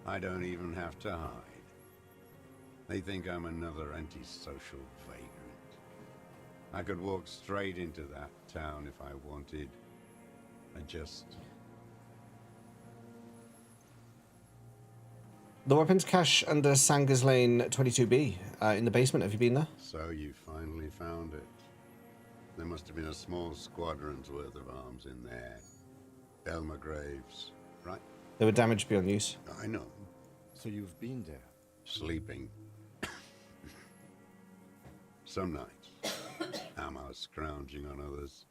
I don't even have to hide. They think I'm another antisocial vagrant. I could walk straight into that town if I wanted. I just... The weapons cache under Sanger's Lane 22B, in the basement. Have you been there? So you finally found it. There must have been a small squadron's worth of arms in there. Elmer Graves, right? They were damaged beyond use. I know. So you've been there? Sleeping. Some nights. Ammo scrounging on others.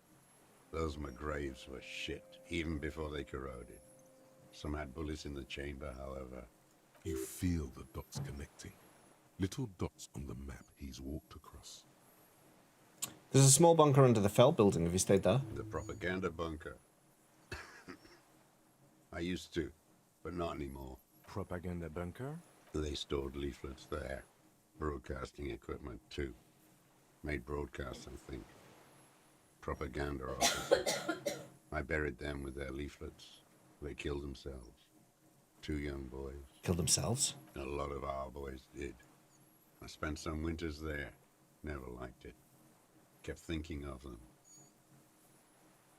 Those McGraves were shit, even before they corroded. Some had bullets in the chamber, however. You feel the dots connecting. Little dots on the map he's walked across. There's a small bunker under the Fell building. Have you stayed there? The propaganda bunker. I used to, but not anymore. Propaganda bunker? They stored leaflets there. Broadcasting equipment, too. Made broadcasts, I think. Propaganda officers. I buried them with their leaflets. They killed themselves. 2 young boys. Killed themselves? A lot of our boys did. I spent some winters there. Never liked it. Kept thinking of them.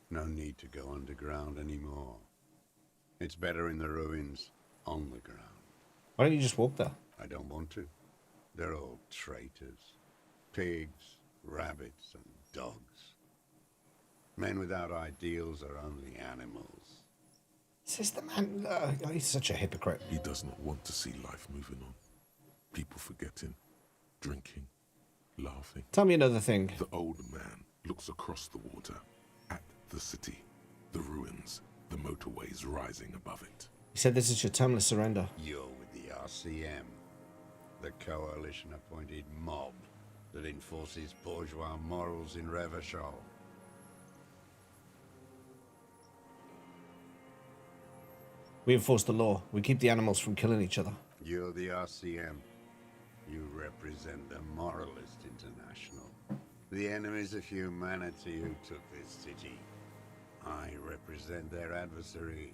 No need to go underground anymore. It's better in the ruins, on the ground. Why don't you just walk there? I don't want to. They're all traitors. Pigs, rabbits, and dogs. Men without ideals are only animals. Says the man. He's such a hypocrite. He does not want to see life moving on. People forgetting, drinking, laughing. Tell me another thing. The old man looks across the water, at the city, the ruins, the motorways rising above it. You said this is your terminal surrender. You're with the RCM, the coalition-appointed mob that enforces bourgeois morals in Revachol. We enforce the law. We keep the animals from killing each other. You're the RCM. You represent the Moralist International, the enemies of humanity who took this city. I represent their adversary,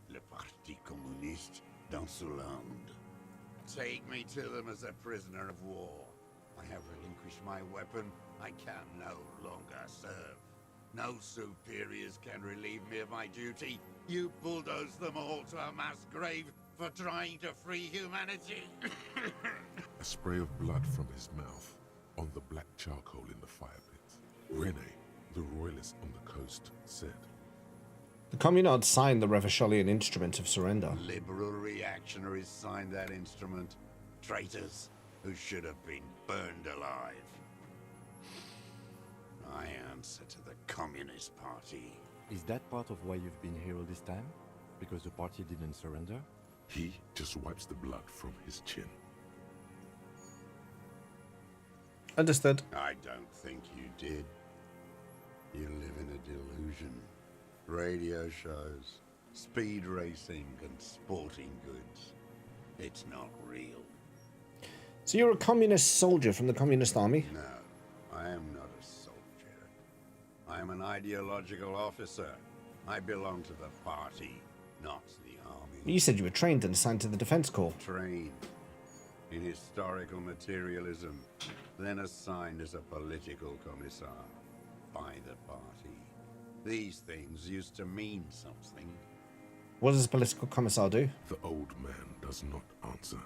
le Parti Communiste dans ce land. Take me to them as a prisoner of war. I have relinquished my weapon. I can no longer serve. No superiors can relieve me of my duty. You bulldoze them all to a mass grave for trying to free humanity. A spray of blood from his mouth on the black charcoal in the fire pit. Rene, the royalist on the coast, said, The Communards signed the Revacholian Instrument of Surrender. Liberal reactionaries signed that instrument. Traitors who should have been burned alive. I answer to the Communist Party. Is that part of why you've been here all this time? Because the party didn't surrender? He just wipes the blood from his chin. Understood. I don't think you did. You live in a delusion. Radio shows, speed racing, and sporting goods. It's not real. So you're a communist soldier from the Communist Army? No, I am not a soldier. I am an ideological officer. I belong to the party, not the army. You said you were trained and assigned to the Defense Corps. Trained in historical materialism, then assigned as a political commissar by the party. These things used to mean something. What does a political commissar do? The old man does not answer.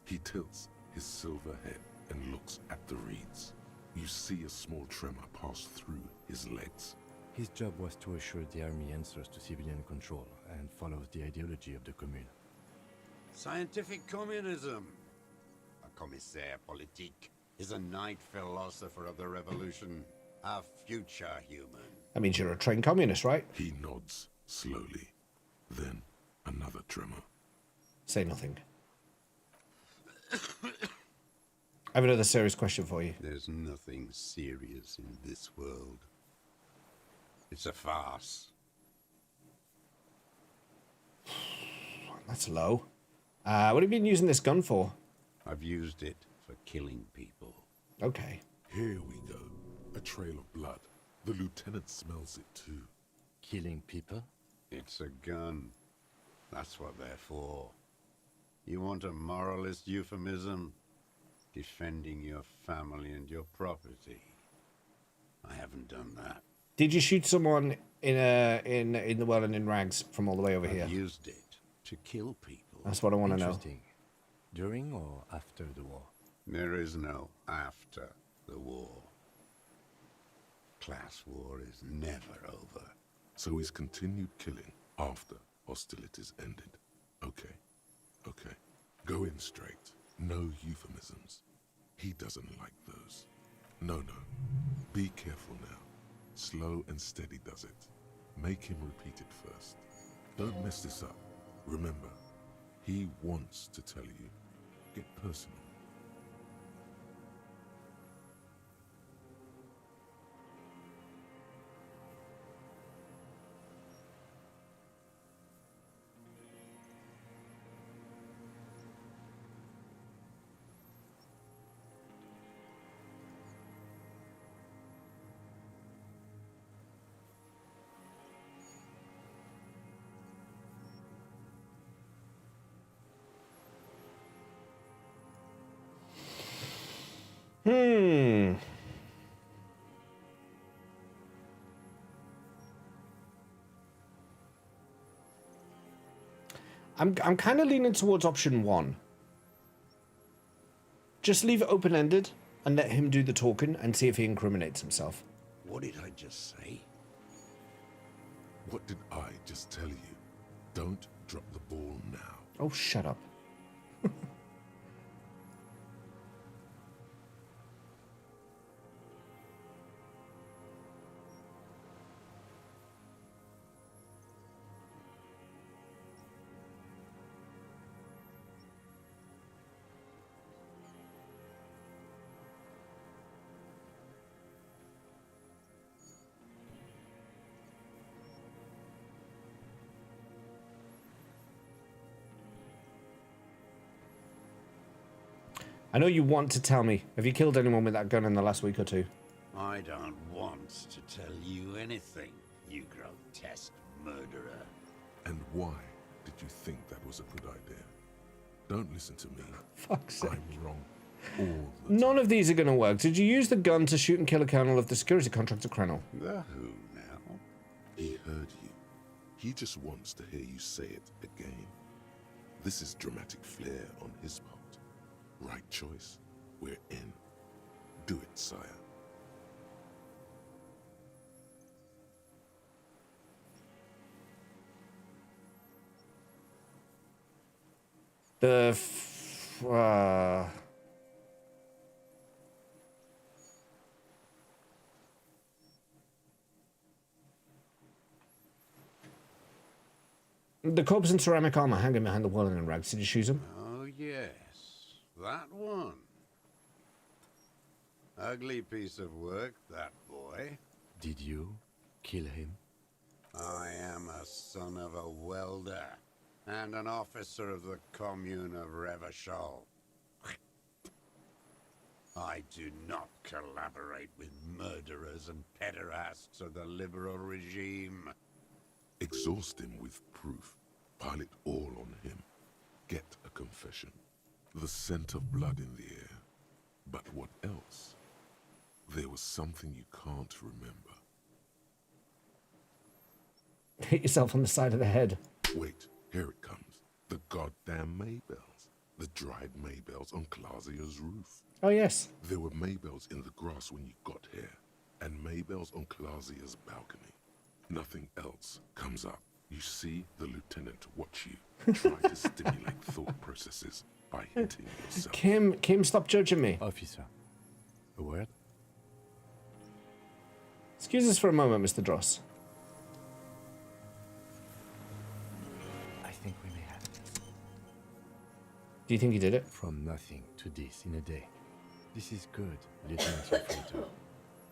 He tilts his silver head and looks at the reeds. You see a small tremor pass through his legs. His job was to assure the army answers to civilian control and follows the ideology of the Commune. Scientific communism. A commissaire politique is a knight philosopher of the revolution, a future human. That means you're a trained communist, right? He nods slowly. Then another tremor. Say nothing. I have another serious question for you. There's nothing serious in this world. It's a farce. That's low. What have you been using this gun for? I've used it for killing people. Okay. Here we go. A trail of blood. The lieutenant smells it too. Killing people? It's a gun. That's what they're for. You want a moralist euphemism? Defending your family and your property. I haven't done that. Did you shoot someone in the well and in rags from all the way over here? I've used it to kill people. That's what I want to know. Interesting. During or after the war? There is no after the war. Class war is never over. So he's continued killing after hostilities ended. Okay. Okay. Go in straight. No euphemisms. He doesn't like those. No. Be careful now. Slow and steady does it. Make him repeat it first. Don't mess this up. Remember, He wants to tell you. Get personal. I'm kind of leaning towards option 1. Just leave it open-ended and let him do the talking and see if he incriminates himself. What did I just say? What did I just tell you? Don't drop the ball now. Oh, shut up. I know you want to tell me. Have you killed anyone with that gun in the last week or two? I don't want to tell you anything, you grotesque murderer. And why did you think that was a good idea? Don't listen to me. Fuck's sake. I'm wrong. All the None of these are going to work. Did you use the gun to shoot and kill a colonel of the security contractor Krenel? The who now? He heard you. He just wants to hear you say it again. This is dramatic flair on his part. Right choice. We're in. Do it, sire. The corpse in ceramic armor hanging behind the wall and in rags. Did you shoot him? Oh, yes. That one. Ugly piece of work, that boy. Did you kill him? I am a son of a welder and an officer of the commune of Revachol. I do not collaborate with murderers and pederasts of the liberal regime. Exhaust him with proof. Pile it all on him. Get a confession. The scent of blood in the air. But what else? There was something you can't remember. Hit yourself on the side of the head. Wait, here it comes. The goddamn Maybells. The dried Maybells on Clausia's roof. Oh, yes. There were Maybells in the grass when you got here, and Maybells on Clausia's balcony. Nothing else comes up. You see the lieutenant watch you, try to stimulate thought processes by hitting yourself. Kim, stop judging me. Officer, a word? Excuse us for a moment, Mr. Dross. I think we may have this. Do you think he did it? From nothing to this in a day. This is good, Lieutenant Frater.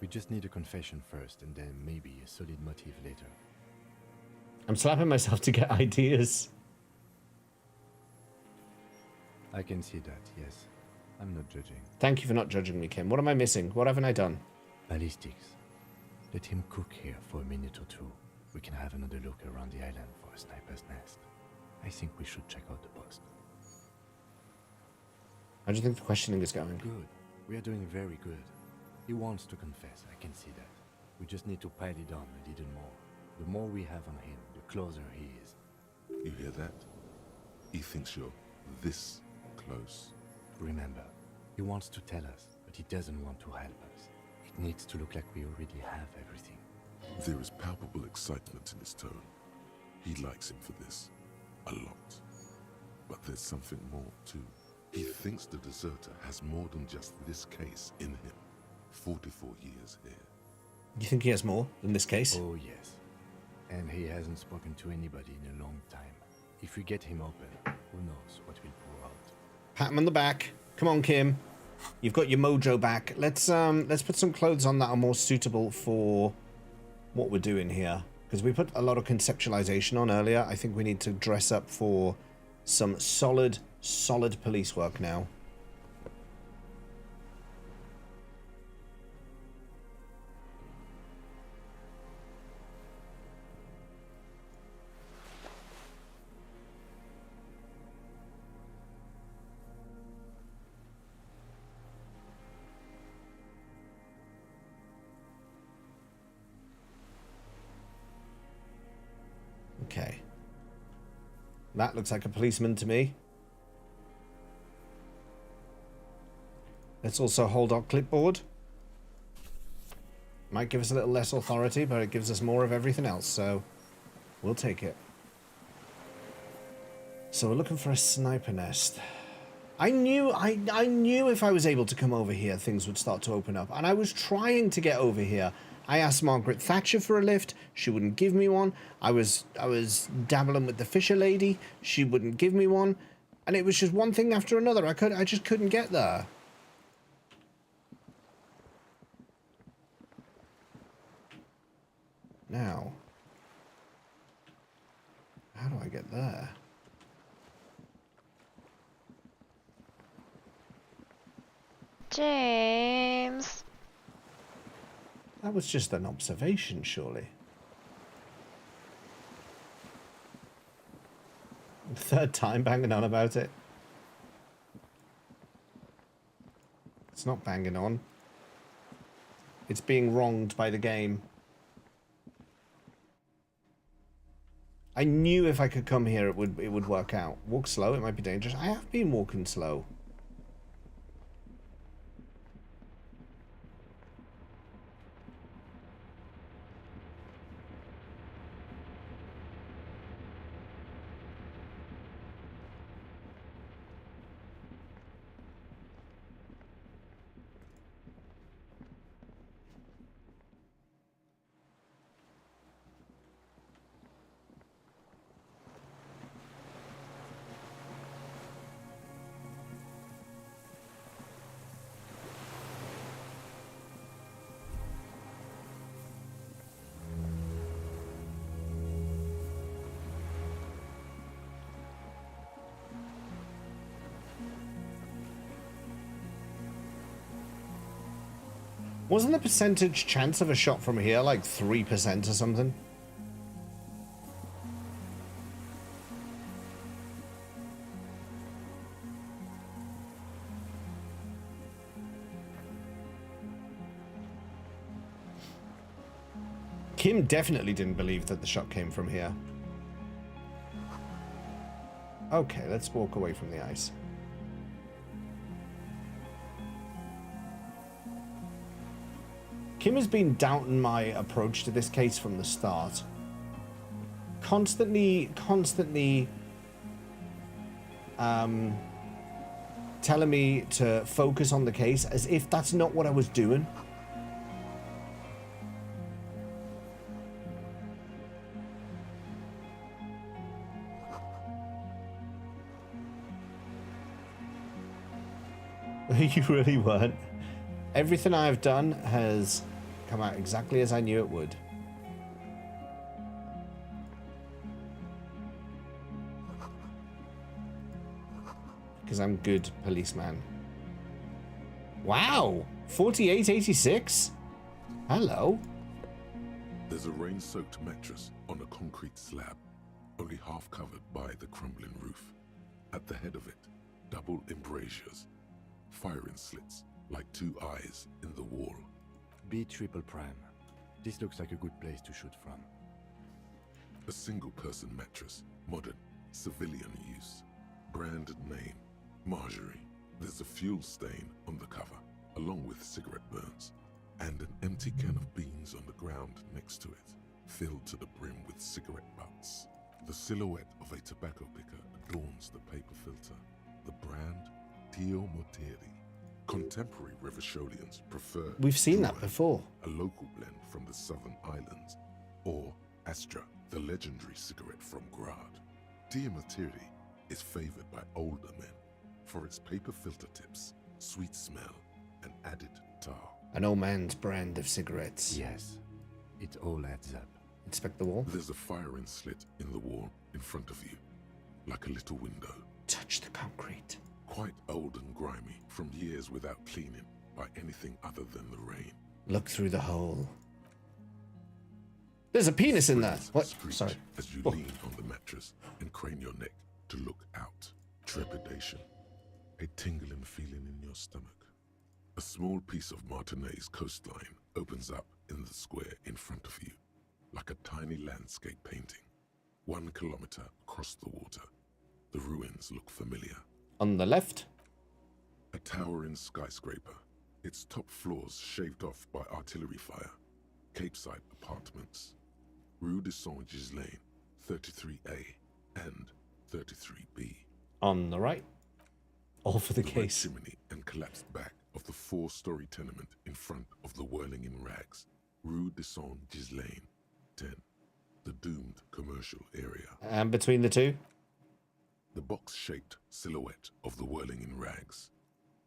We just need a confession first, and then maybe a solid motive later. I'm slapping myself to get ideas. I can see that, yes. I'm not judging. Thank you for not judging me, Kim. What am I missing? What haven't I done? Ballistics. Let him cook here for a minute or two. We can have another look around the island for a sniper's nest. I think we should check out the post. How do you think the questioning is going? Good. We are doing very good. He wants to confess, I can see that. We just need to pile it on a little more. The more we have on him, the closer he is. You hear that? He thinks you're this close. Remember, he wants to tell us, but he doesn't want to help us. It needs to look like we already have everything. There is palpable excitement in his tone. He likes him for this. A lot. But there's something more, too. He thinks the deserter has more than just this case in him. 44 years here. You think he has more than this case? Oh, yes. And he hasn't spoken to anybody in a long time. If we get him open, Who knows what will pour out. Pat him on the back. Come on, Kim. You've got your mojo back. Let's put some clothes on that are more suitable for what we're doing here. Because we put a lot of conceptualization on earlier. I think we need to dress up for some solid police work now. Okay. That looks like a policeman to me. Let's also hold our clipboard. Might give us a little less authority, but it gives us more of everything else, so we'll take it. So we're looking for a sniper nest. I knew if I was able to come over here, things would start to open up. And I was trying to get over here. I asked Margaret Thatcher for a lift. She wouldn't give me one. I was dabbling with the Fisher lady. She wouldn't give me one. And it was just one thing after another. I just couldn't get there. Now, how do I get there? James. That was just an observation, surely. Third time banging on about it. It's not banging on. It's being wronged by the game. I knew if I could come here it would work out. Walk slow, it might be dangerous. I have been walking slow. Wasn't the percentage chance of a shot from here like 3% or something? Kim definitely didn't believe that the shot came from here. Okay, let's walk away from the ice. Kim has been doubting my approach to this case from the start. Constantly telling me to focus on the case as if that's not what I was doing. You really weren't. Everything I've done has come out exactly as I knew it would. Because I'm good policeman. Wow! 4886? Hello. There's a rain-soaked mattress on a concrete slab, only half covered by the crumbling roof. At the head of it, double embrasures, firing slits like two eyes in the wall. B triple prime. This looks like a good place to shoot from. A single-person mattress, modern, civilian use. Brand name, Marjorie. There's a fuel stain on the cover, along with cigarette burns, and an empty can of beans on the ground next to it, filled to the brim with cigarette butts. The silhouette of a tobacco picker adorns the paper filter. The brand, Tio Moteri. Contemporary Revacholians prefer... We've seen that before. A local blend from the southern islands, or Astra, the legendary cigarette from Grad. Tio Moteri is favored by older men for its paper filter tips, sweet smell, and added tar. An old man's brand of cigarettes. Yes, it all adds up. Inspect the wall. There's a firing slit in the wall in front of you, like a little window. Touch the concrete. Quite old and grimy from years without cleaning by anything other than the rain. Look through the hole. There's a penis in there. What? Screech Sorry. As you lean on the mattress and crane your neck to look out. Trepidation. A tingling feeling in your stomach. A small piece of Martinez coastline opens up in the square in front of you, like a tiny landscape painting. 1 kilometer across the water. The ruins look familiar. On the left? A towering skyscraper, its top floors shaved off by artillery fire. Capeside apartments. Rue de Saint-Ghislain, 33A and 33B. On the right? All for the case. Red chimney and collapsed back of the 4-story tenement in front of the whirling in rags. Rue de Saint-Ghislain, 10. The doomed commercial area. And between the two? The box-shaped silhouette of the whirling in rags.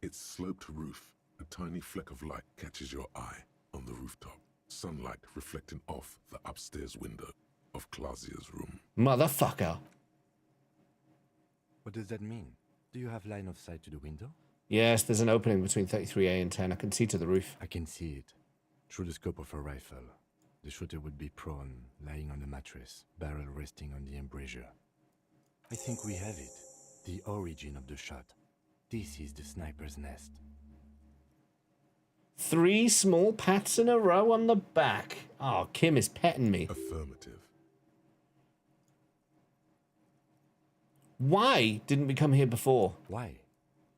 Its sloped roof, a tiny fleck of light catches your eye on the rooftop. Sunlight reflecting off the upstairs window of Clausia's room. Motherfucker. What does that mean? Do you have line of sight to the window? Yes, there's an opening between 33A and 10. I can see to the roof. I can see it. Through the scope of a rifle. The shooter would be prone, lying on the mattress, barrel resting on the embrasure. I think we have it. The origin of the shot. This is the sniper's nest. 3 small pats in a row on the back. Oh, Kim is petting me. Affirmative. Why didn't we come here before? Why?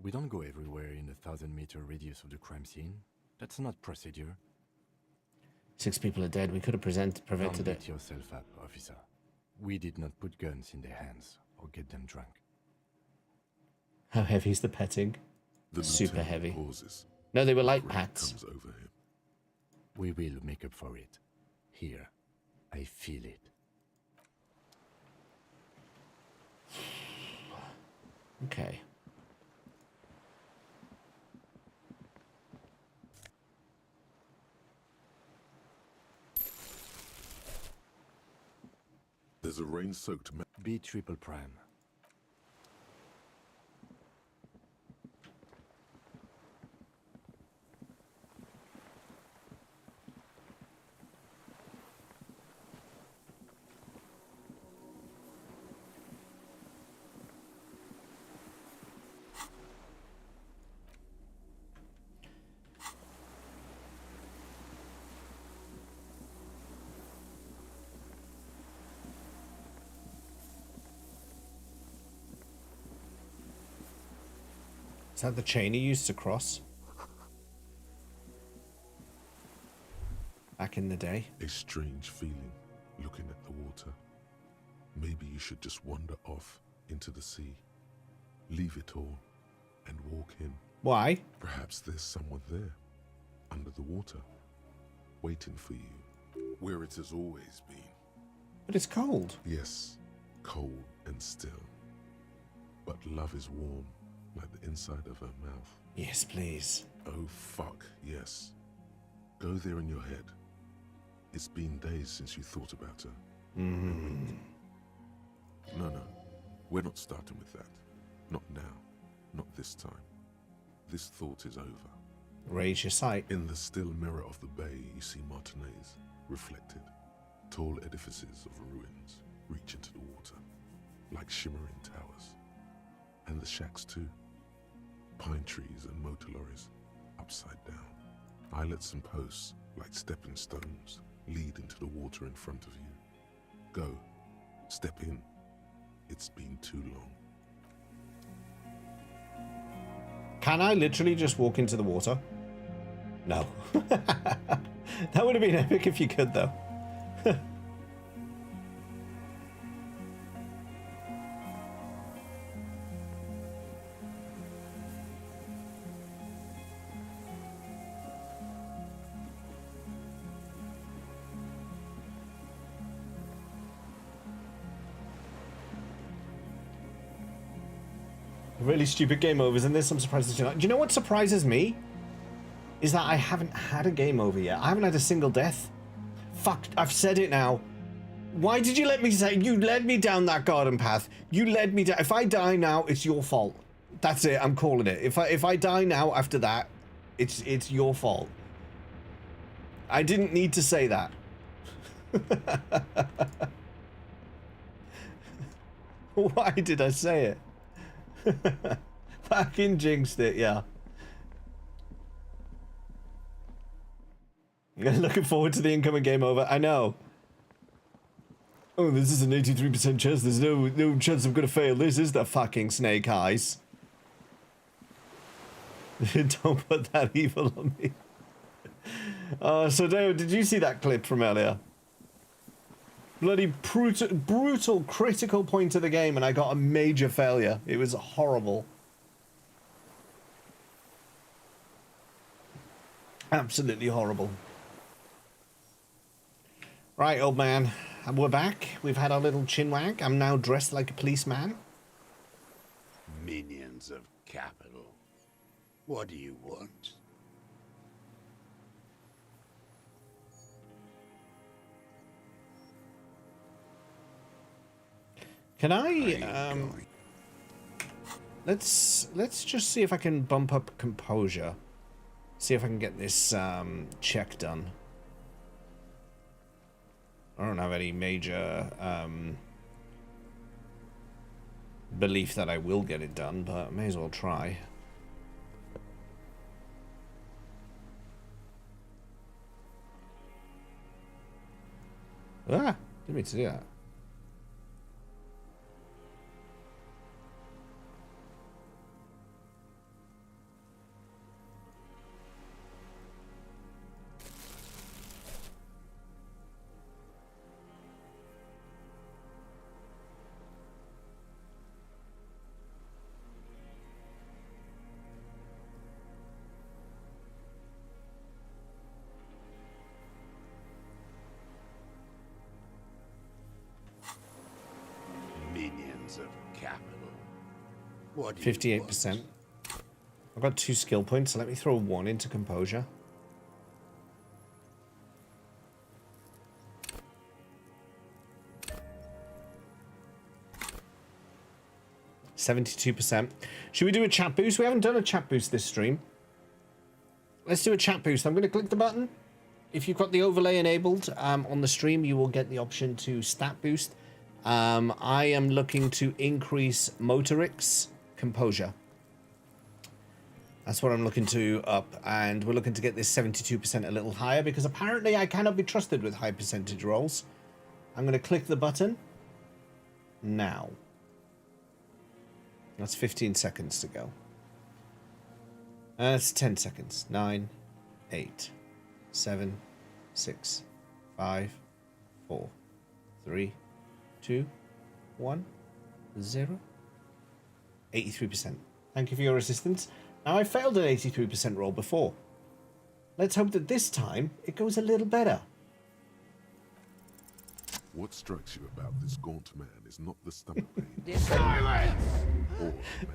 We don't go everywhere in the 1,000-meter radius of the crime scene. That's not procedure. 6 people are dead. We could have prevented Don't it. beat yourself up, officer. We did not put guns in their hands or get them drunk. How heavy is the petting? The Super lieutenant heavy. pauses. No, they were light Regret pats. comes over him. We will make up for it. Here. I feel it. Okay. There's a rain-soaked B triple prime. Is that the chain he used to cross? Back in the day. A strange feeling looking at the water. Maybe you should just wander off into the sea. Leave it all and walk in. Why? Perhaps there's someone there, under the water, waiting for you, where it has always been. But it's cold. Yes, cold and still. But love is warm, like the inside of her mouth. Yes, please. Oh, fuck, yes. Go there in your head. It's been days since you thought about her. No, we're not starting with that. Not now. Not this time. This thought is over. Raise your sight. In the still mirror of the bay, you see Martinez, reflected. Tall edifices of ruins reach into the water, like shimmering towers. And the shacks too. Pine trees and motor lorries, upside down. Islets and posts, like stepping stones, lead into the water in front of you. Go. Step in. It's been too long. Can I literally just walk into the water? No. That would have been epic if you could, though. Really stupid game overs in this. I'm surprised that you're not. Do you know what surprises me? Is that I haven't had a game over yet. I haven't had a single death. Fuck, I've said it now. Why did you let me say? You led me down that garden path. You led me down. If I die now, it's your fault. That's it. I'm calling it. If I die now after that, it's your fault. I didn't need to say that. Why did I say it? Fucking jinxed it, yeah. Looking forward to the incoming game over. I know. Oh, this is an 83% chance. There's no chance I'm gonna fail this, is there, fucking Snake Eyes? Don't put that evil on me. So Dave, did you see that clip from earlier? Bloody brutal critical point of the game, and I got a major failure. It was horrible. Absolutely horrible. Right, old man. And we're back. We've had our little chinwag. I'm now dressed like a policeman. Minions of capital. What do you want? Can I, let's just see if I can bump up composure. See if I can get this, check done. I don't have any major, belief that I will get it done, but I may as well try. Ah, didn't mean to do that. Of capital. What 58%. I've got 2 skill points, so let me throw 1 into composure. %. Should we do a chat boost? We haven't done a chat boost this stream. Let's do a chat boost. I'm going to click the button. If you've got the overlay enabled on the stream, you will get the option to stat boost. I am looking to increase Motorix composure. That's what I'm looking to up, and we're looking to get this 72% a little higher because apparently I cannot be trusted with high percentage rolls. I'm going to click the button now. That's 15 seconds to go. That's 10 seconds. 9, 8, 7, 6, 5, 4, 3, 2, 1, 0. 83%. Thank you for your assistance. Now, I failed an 83% roll before. Let's hope that this time it goes a little better. What strikes you about this gaunt man is not the stomach pain. Silence! Or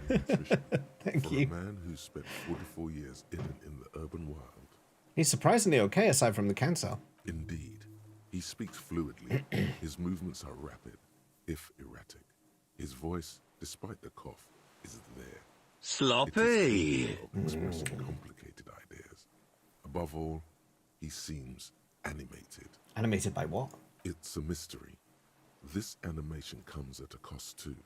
malnutrition. Thank For you. a man who spent 44 years in the urban wild. He's surprisingly okay aside from the cancer. Indeed. He speaks fluidly. His movements are rapid, if erratic. His voice, despite the cough, is there. Sloppy! Expressing complicated ideas. Above all, he seems animated. Animated by what? It's a mystery. This animation comes at a cost too.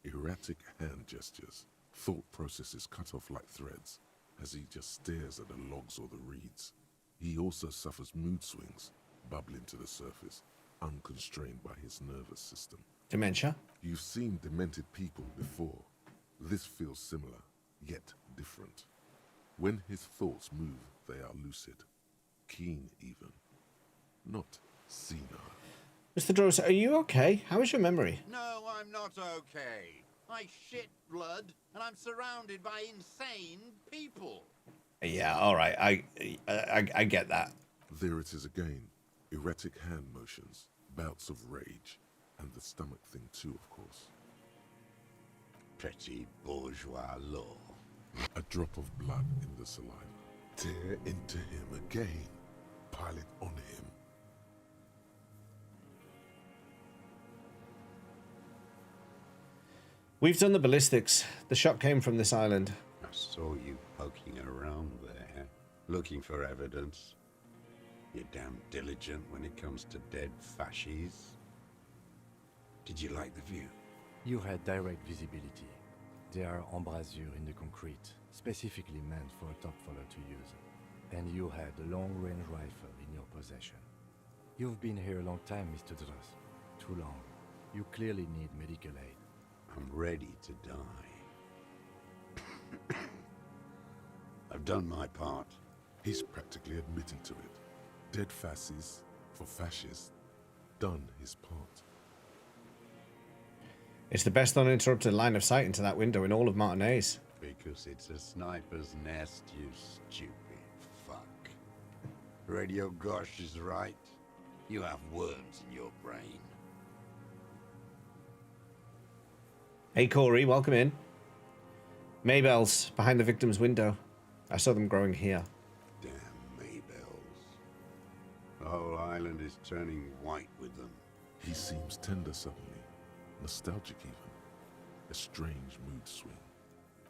Erratic hand gestures, thought processes cut off like threads, as he just stares at the logs or the reeds. He also suffers mood swings, bubbling to the surface, unconstrained by his nervous system. Dementia? You've seen demented people before. This feels similar, yet different. When his thoughts move, they are lucid, keen even, not senile. Mr. Dross, are you okay? How is your memory? No, I'm not okay. I shit blood, and I'm surrounded by insane people. Yeah, all right. I get that. There it is again. Erratic hand motions, bouts of rage, and the stomach thing too, of course. Petty bourgeois law. A drop of blood in the saliva. Tear into him again. Pile it on him. We've done the ballistics. The shot came from this island. I saw you poking around there, looking for evidence. You're damn diligent when it comes to dead fascies. Did you like the view? You had direct visibility. There are embrasures in the concrete, specifically meant for a top follower to use. And you had a long-range rifle in your possession. You've been here a long time, Mr. Dross. Too long. You clearly need medical aid. I'm ready to die. I've done my part. He's practically admitting to it. Dead fascists for fascists. Done his part. It's the best uninterrupted line of sight into that window in all of Martinez. Because it's a sniper's nest, you stupid fuck. Radio Gosh is right. You have worms in your brain. Hey Corey, welcome in. Maybells behind the victim's window. I saw them growing here. Damn Maybells. The whole island is turning white with them. He seems tender suddenly. Nostalgic even. A strange mood swing.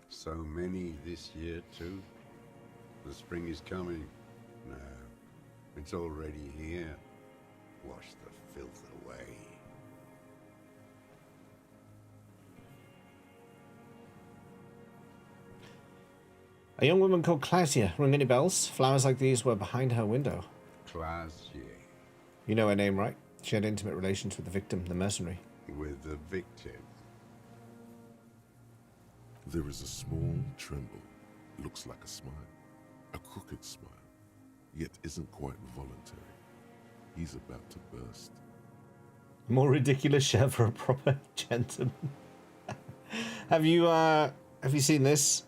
So many this year too. The spring is coming. No, it's already here. Wash the filth away. A young woman called Clausia. Ring any bells? Flowers like these were behind her window. Clausia. You know her name, right? She had intimate relations with the victim, the mercenary. With the victim. There is a small tremble. Looks like a smile. A crooked smile. Yet isn't quite voluntary. He's about to burst. More ridiculous share for a proper gentleman. Have you seen this?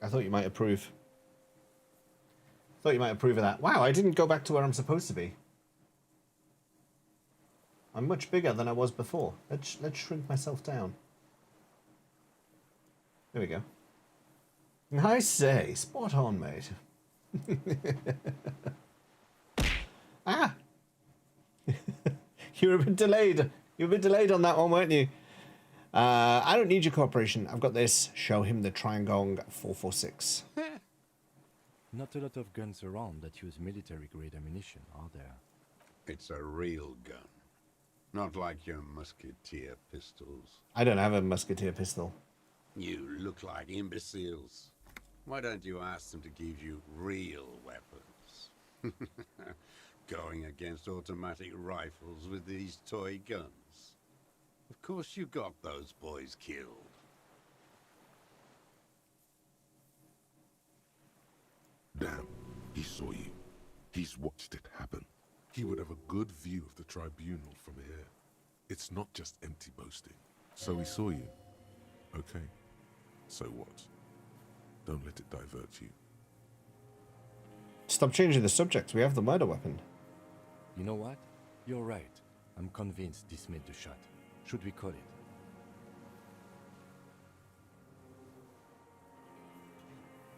I thought you might approve. Thought you might approve of that. Wow, I didn't go back to where I'm supposed to be. I'm much bigger than I was before. Let's shrink myself down. There we go. I say, spot on, mate. Ah! You were a bit delayed. You were a bit delayed on that one, weren't you? I don't need your cooperation. I've got this. Show him the Triangong 446. Not a lot of guns around that use military-grade ammunition, are there? It's a real gun. Not like your musketeer pistols. I don't have a musketeer pistol. You look like imbeciles. Why don't you ask them to give you real weapons? Going against automatic rifles with these toy guns. Of course you got those boys killed. Damn, he saw you. He's watched it happen. He would have a good view of the tribunal from here. It's not just empty boasting. So he saw you. Okay. So what? Don't let it divert you. Stop changing the subject. We have the murder weapon. You know what? You're right. I'm convinced this made the shot. Should we call it?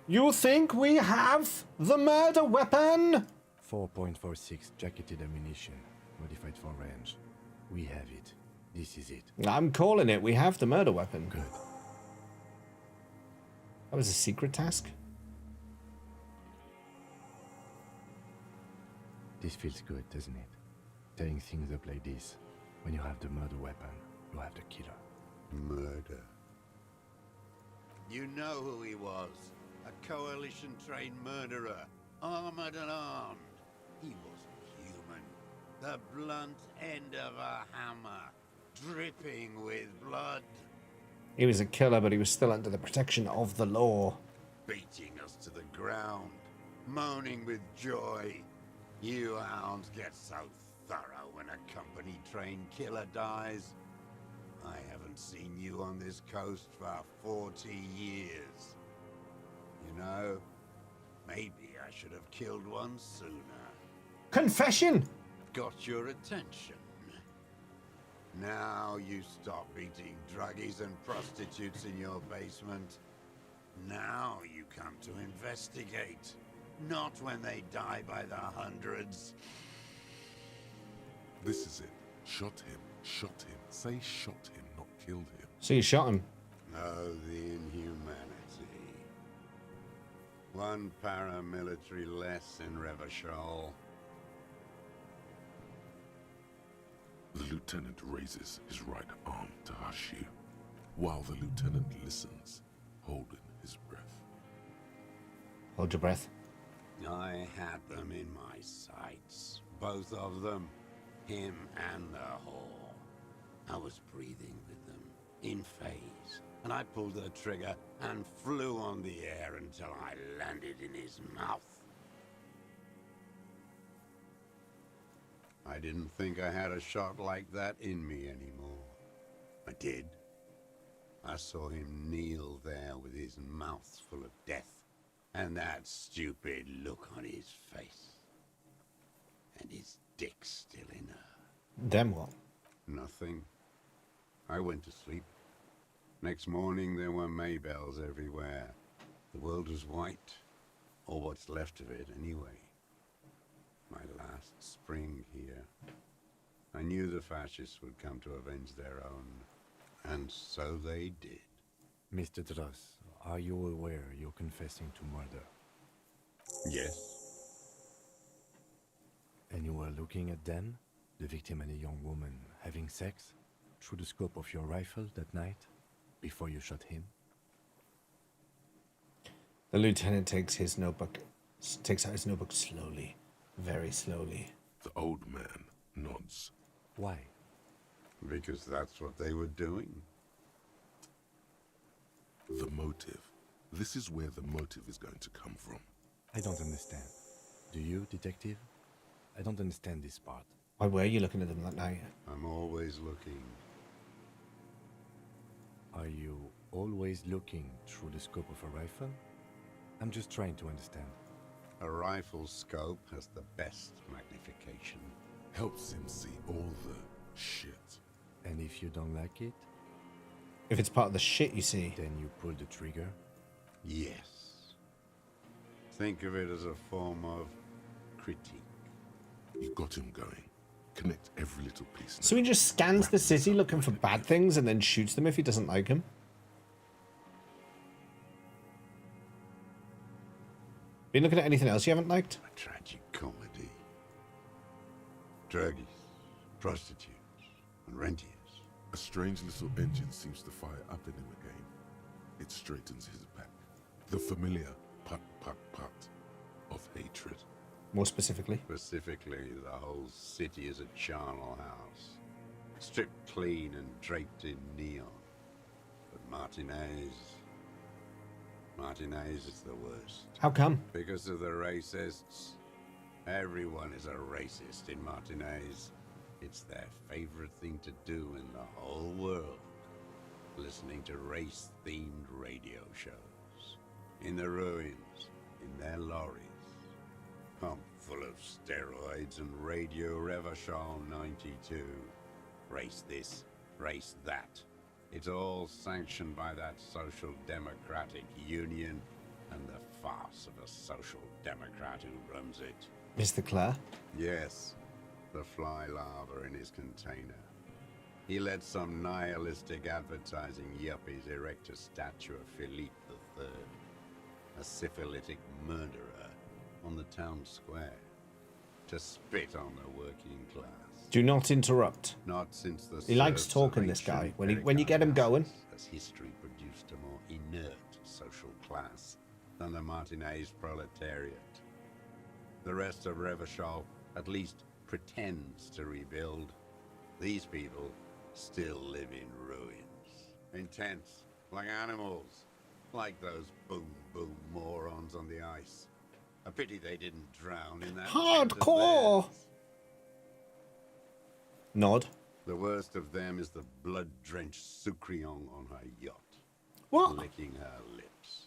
You think we have the murder weapon? 4.46 jacketed ammunition, modified for range. We have it. This is it. I'm calling it. We have the murder weapon. Good. That was a secret task? This feels good, doesn't it? Tearing things up like this. When you have the murder weapon, you have the killer. Murder. You know who he was. A coalition-trained murderer. Armored and armed. He wasn't human. The blunt end of a hammer. Dripping with blood. He was a killer, but he was still under the protection of the law. Beating us to the ground. Moaning with joy. You hounds get so thorough when a company-trained killer dies. I haven't seen you on this coast for 40 years. You know, maybe I I should have killed one sooner. Confession! Got your attention. Now you stop eating druggies and prostitutes in your basement. Now you come to investigate. Not when they die by the hundreds. This is it. Shot him. Shot him. Say shot him, not killed him. So you shot him? Oh, the inhumanity. One paramilitary less in Revachol. The lieutenant raises his right arm to hush you, while the lieutenant listens, holding his breath. Hold your breath. I had them in my sights. Both of them. Him and the whore. I was breathing with them, in phase, and I pulled the trigger and flew on the air until I landed in his mouth. I didn't think I had a shot like that in me anymore. I did. I saw him kneel there with his mouth full of death, and that stupid look on his face. And his dick still in her. Then what? Nothing. I went to sleep. Next morning there were Maybells everywhere. The world was white, or what's left of it anyway. My last spring here. I knew the fascists would come to avenge their own, and so they did. Mr. Dross, are you aware you're confessing to murder? Yes. And you were looking at them, the victim and a young woman, having sex, through the scope of your rifle that night, before you shot him? The lieutenant takes out his notebook slowly, very slowly. The old man nods. Why? Because that's what they were doing. The motive. This is where the motive is going to come from. I don't understand. Do you, detective? I don't understand this part. Why were you looking at them that night? I'm always looking. Are you always looking through the scope of a rifle? I'm just trying to understand. A rifle scope has the best magnification. Helps him see all the shit. And if you don't like it? If it's part of the shit you see. Then you pull the trigger? Yes. Think of it as a form of critique. You got him going. Connect every little piece. So he just scans the city looking for bad things and then shoots them if he doesn't like them? Been looking at anything else you haven't liked? A tragic comedy. Druggies, prostitutes, and rentiers. A strange little engine seems to fire up in him again. It straightens his back. The familiar put of hatred. More specifically? Specifically, the whole city is a charnel house. Stripped clean and draped in neon. But Martinez is the worst. How come? Because of the racists. Everyone is a racist in Martinez. It's their favorite thing to do in the whole world. Listening to race-themed radio shows. In the ruins, in their lorries. Pumped full of steroids and Radio Revachol 92. Race this, race that. It's all sanctioned by that Social Democratic Union and the farce of a Social Democrat who runs it. Mr. Clare? Yes, the fly larva in his container. He let some nihilistic advertising yuppies erect a statue of Philippe III, a syphilitic murderer, on the town square, to spit on the working class. Do not interrupt. Not since the he likes talking, this guy. When you get him going. As history produced a more inert social class than the Martinez proletariat. The rest of Revachol at least pretends to rebuild. These people still live in ruins. In tents, like animals. Like those boom morons on the ice. A pity they didn't drown in that hardcore. Nod. The worst of them is the blood-drenched Sucrion on her yacht. What? Licking her lips.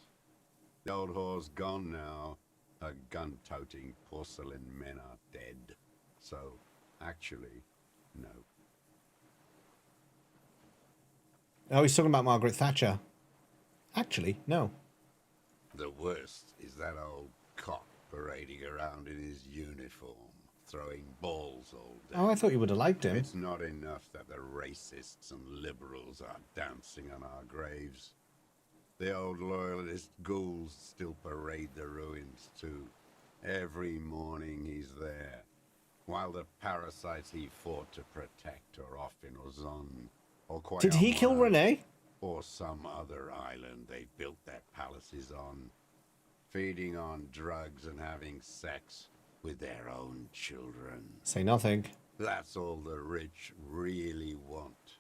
The old whore's gone now, The gun-toting porcelain men are dead. So, actually, no. Oh, he's talking about Margaret Thatcher. Actually, no. The worst is that old cock parading around in his uniform, throwing balls all day. Oh, I thought you would have liked him. It's not enough that the racists and liberals are dancing on our graves. The old loyalist ghouls still parade the ruins too. Every morning he's there, while the parasites he fought to protect are off in Ozon, or Did he kill Renee? or some other island they built their palaces on, feeding on drugs and having sex with their own children. Say nothing. That's all the rich really want.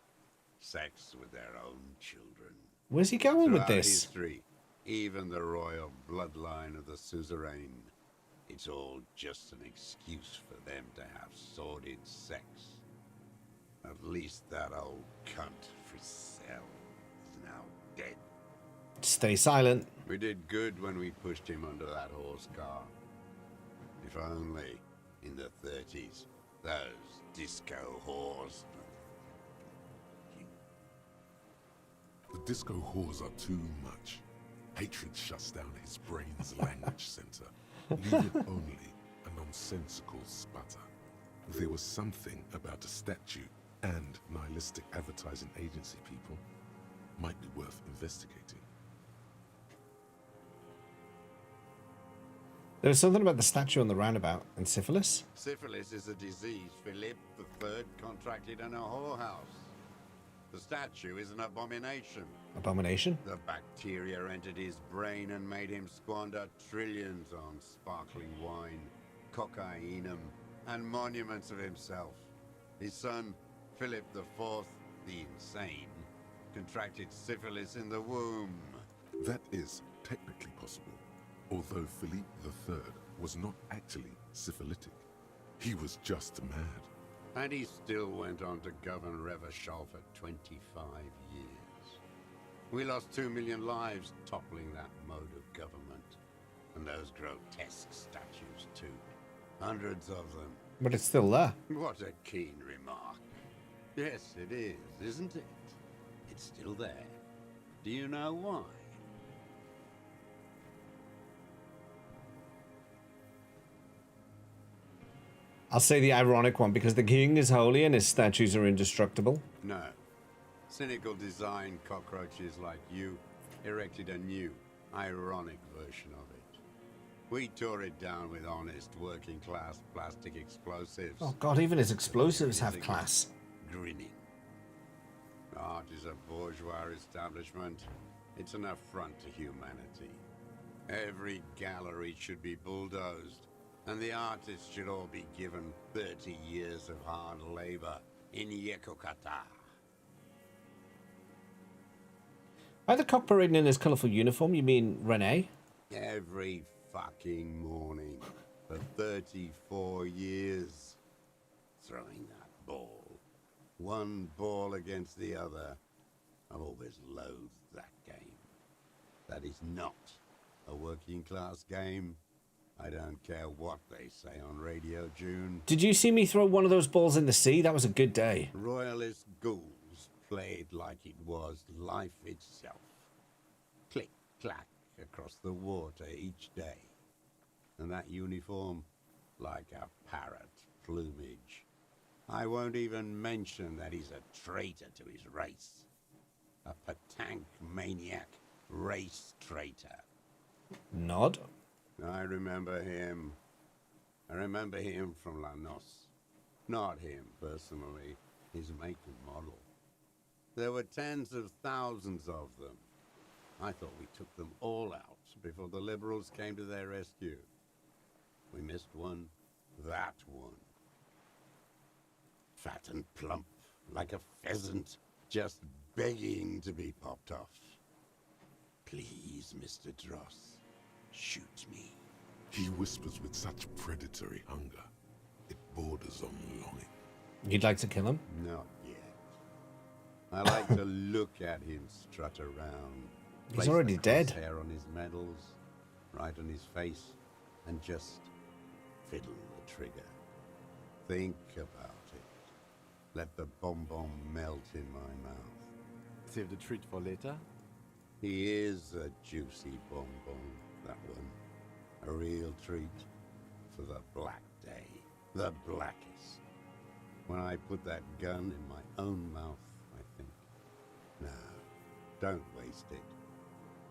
Sex with their own children. Where's he going with Throughout this? history, even the royal bloodline of the suzerain, it's all just an excuse for them to have sordid sex. At least that old cunt Frisell is now dead. Stay silent. We did good when we pushed him under that horse car. If only, in the 30s, those disco whores. The disco whores are too much. Hatred shuts down his brain's language center, leaving only a nonsensical sputter. There was something about a statue and nihilistic advertising agency people. Might be worth investigating. There was something about the statue on the roundabout and syphilis. Syphilis is a disease Philip III contracted in a whorehouse. The statue is an abomination. Abomination? The bacteria entered his brain and made him squander trillions on sparkling wine, cocainum, and monuments of himself. His son, Philip IV, the Insane, contracted syphilis in the womb. That is technically possible, although Philippe III was not actually syphilitic. He was just mad. And he still went on to govern Revachol for 25 years. We lost 2 million lives toppling that mode of government. And those grotesque statues too. Hundreds of them. But it's still there. What a keen remark. Yes, it is, isn't it? It's still there. Do you know why? I'll say the ironic one, because the king is holy and his statues are indestructible. No. Cynical design cockroaches like you erected a new, ironic version of it. We tore it down with honest, working-class plastic explosives. Oh god, even his explosives have class. Grinning. Art is a bourgeois establishment. It's an affront to humanity. Every gallery should be bulldozed, and the artists should all be given 30 years of hard labor in Yekokata. By the cock parading in his colourful uniform, you mean Renee? Every fucking morning for 34 years. Throwing that ball. One ball against the other. I've always loathed that game. That is not a working class game. I don't care what they say on Radio June. Did you see me throw one of those balls in the sea? That was a good day. Royalist ghouls played like it was life itself. Click, clack across the water each day. And that uniform, like a parrot plumage. I won't even mention that he's a traitor to his race. A patank maniac race traitor. Nod. I remember him. I remember him from Lanos. Not him, personally. His make and model. There were tens of thousands of them. I thought we took them all out before the liberals came to their rescue. We missed one. That one. Fat and plump, like a pheasant, just begging to be popped off. Please, Mr. Dross. Shoot me. He whispers with such predatory hunger. It borders on longing. You'd like to kill him? Not yet. I like to look at him strut around. He's already dead. Hair on his medals, right on his face. and just fiddle the trigger. Think about it. Let the bonbon melt in my mouth. Save the treat for later? He is a juicy bonbon, that one. A real treat for the black day. The blackest. When I put that gun in my own mouth, I think, no, don't waste it.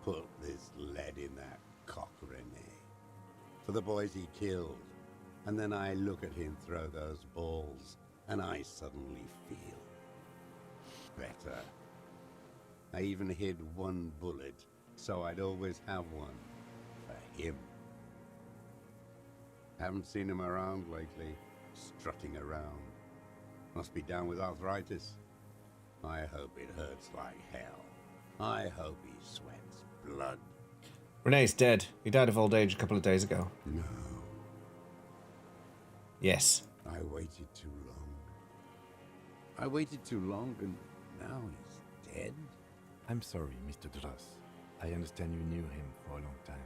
Put this lead in that cock, Rene. For the boys he killed. And then I look at him throw those balls, and I suddenly feel better. I even hid one bullet, so I'd always have one for him. Haven't seen him around lately, strutting around. Must be down with arthritis. I hope it hurts like hell. I hope he sweats blood. Renee's dead. He died of old age a couple of days ago. No. Yes. I waited too long. I waited too long, and now he's dead? I'm sorry, Mr. Dross. I understand you knew him for a long time.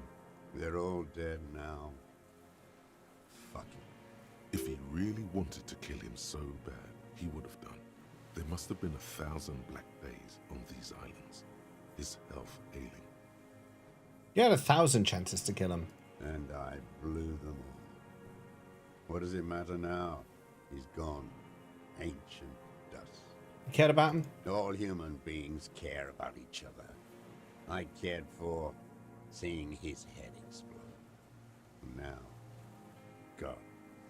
They're all dead now. Fuck it. If he really wanted to kill him so bad, he would have done. There must have been 1,000 black days on these islands. His health ailing. You had 1,000 chances to kill him. And I blew them all. What does it matter now? He's gone. Ancient dust. You cared about him? All human beings care about each other. I cared for seeing his head explode. Now, God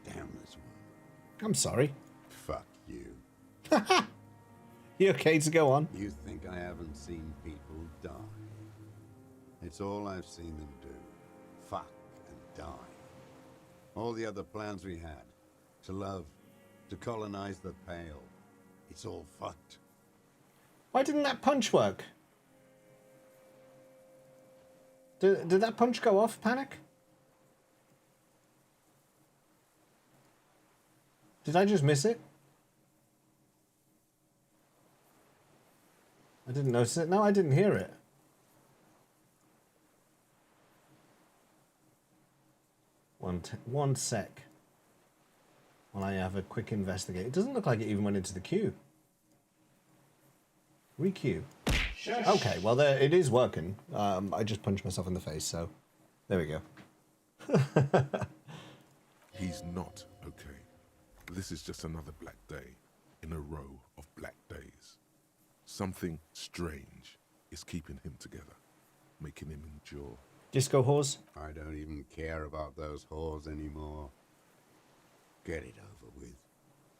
damn this one. I'm sorry. Fuck you. You okay to go on? You think I haven't seen people die? It's all I've seen them do. Fuck and die. All the other plans we had. To love. To colonize the Pale. It's all fucked. Why didn't that punch work? Did that punch go off, Panic? Did I just miss it? I didn't notice it. No, I didn't hear it. One sec. While I have a quick investigate. It doesn't look like it even went into the queue. Re-queue. Okay, well there it is working. I just punched myself in the face, so there we go. He's not okay. This is just another black day in a row of black days. Something strange is keeping him together, making him endure. Disco whores? I don't even care about those whores anymore. Get it over with.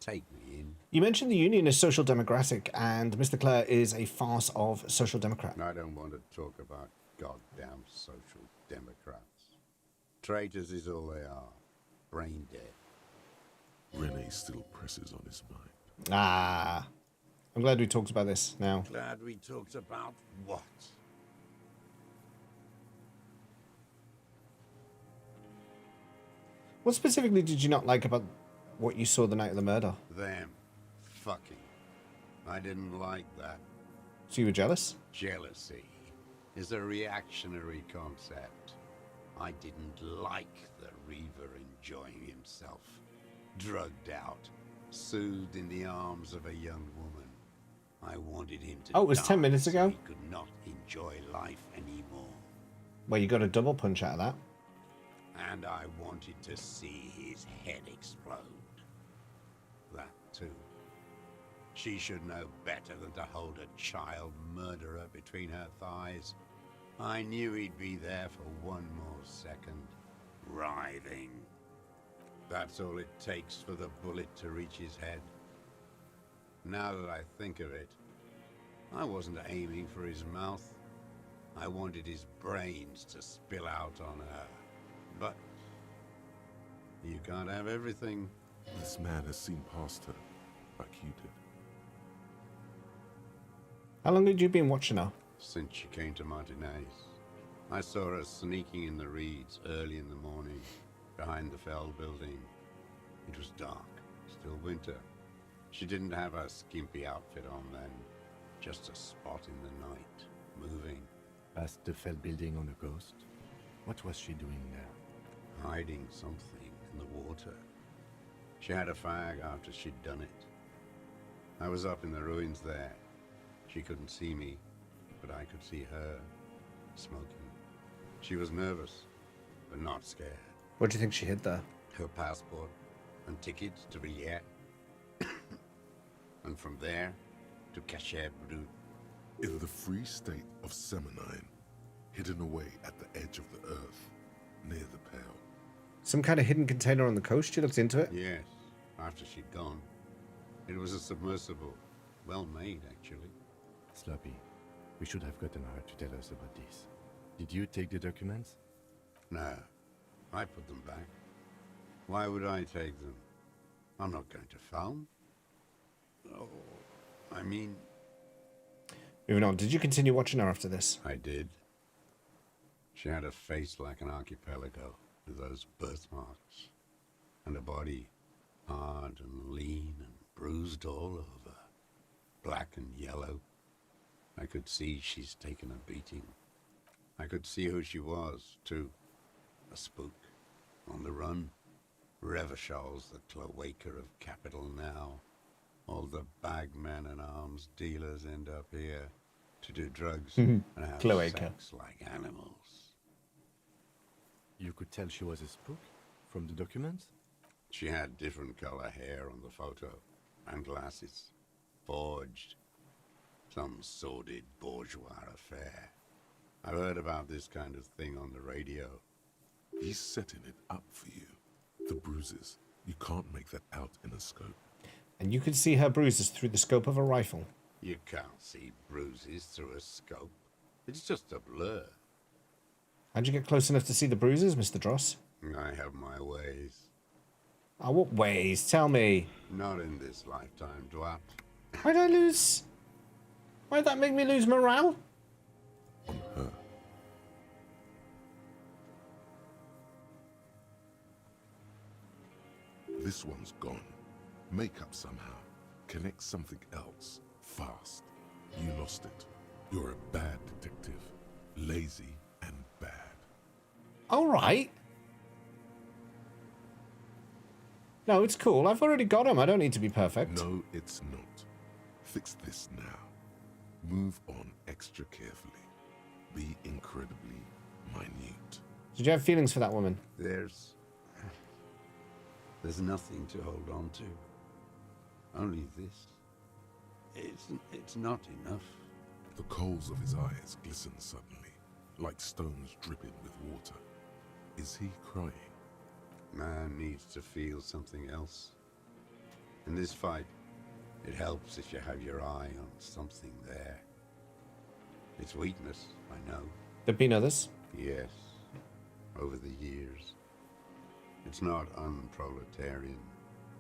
Take me in. You mentioned the Union is social democratic, and Mr. Clare is a farce of social democrat. I don't want to talk about goddamn social democrats. Traitors is all they are. Brain dead. Rene still presses on his mind. Ah. I'm glad we talked about this now. Glad we talked about what? What specifically did you not like about what you saw the night of the murder? Them. Fucking. I didn't like that. So you were jealous? Jealousy is a reactionary concept. I didn't like the Reaver enjoying himself. Drugged out. Soothed in the arms of a young woman. I wanted him to Oh, it was die 10 minutes so ago? he could not enjoy life anymore. Well, you got a double punch out of that. And I wanted to see his head explode. That too. She should know better than to hold a child murderer between her thighs. I knew he'd be there for one more second. Writhing. That's all it takes for the bullet to reach his head. Now that I think of it, I wasn't aiming for his mouth. I wanted his brains to spill out on her. But you can't have everything. This man has seen past her, like you did. How long had you been watching her? Since she came to Martinez. I saw her sneaking in the reeds early in the morning, behind the Fell building. It was dark, still winter. She didn't have her skimpy outfit on then, just a spot in the night, moving. Past the Fell building on the coast? What was she doing there? hiding something in the water. She had a fag after she'd done it. I was up in the ruins there. She couldn't see me, but I could see her, smoking. She was nervous, but not scared. What do you think she hid there? Her passport and tickets to Riyadh. And from there to Cachet Brut. In the free state of Seminine, hidden away at the edge of the earth, near the Pale. Some kind of hidden container on the coast? You looked into it? Yes, after she'd gone. It was a submersible. Well made, actually. Sloppy, we should have gotten her to tell us about this. Did you take the documents? No, I put them back. Why would I take them? I'm not going to film. Oh, I mean... Moving on, did you continue watching her after this? I did. She had a face like an archipelago, with those birthmarks, and a body hard and lean and bruised all over, black and yellow. I could see she's taken a beating. I could see who she was, too. A spook, on the run. Revachol's the cloaca of capital now. All the bagmen and arms dealers end up here to do drugs and have Cloaca. sex like animals. You could tell she was a spook from the documents? She had different color hair on the photo, and glasses. Forged. Some sordid bourgeois affair. I've heard about this kind of thing on the radio. He's setting it up for you. The bruises. You can't make that out in a scope. And you could see her bruises through the scope of a rifle. You can't see bruises through a scope. It's just a blur. How'd you get close enough to see the bruises, Mr. Dross? I have my ways. Oh, what ways? Tell me. Not in this lifetime, Dwap. Why'd I lose? Why'd that make me lose morale? On her. This one's gone. Make up somehow. Connect something else. Fast. You lost it. You're a bad detective. Lazy and bad. All right. No, it's cool. I've already got him. I don't need to be perfect. No, it's not. Fix this now. Move on extra carefully. Be incredibly minute. Did you have feelings for that woman? There's nothing to hold on to. Only this. It's not enough. The coals of his eyes glisten suddenly, like stones dripping with water. Is he crying? Man needs to feel something else. In this fight, it helps if you have your eye on something there. It's weakness, I know. There've been others? Yes, over the years. It's not unproletarian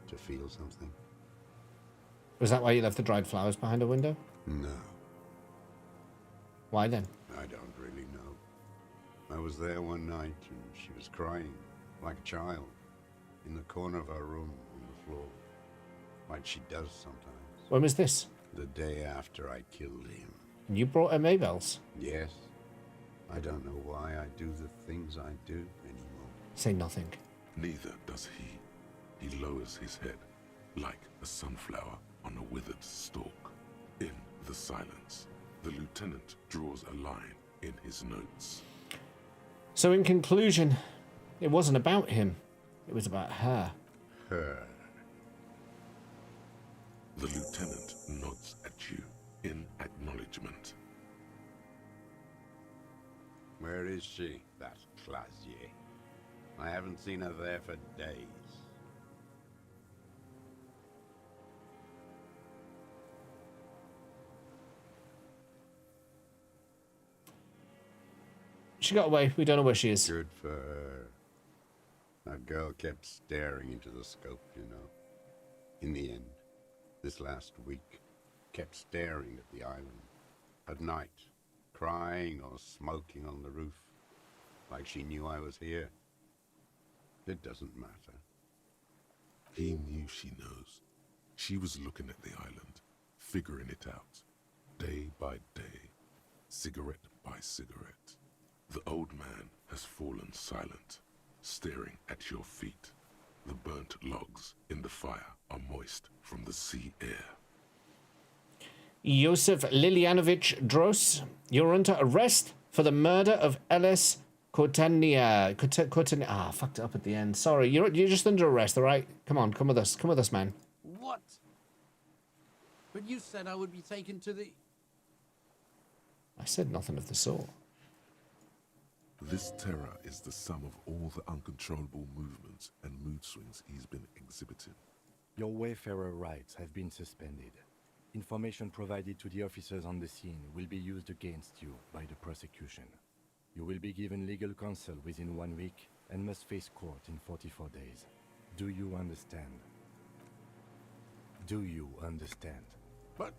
to feel something. Was that why you left the dried flowers behind a window? No. Why then? I don't really know. I was there one night and she was crying, like a child, in the corner of our room on the floor, like she does sometimes. When was this? The day after I killed him. You brought her Maybells? Yes. I don't know why I do the things I do anymore. Say nothing. Neither does he. He lowers his head, like a sunflower on a withered stalk. In the silence, the lieutenant draws a line in his notes. So in conclusion, it wasn't about him. It was about her. Her. The lieutenant nods at you in acknowledgement. Where is she, that Clasier? I haven't seen her there for days. She got away. We don't know where she is. Good for her. That girl kept staring into the scope, you know. In the end, this last week, kept staring at the island. At night, crying or smoking on the roof, like she knew I was here. It doesn't matter. He knew she knows. She was looking at the island, figuring it out, day by day, cigarette by cigarette. The old man has fallen silent, staring at your feet. The burnt logs in the fire are moist from the sea air. Josef Lilianovich Dros, you're under arrest for the murder of Ellis Cortania. Fucked it up at the end. Sorry, you're just under arrest, all right? Come on, come with us, man. What? But you said I would be taken to the... I said nothing of the sort. This terror is the sum of all the uncontrollable movements and mood swings he's been exhibiting. Your Wayfarer rights have been suspended. Information provided to the officers on the scene will be used against you by the prosecution. You will be given legal counsel within 1 week and must face court in 44 days. Do you understand? Do you understand? But...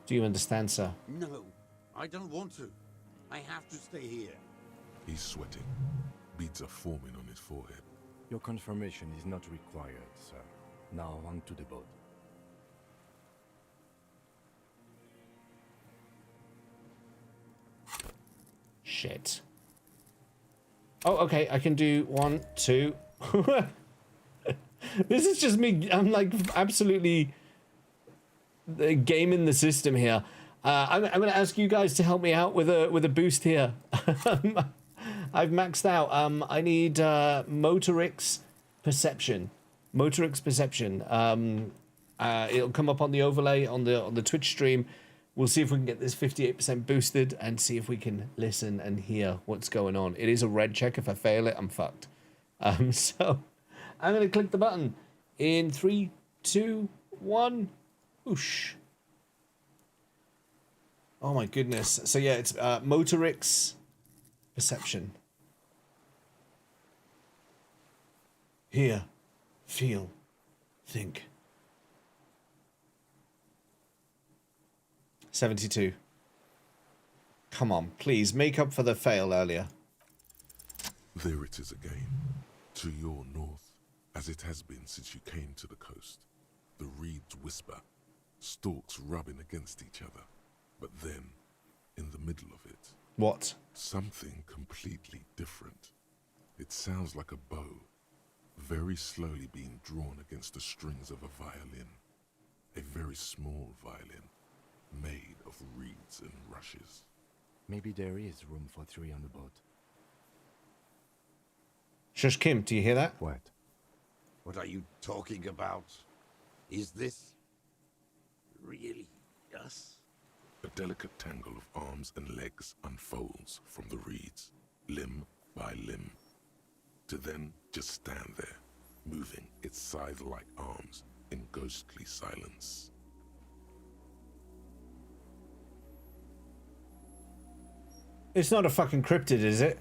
Do you understand, sir? No, I don't want to. I have to stay here. He's sweating. Beads are forming on his forehead. Your confirmation is not required, sir. Now on to the boat. Shit. Oh, okay, I can do 1, 2. This is just me. I'm like absolutely gaming the system here. I'm going to ask you guys to help me out with a boost here. I've maxed out. I need Motorix Perception. Motorix Perception. It'll come up on the overlay on the Twitch stream. We'll see if we can get this 58% boosted and see if we can listen and hear what's going on. It is a red check. If I fail it, I'm fucked. So I'm going to click the button in 3, 2, 1. Whoosh. Oh my goodness. So yeah, it's Motorix Perception. Hear, feel, think. 72. Come on, please, make up for the fail earlier. There it is again, to your north, as it has been since you came to the coast. The reeds whisper, stalks rubbing against each other. But then, in the middle of it... What? Something completely different. It sounds like a bow, very slowly being drawn against the strings of a violin. A very small violin, made of reeds and rushes. Maybe there is room for 3 on the boat. Shush Kim, do you hear that? What? What are you talking about? Is this... really us? A delicate tangle of arms and legs unfolds from the reeds, limb by limb, to then just stand there, moving its scythe-like arms in ghostly silence. It's not a fucking cryptid, is it?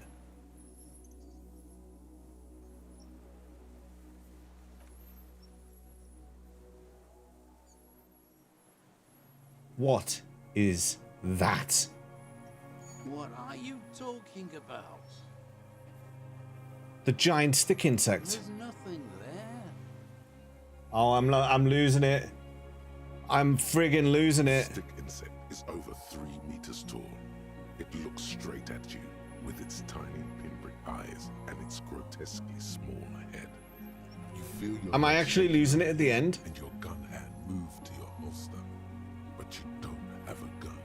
What is that? What are you talking about? The giant stick insect. There's nothing there. Oh, I'm losing it. I'm friggin' losing it. The stick insect is over 3 meters tall. It looks straight at you with its tiny pinprick eyes and its grotesquely small head. You feel your Am I actually losing it at the end? And your gun hand move to your holster, but you don't have a gun.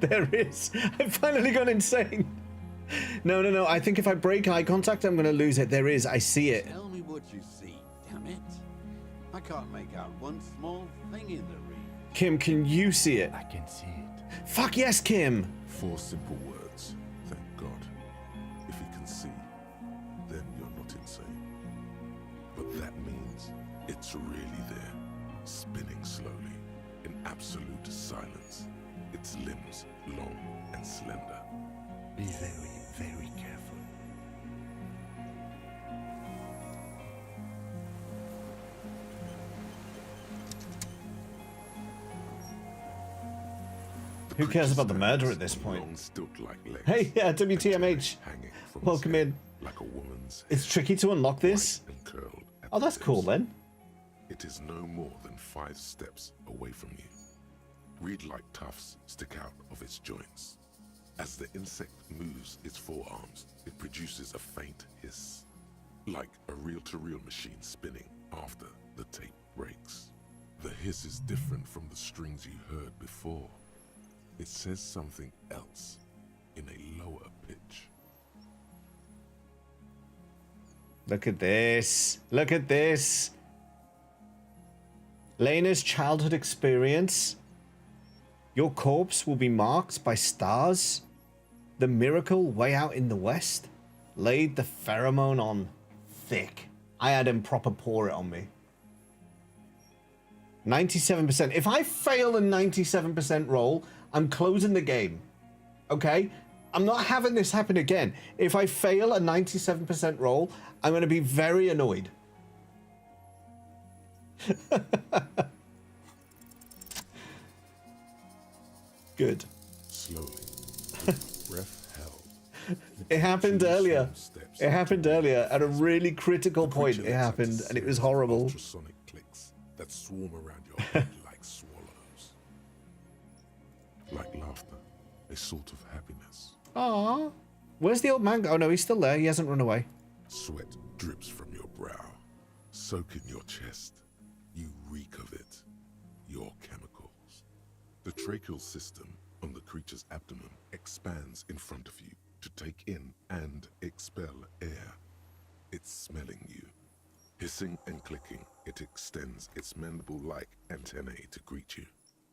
There is. I've finally gone insane. No. I think if I break eye contact, I'm going to lose it. There is. I see it. Tell me what you see, damn it. I can't make out one small thing in the reed. Kim, can you see it? I can see it. Fuck yes, Kim. 4 simple words. Thank God. If you can see, then you're not insane. But that means it's really there, spinning slowly, in absolute silence. Its limbs long and slender. Be very, very careful. Who cares about the murder at this point? Hey, yeah, WTMH. Welcome in. Like a woman's It's tricky to unlock this. and curled at Oh, the that's cool tips. then. It is no more than 5 steps away from you. Reed-like tufts stick out of its joints. As the insect moves its forearms, it produces a faint hiss, like a reel-to-reel machine spinning after the tape breaks. The hiss is different from the strings you heard before. It says something else in a lower pitch. Look at this. Look at this. Lena's childhood experience. Your corpse will be marked by stars. The miracle way out in the west laid the pheromone on thick. I had him proper pour it on me. 97%. If I fail a 97% roll, I'm closing the game. Okay? I'm not having this happen again. If I fail a 97% roll, I'm going to be very annoyed. Good. Slowly, with breath held. It happened earlier. It happened earlier at a really critical point. It happened, and it was horrible. Ultrasonic clicks that swarm around your head like swallows. Like laughter, a sort of happiness. Aww. Where's the old man? Oh no, he's still there. He hasn't run away. Sweat drips from your brow, soaking your chest. You reek of it. Your chemicals. The tracheal system on the creature's abdomen expands in front of you to take in and expel air. It's smelling you. Hissing and clicking, it extends its mandible-like antennae to greet you.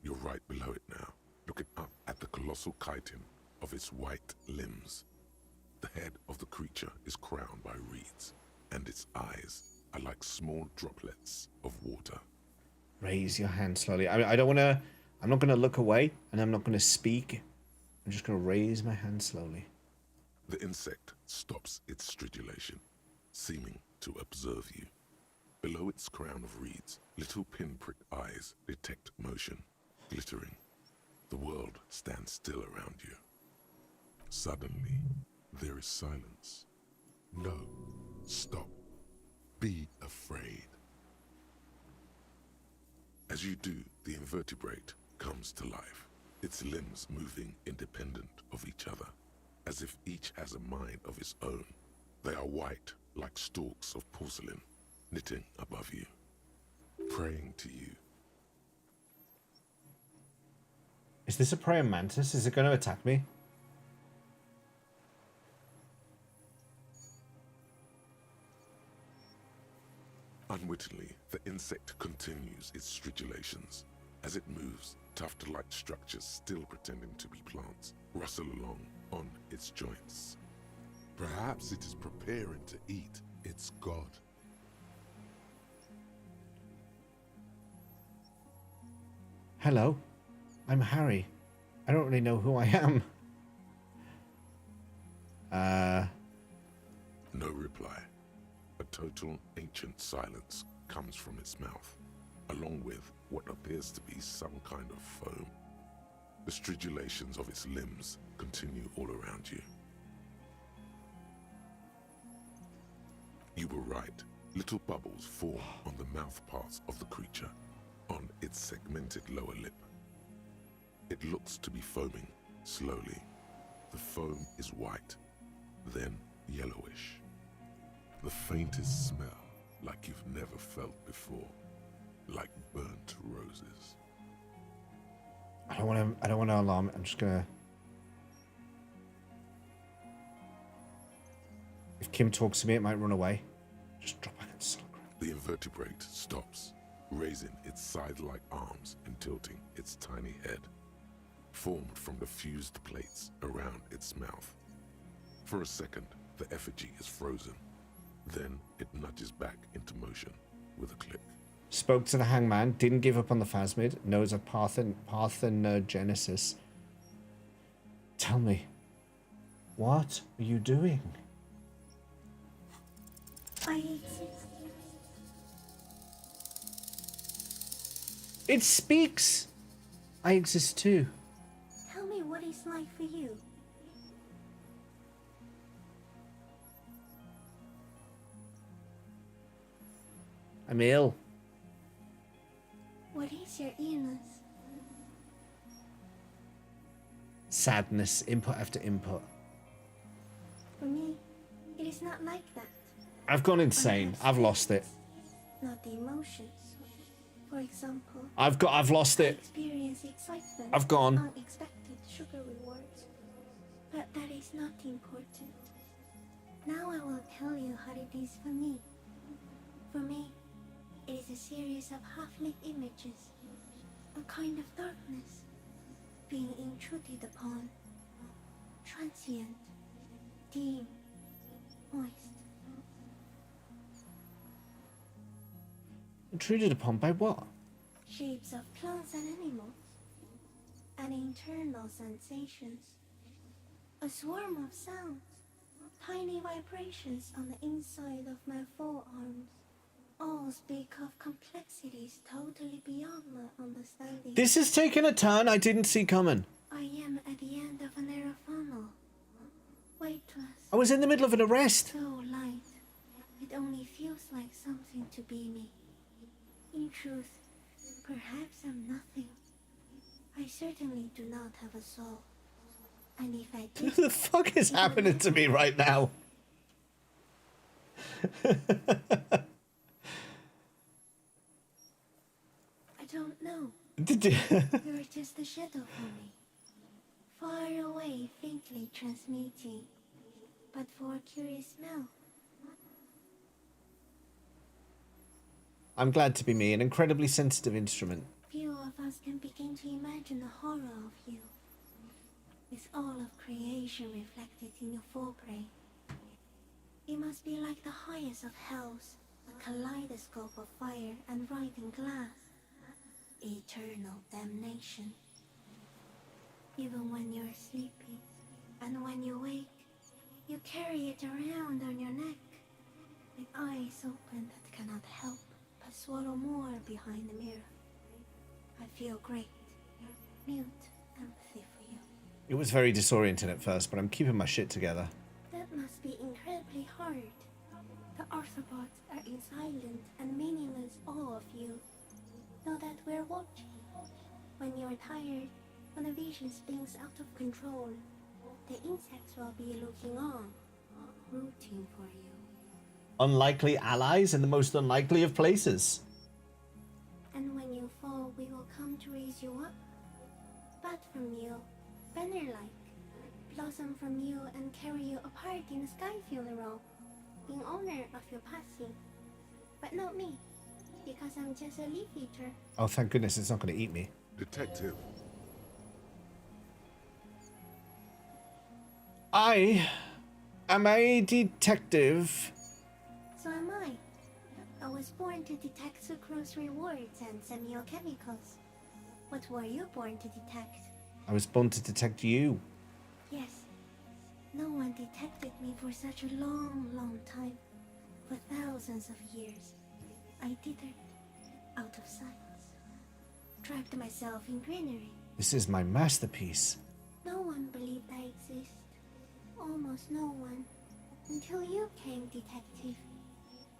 You're right below it now, looking up at the colossal chitin of its white limbs. The head of the creature is crowned by reeds, and its eyes are like small droplets of water. Raise your hand slowly. I don't want to... I'm not going to look away, and I'm not going to speak. I'm just going to raise my hand slowly. The insect stops its stridulation, seeming to observe you. Below its crown of reeds, little pinprick eyes detect motion, glittering. The world stands still around you. Suddenly, there is silence. No, stop. Be afraid. As you do, the invertebrate comes to life, its limbs moving independent of each other, as if each has a mind of its own. They are white, like stalks of porcelain, knitting above you, praying to you. Is this a praying mantis? Is it going to attack me? Unwittingly, the insect continues its stridulations. As it moves, tuft-like structures still pretending to be plants rustle along on its joints. Perhaps it is preparing to eat its god. Hello, I'm Harry. I don't really know who I am. No reply. A total ancient silence comes from its mouth, along with what appears to be some kind of foam. The stridulations of its limbs continue all around you. You were right. Little bubbles form on the mouth parts of the creature, on its segmented lower lip. It looks to be foaming, slowly. The foam is white, then yellowish. The faintest smell, like you've never felt before, like burnt roses. I don't want to alarm it. I'm just gonna... If Kim talks to me, it might run away. Just drop back and solid ground. The invertebrate stops, raising its scythe-like arms and tilting its tiny head, formed from the fused plates around its mouth. For a second, the effigy is frozen. Then it nudges back into motion with a click. Spoke to the hangman, didn't give up on the phasmid, knows of parthenogenesis. Tell me, what are you doing? I exist. It speaks! I exist too. Tell me what it's like for you. I'm ill. What is your illness? sadness, input after input. For me, it is not like that. I've gone insane. I've lost it. Not the emotions. For example, I've lost it. Experience excitement. I've gone. Unexpected sugar rewards. But that is not important. Now I will tell you how it is for me. For me, it is a series of half-lit images. A kind of darkness. Being intruded upon. Transient. Dim. Moist. Intruded upon by what? Shapes of plants and animals. And internal sensations. A swarm of sounds. Tiny vibrations on the inside of my forearms. All speak of complexities totally beyond my understanding. This has taken a turn I didn't see coming. I am at the end of a narrow funnel. Weightless. I was in the middle of an arrest. So light. It only feels like something to be me. In truth, perhaps I'm nothing. I certainly do not have a soul. And if I did... What the fuck is happening to me right now? I don't know. You're just a shadow for me. Far away, faintly transmitting. But for a curious smell. I'm glad to be me, an incredibly sensitive instrument. Few of us can begin to imagine the horror of you. With all of creation reflected in your forebrain. It must be like the highest of hells, a kaleidoscope of fire and rotting glass. Eternal damnation. Even when you're sleeping, and when you wake, you carry it around on your neck, with eyes open that cannot help but swallow more behind the mirror. I feel great, mute empathy for you. It was very disorienting at first, but I'm keeping my shit together. That must be incredibly hard. The Arthropods are in silent and meaningless awe of you. Know that we're watching. When you're tired, when the vision spins out of control, the insects will be looking on, rooting for you. Unlikely allies in the most unlikely of places. And when you fall, we will come to raise you up. Bud from you, banner-like, blossom from you and carry you apart in a sky funeral, in honor of your passing. But not me, because I'm just a leaf eater. Oh, thank goodness it's not going to eat me. Detective. I am a detective. So am I. I was born to detect sucrose rewards and semiochemicals. What were you born to detect? I was born to detect you. Yes. No one detected me for such a long, long time. For thousands of years. I dithered, out of sight. Trapped myself in greenery. This is my masterpiece. No one believed I exist. Almost no one. Until you came, detective.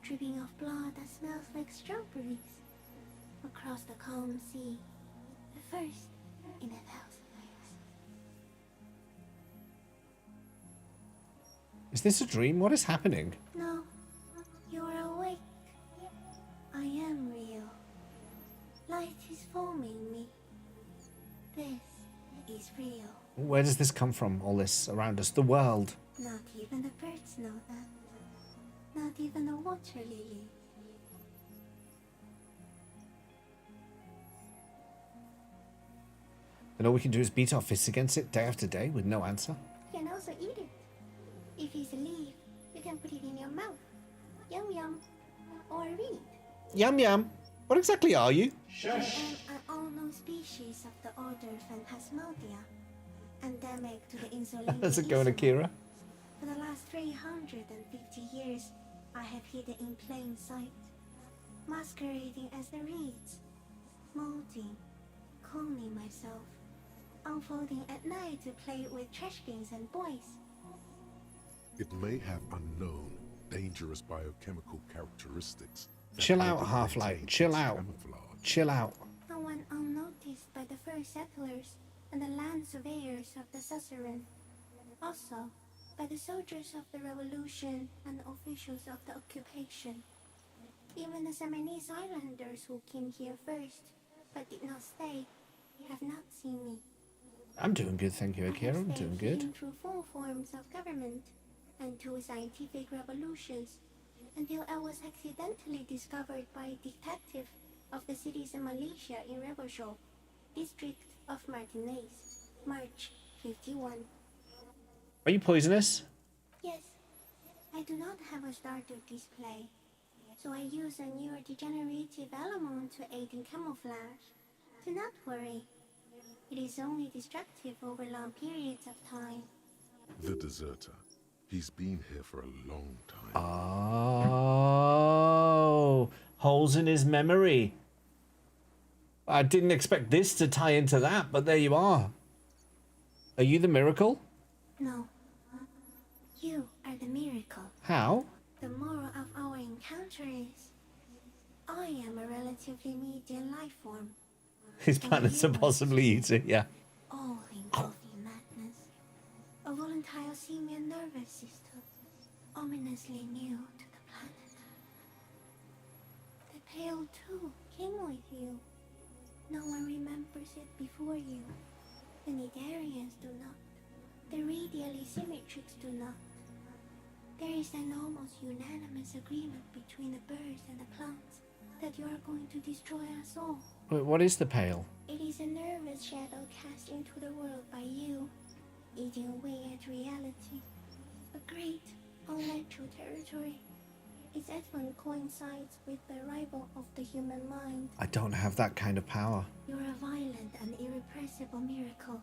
Dripping off blood that smells like strawberries. Across the calm sea. The first in 1,000 years. Is this a dream? What is happening? No. You are awake. I am real. Light is forming me. This is real. Where does this come from, all this around us? The world. Not even the birds know that. Not even the water lily. And all we can do is beat our fists against it day after day with no answer. You can also eat it. If it's a leaf, you can put it in your mouth. Yum yum. Or read. Yum yum. What exactly are you? I am an unknown species of the order Phantasmodia. Endemic to the insular. How's it going, Akira? For the last 350 years, I have hidden in plain sight, masquerading as the reeds, molding, cloning myself, unfolding at night to play with trash cans and boys. It may have unknown, dangerous biochemical characteristics. that Chill out, help it Half-Light. maintain Chill its out. camouflage. Chill out. I went unnoticed by the first settlers, and the land surveyors of the suzerain. Also, by the soldiers of the revolution and officials of the occupation. Even the Seminese islanders who came here first, but did not stay, have not seen me. I'm doing good, thank you, Akira. I'm I have doing stayed good. through 4 forms of government and 2 scientific revolutions, until I was accidentally discovered by a detective of the citizen militia in Revelshore, district of Martinez, March 51. Are you poisonous? Yes, I do not have a starter display, so I use a neurodegenerative element to aid in camouflage. Do not worry, it is only destructive over long periods of time. The deserter. He's been here for a long time. Oh, holes in his memory. I didn't expect this to tie into that, but there you are. Are you the miracle? No, you are the miracle. How? The moral of our encounter is, I am a relatively medium life form. His plan is to possibly eat it, yeah. All in coffee madness. A volatile simian nervous system, ominously new to the planet. The Pale too came with you. No one remembers it before you. The Nidarians do not. The radially symmetrics do not. There is an almost unanimous agreement between the birds and the plants that you are going to destroy us all. Wait, what is the pale? It is a nervous shadow cast into the world by you, eating away at reality. A great, unnatural territory. Its advent coincides with the arrival of the human mind. I don't have that kind of power. You're a violent and irrepressible miracle.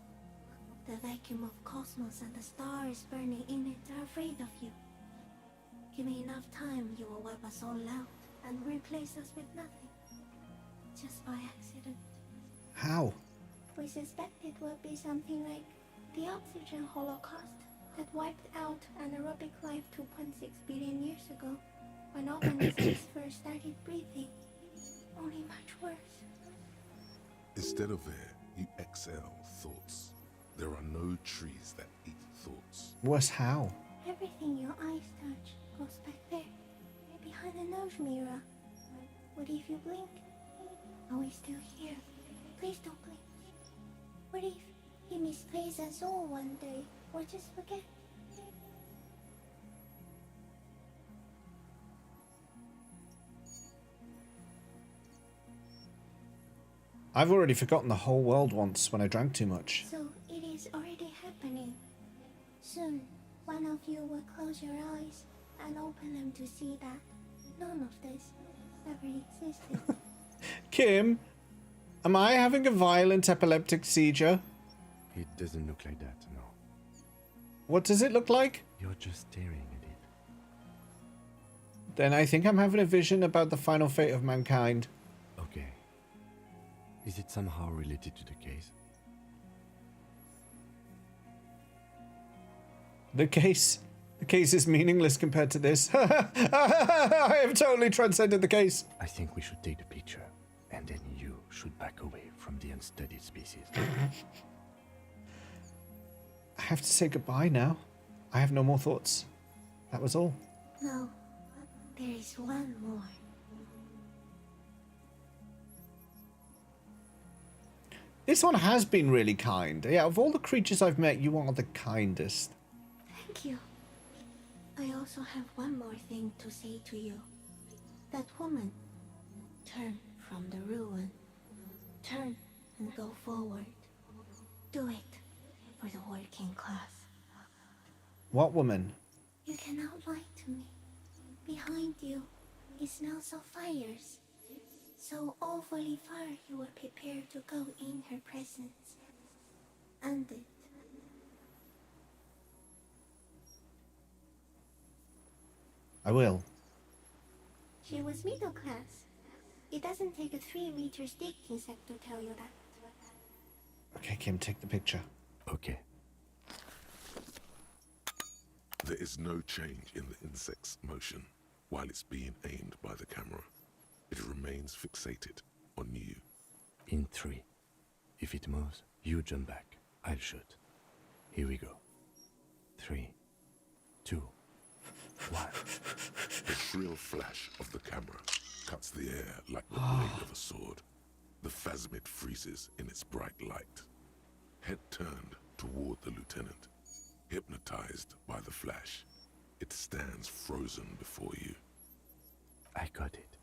The vacuum of cosmos and the stars burning in it are afraid of you. Give me enough time, you will wipe us all out and replace us with nothing. Just by accident. How? We suspect it will be something like the oxygen holocaust that wiped out anaerobic life 2.6 billion years ago, when organisms first started breathing. Only much worse. Instead of air, you exhale thoughts. There are no trees that eat thoughts. Worse how? Everything your eyes touch goes back there, behind the nose mirror. What if you blink? Are we still here? Please don't blink. What if he misplaces us all one day, or just forget? I've already forgotten the whole world once when I drank too much. So it is already happening. Soon, one of you will close your eyes and open them to see that none of this ever existed. Kim, am I having a violent epileptic seizure? It doesn't look like that, no. What does it look like? You're just staring at it. Then I think I'm having a vision about the final fate of mankind. Okay. Is it somehow related to the case? The case is meaningless compared to this. I have totally transcended the case. I think we should take the picture, and then you should back away from the unstudied species. I have to say goodbye now. I have no more thoughts. That was all. No, there is one more. This one has been really kind. Yeah, of all the creatures I've met, you are the kindest. Thank you. I also have one more thing to say to you. That woman, turn from the ruin. Turn and go forward. Do it for the working class. What woman? You cannot lie to me. Behind you, it smells of fires. So awfully far you were prepared to go in her presence. End it. I will. She was middle class. It doesn't take a 3-meter stick insect to tell you that. Okay, Kim, take the picture. Okay. There is no change in the insect's motion while it's being aimed by the camera. It remains fixated on you. In 3. If it moves, you jump back. I'll shoot. Here we go. 3, 2, 1. The shrill flash of the camera cuts the air like the blade of a sword. The phasmid freezes in its bright light. Head turned toward the lieutenant. Hypnotized by the flash, it stands frozen before you. I got it.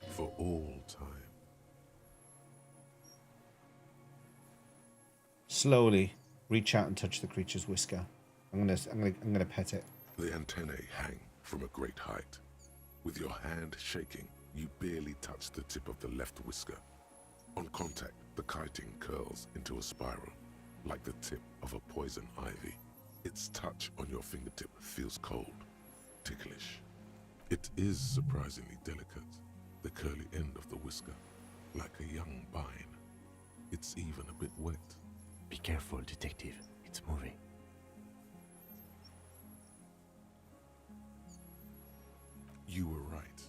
For all time. Slowly reach out and touch the creature's whisker. I'm gonna pet it. The antennae hang from a great height. With your hand shaking, you barely touch the tip of the left whisker. On contact, the chitin curls into a spiral, like the tip of a poison ivy. Its touch on your fingertip feels cold, ticklish. It is surprisingly delicate, the curly end of the whisker, like a young vine. It's even a bit wet. Be careful, detective. It's moving. You were right.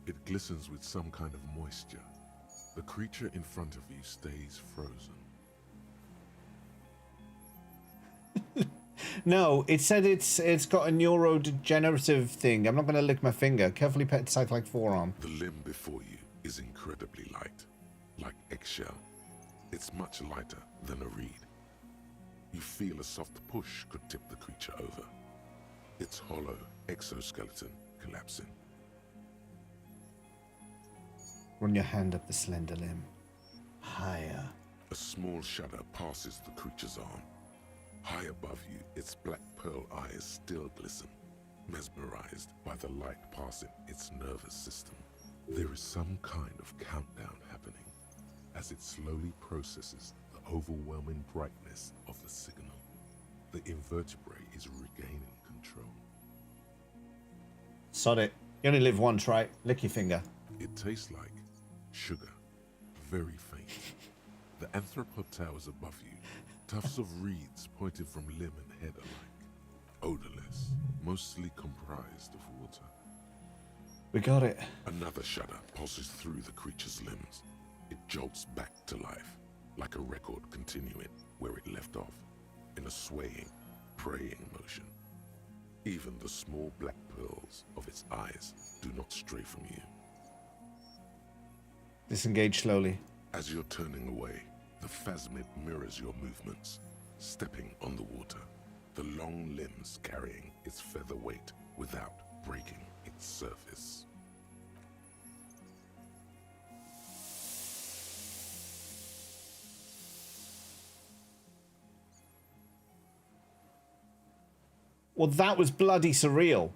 It glistens with some kind of moisture. The creature in front of you stays frozen. No, it said it's got a neurodegenerative thing. I'm not going to lick my finger. Carefully pet its like forearm. The limb before you is incredibly light, like eggshell. It's much lighter than a reed. You feel a soft push could tip the creature over. Its hollow exoskeleton collapsing. Run your hand up the slender limb. Higher. A small shudder passes the creature's arm. High above you, its black pearl eyes still glisten, mesmerized by the light passing its nervous system. There is some kind of countdown happening as it slowly processes the overwhelming brightness of the signal. The invertebrate is regaining control. Sod it. You only live once, right? Lick your finger. It tastes like sugar, very faint. The anthropod towers above you, tufts of reeds pointed from limb and head alike, odorless, mostly comprised of water. We got it. Another shudder pulses through the creature's limbs. It jolts back to life, like a record continuing where it left off, in a swaying, praying motion. Even the small black pearls of its eyes do not stray from you. Disengage slowly. As you're turning away, the phasmid mirrors your movements, stepping on the water, the long limbs carrying its feather weight without breaking its surface. Well, that was bloody surreal.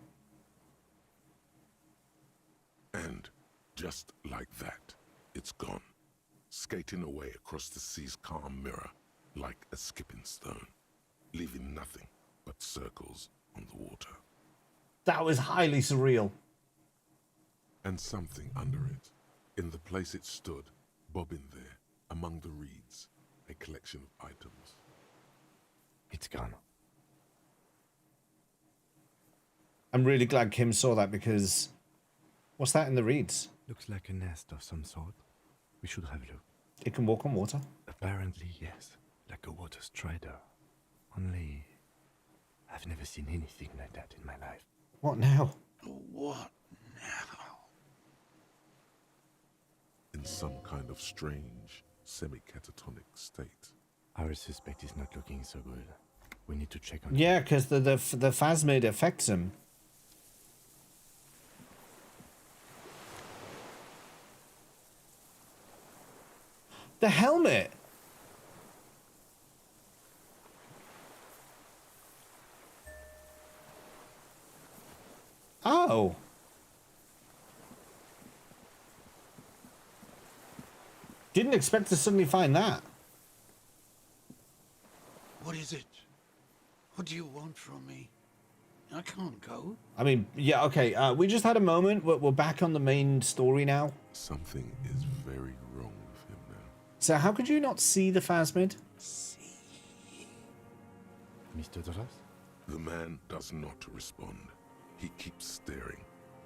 And just like that, it's gone, skating away across the sea's calm mirror like a skipping stone, leaving nothing but circles on the water. That was highly surreal. And something under it, in the place it stood, bobbing there, among the reeds, a collection of items. It's gone. I'm really glad Kim saw that because... What's that in the reeds? Looks like a nest of some sort. We should have a look. It can walk on water? Apparently, yes. Like a water strider. Only... I've never seen anything like that in my life. What now? What now? In some kind of strange, semi-catatonic state. Our suspect is not looking so good. We need to check on Yeah, because the phasmid affects him. The helmet! Oh! Didn't expect to suddenly find that. What is it? What do you want from me? I can't go. I mean, yeah, okay. We just had a moment. We're back on the main story now. Something is very wrong with him now. So how could you not see the phasmid? Mr. Doras? The man does not respond. He keeps staring,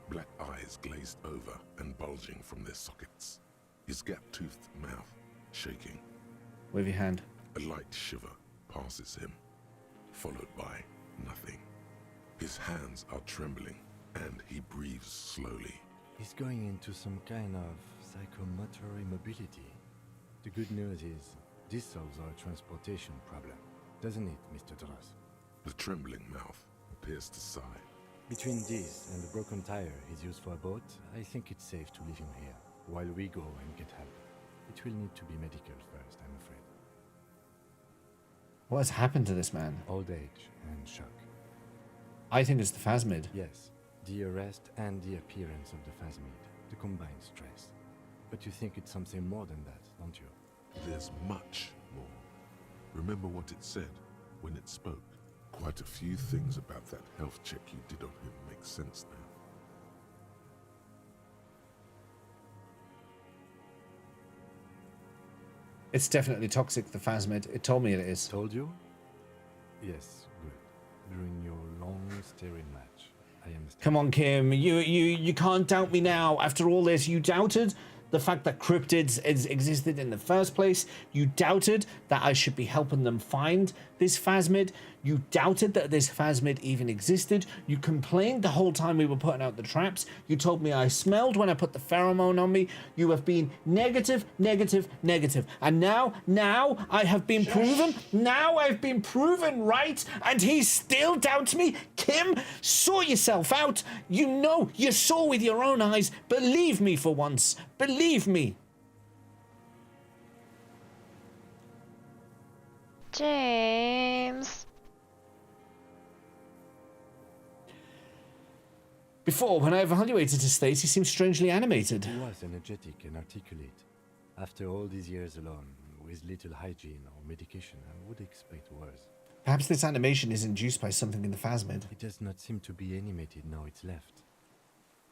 black eyes glazed over and bulging from their sockets. his gap-toothed mouth shaking. Wave your hand. A light shiver passes him, followed by nothing. His hands are trembling, and he breathes slowly. He's going into some kind of psychomotor immobility. The good news is, this solves our transportation problem, doesn't it, Mr. Dross? The trembling mouth appears to sigh. Between this and the broken tire he's used for a boat, I think it's safe to leave him here, while we go and get help. It will need to be medical first, I'm afraid. What has happened to this man? Old age and shock. I think it's the phasmid. Yes, the arrest and the appearance of the phasmid, the combined stress. But you think it's something more than that, don't you? There's much more. Remember what it said when it spoke? Quite a few things about that health check you did on him make sense now. It's definitely toxic, the phasmid. It told me it is. Told you? Yes, good. During your long staring match, I understand. Come on, Kim. You can't doubt me now. After all this, you doubted the fact that cryptids existed in the first place. You doubted that I should be helping them find this phasmid. You doubted that this phasmid even existed. You complained the whole time we were putting out the traps. You told me I smelled when I put the pheromone on me. You have been negative, negative, negative. And now I have been proven. Now I've been proven right. And he still doubts me. Kim, sort yourself out. You know, you saw with your own eyes. Believe me for once. Believe me. James. Before, when I evaluated his state, he seemed strangely animated. He was energetic and articulate. After all these years alone, with little hygiene or medication, I would expect worse. Perhaps this animation is induced by something in the phasmid. It does not seem to be animated now it's left.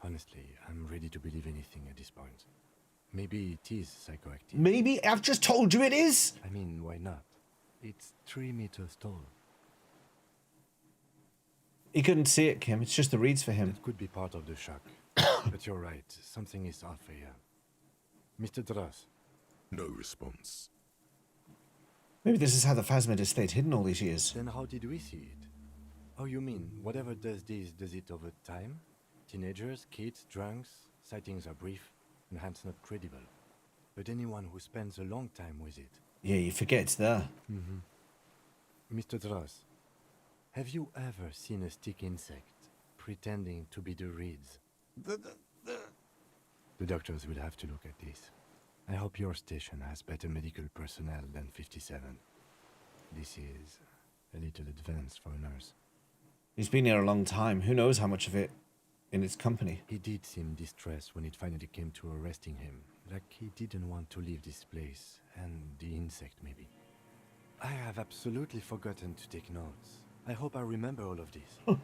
Honestly, I'm ready to believe anything at this point. Maybe it is psychoactive. Maybe? I've just told you it is! I mean, why not? It's 3 meters tall. He couldn't see it, Kim. It's just the reeds for him. It could be part of the shock. But you're right. Something is off here. Mr. Dross. No response. Maybe this is how the phasmid has stayed hidden all these years. Then how did we see it? Oh, you mean, whatever does this, does it over time? Teenagers, kids, drunks, sightings are brief, and hence not credible. But anyone who spends a long time with it... Yeah, you forget it's there. Mr. Dross, have you ever seen a stick insect pretending to be the reeds? The doctors will have to look at this. I hope your station has better medical personnel than 57. This is a little advanced for a nurse. He's been here a long time. Who knows how much of it in its company? He did seem distressed when it finally came to arresting him. Like he didn't want to leave this place, and the insect maybe. I have absolutely forgotten to take notes. I hope I remember all of this.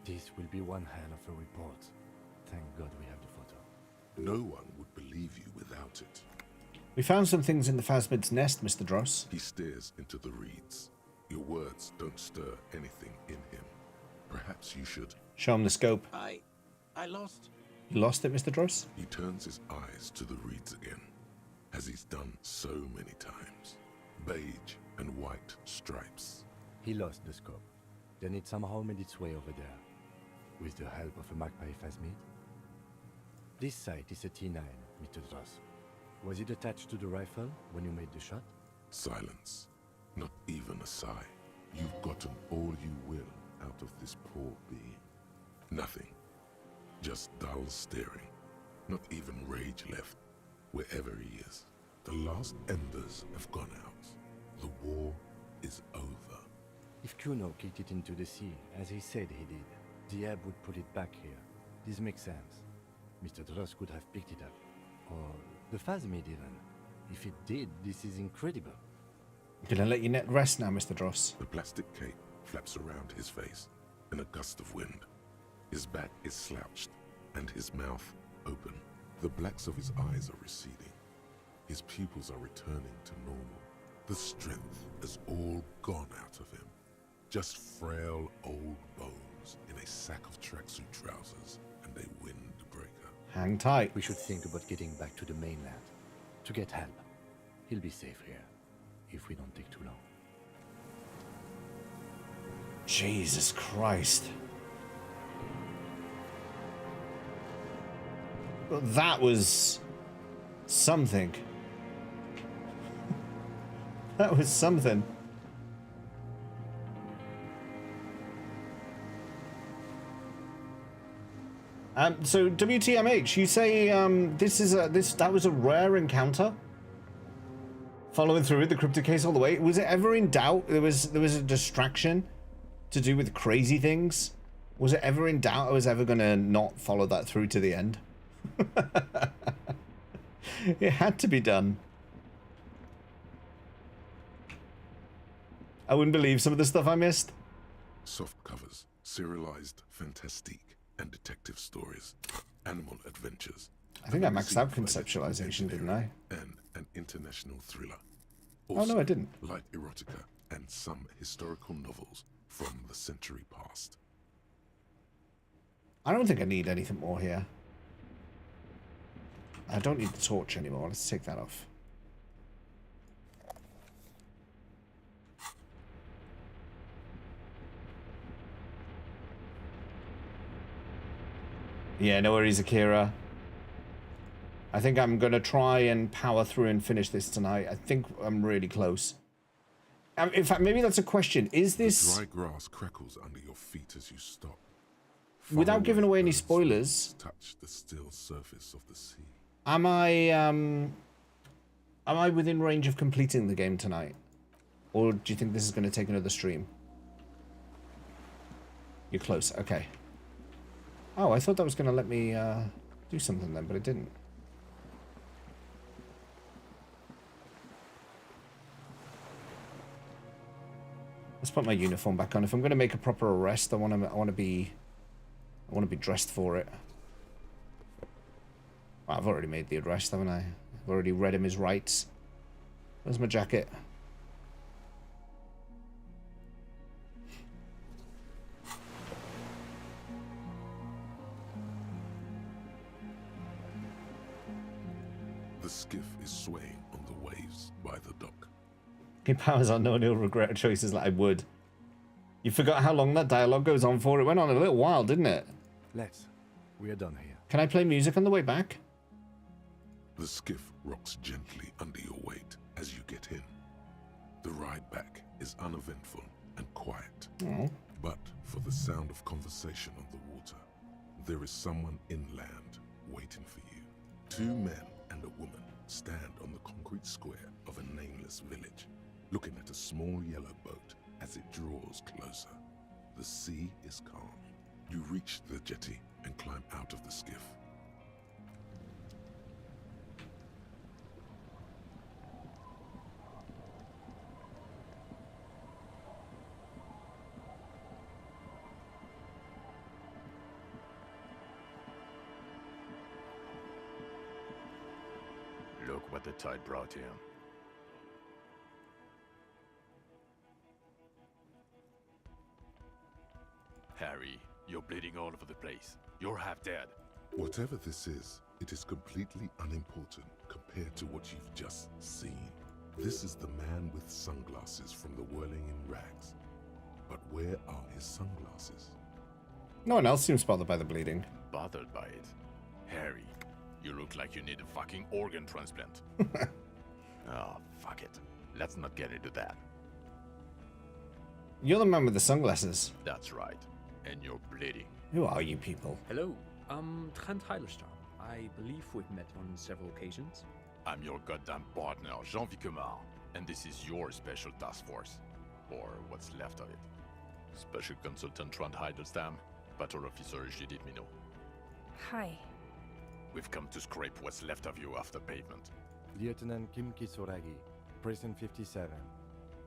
This will be one hell of a report. Thank God we have the photo. No one would believe you without it. We found some things in the phasmid's nest, Mr. Dross. He stares into the reeds. Your words don't stir anything in him. Perhaps you should... Show him the scope. I lost... You lost it, Mr. Dross? He turns his eyes to the reeds again, as he's done so many times. Beige and white stripes. He lost the scope. Then it somehow made its way over there, with the help of a magpie phasmid. This sight is a T9, Mr. Dross. Was it attached to the rifle when you made the shot? Silence. Not even a sigh. You've gotten all you will out of this poor being. Nothing. Just dull staring. Not even rage left, wherever he is. The last embers have gone out. The war is over. If Kuno kicked it into the sea, as he said he did, the ebb would put it back here. This makes sense. Mr. Dross could have picked it up. Or the phasmid even. If it did, this is incredible. I'm gonna let your net rest now, Mr. Dross. The plastic cape flaps around his face in a gust of wind. His back is slouched and his mouth open. The blacks of his eyes are receding. His pupils are returning to normal. The strength is all gone out of him. Just frail old bones in a sack of tracksuit trousers and a windbreaker. Hang tight. We should think about getting back to the mainland. to get help. He'll be safe here, if we don't take too long. Jesus Christ. Well, that was something. That was something. So WTMH, you say that was a rare encounter? Following through with the cryptic case all the way. Was it ever in doubt? There was a distraction to do with crazy things. Was it ever in doubt I was ever gonna not follow that through to the end? It had to be done. I wouldn't believe some of the stuff I missed. Soft covers, serialized fantastique, and detective stories, animal adventures. I think I maxed out conceptualization, didn't I? And an international thriller. Oh no, I didn't. Light erotica and some historical novels from the century past. I don't think I need anything more here. I don't need the torch anymore. Let's take that off. Yeah, no worries, Akira. I think I'm going to try and power through and finish this tonight. I think I'm really close. In fact, maybe that's a question. Is this... The dry grass crackles under your feet as you stop. Without giving away any spoilers... Touch the still surface of the sea. Am I within range of completing the game tonight? Or do you think this is going to take another stream? You're close. Okay. Oh, I thought that was going to let me do something then, but it didn't. Let's put my uniform back on. If I'm going to make a proper arrest, I want to be dressed for it. Well, I've already made the arrest, haven't I? I've already read him his rights. Where's my jacket? The skiff is swaying on the waves by the dock. He powers unknown, he'll regret choices like I would. You forgot how long that dialogue goes on for? It went on a little while, didn't it? Let's. We are done here. Can I play music on the way back? The skiff rocks gently under your weight as you get in. The ride back is uneventful and quiet. Oh. But for the sound of conversation on the water, there is someone inland waiting for you. 2 men and a woman stand on the concrete square of a nameless village, looking at a small yellow boat as it draws closer. The sea is calm. You reach the jetty and climb out of the skiff. Look what the tide brought him. Harry, you're bleeding all over the place. You're half dead. Whatever this is, it is completely unimportant compared to what you've just seen. This is the man with sunglasses from the Whirling in Rags. But where are his sunglasses? No one else seems bothered by the bleeding. Bothered by it? Harry, you look like you need a fucking organ transplant. Oh, fuck it. Let's not get into that. You're the man with the sunglasses. That's right. And you're bleeding. Who are you people? Hello, I'm Trent Heilerstar. I believe we've met on several occasions. I'm your goddamn partner, Jean Vicomar, and this is your special task force. Or what's left of it. Special Consultant Trent Heilerstam, Battle Officer Judith Minot. Hi. We've come to scrape what's left of you off the pavement. Lieutenant Kim Kisoragi, Prison 57.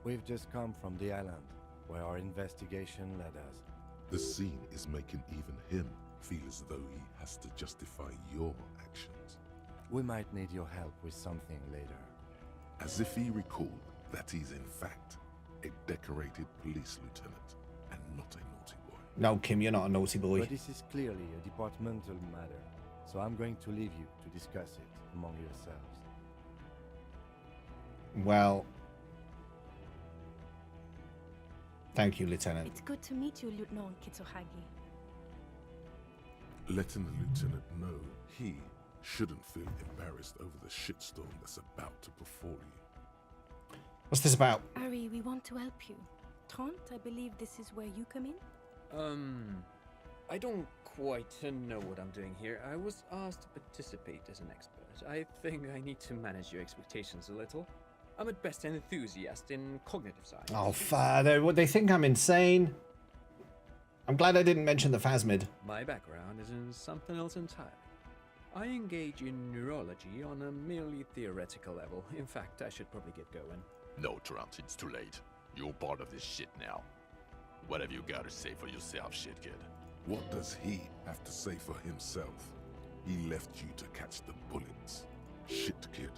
We've just come from the island, where our investigation led us. The scene is making even him feel as though he has to justify your actions. We might need your help with something later. As if he recalled that he's in fact a decorated police lieutenant and not a naughty boy. No, Kim, you're not a naughty boy. But this is clearly a departmental matter, so I'm going to leave you to discuss it among yourselves. Well, thank you, Lieutenant. It's good to meet you, Lieutenant Kitsuhagi. Letting the lieutenant know he shouldn't feel embarrassed over the shitstorm that's about to befall you. What's this about? Ari, we want to help you. Trant, I believe this is where you come in? I don't quite know what I'm doing here. I was asked to participate as an expert. I think I need to manage your expectations a little. I'm at best an enthusiast in cognitive science. Oh, father, they think I'm insane. I'm glad I didn't mention the phasmid. My background is in something else entirely. I engage in neurology on a merely theoretical level. In fact, I should probably get going. No, Trant, it's too late. You're part of this shit now. What have you got to say for yourself, shit kid? What does he have to say for himself? He left you to catch the bullets. Shit kid.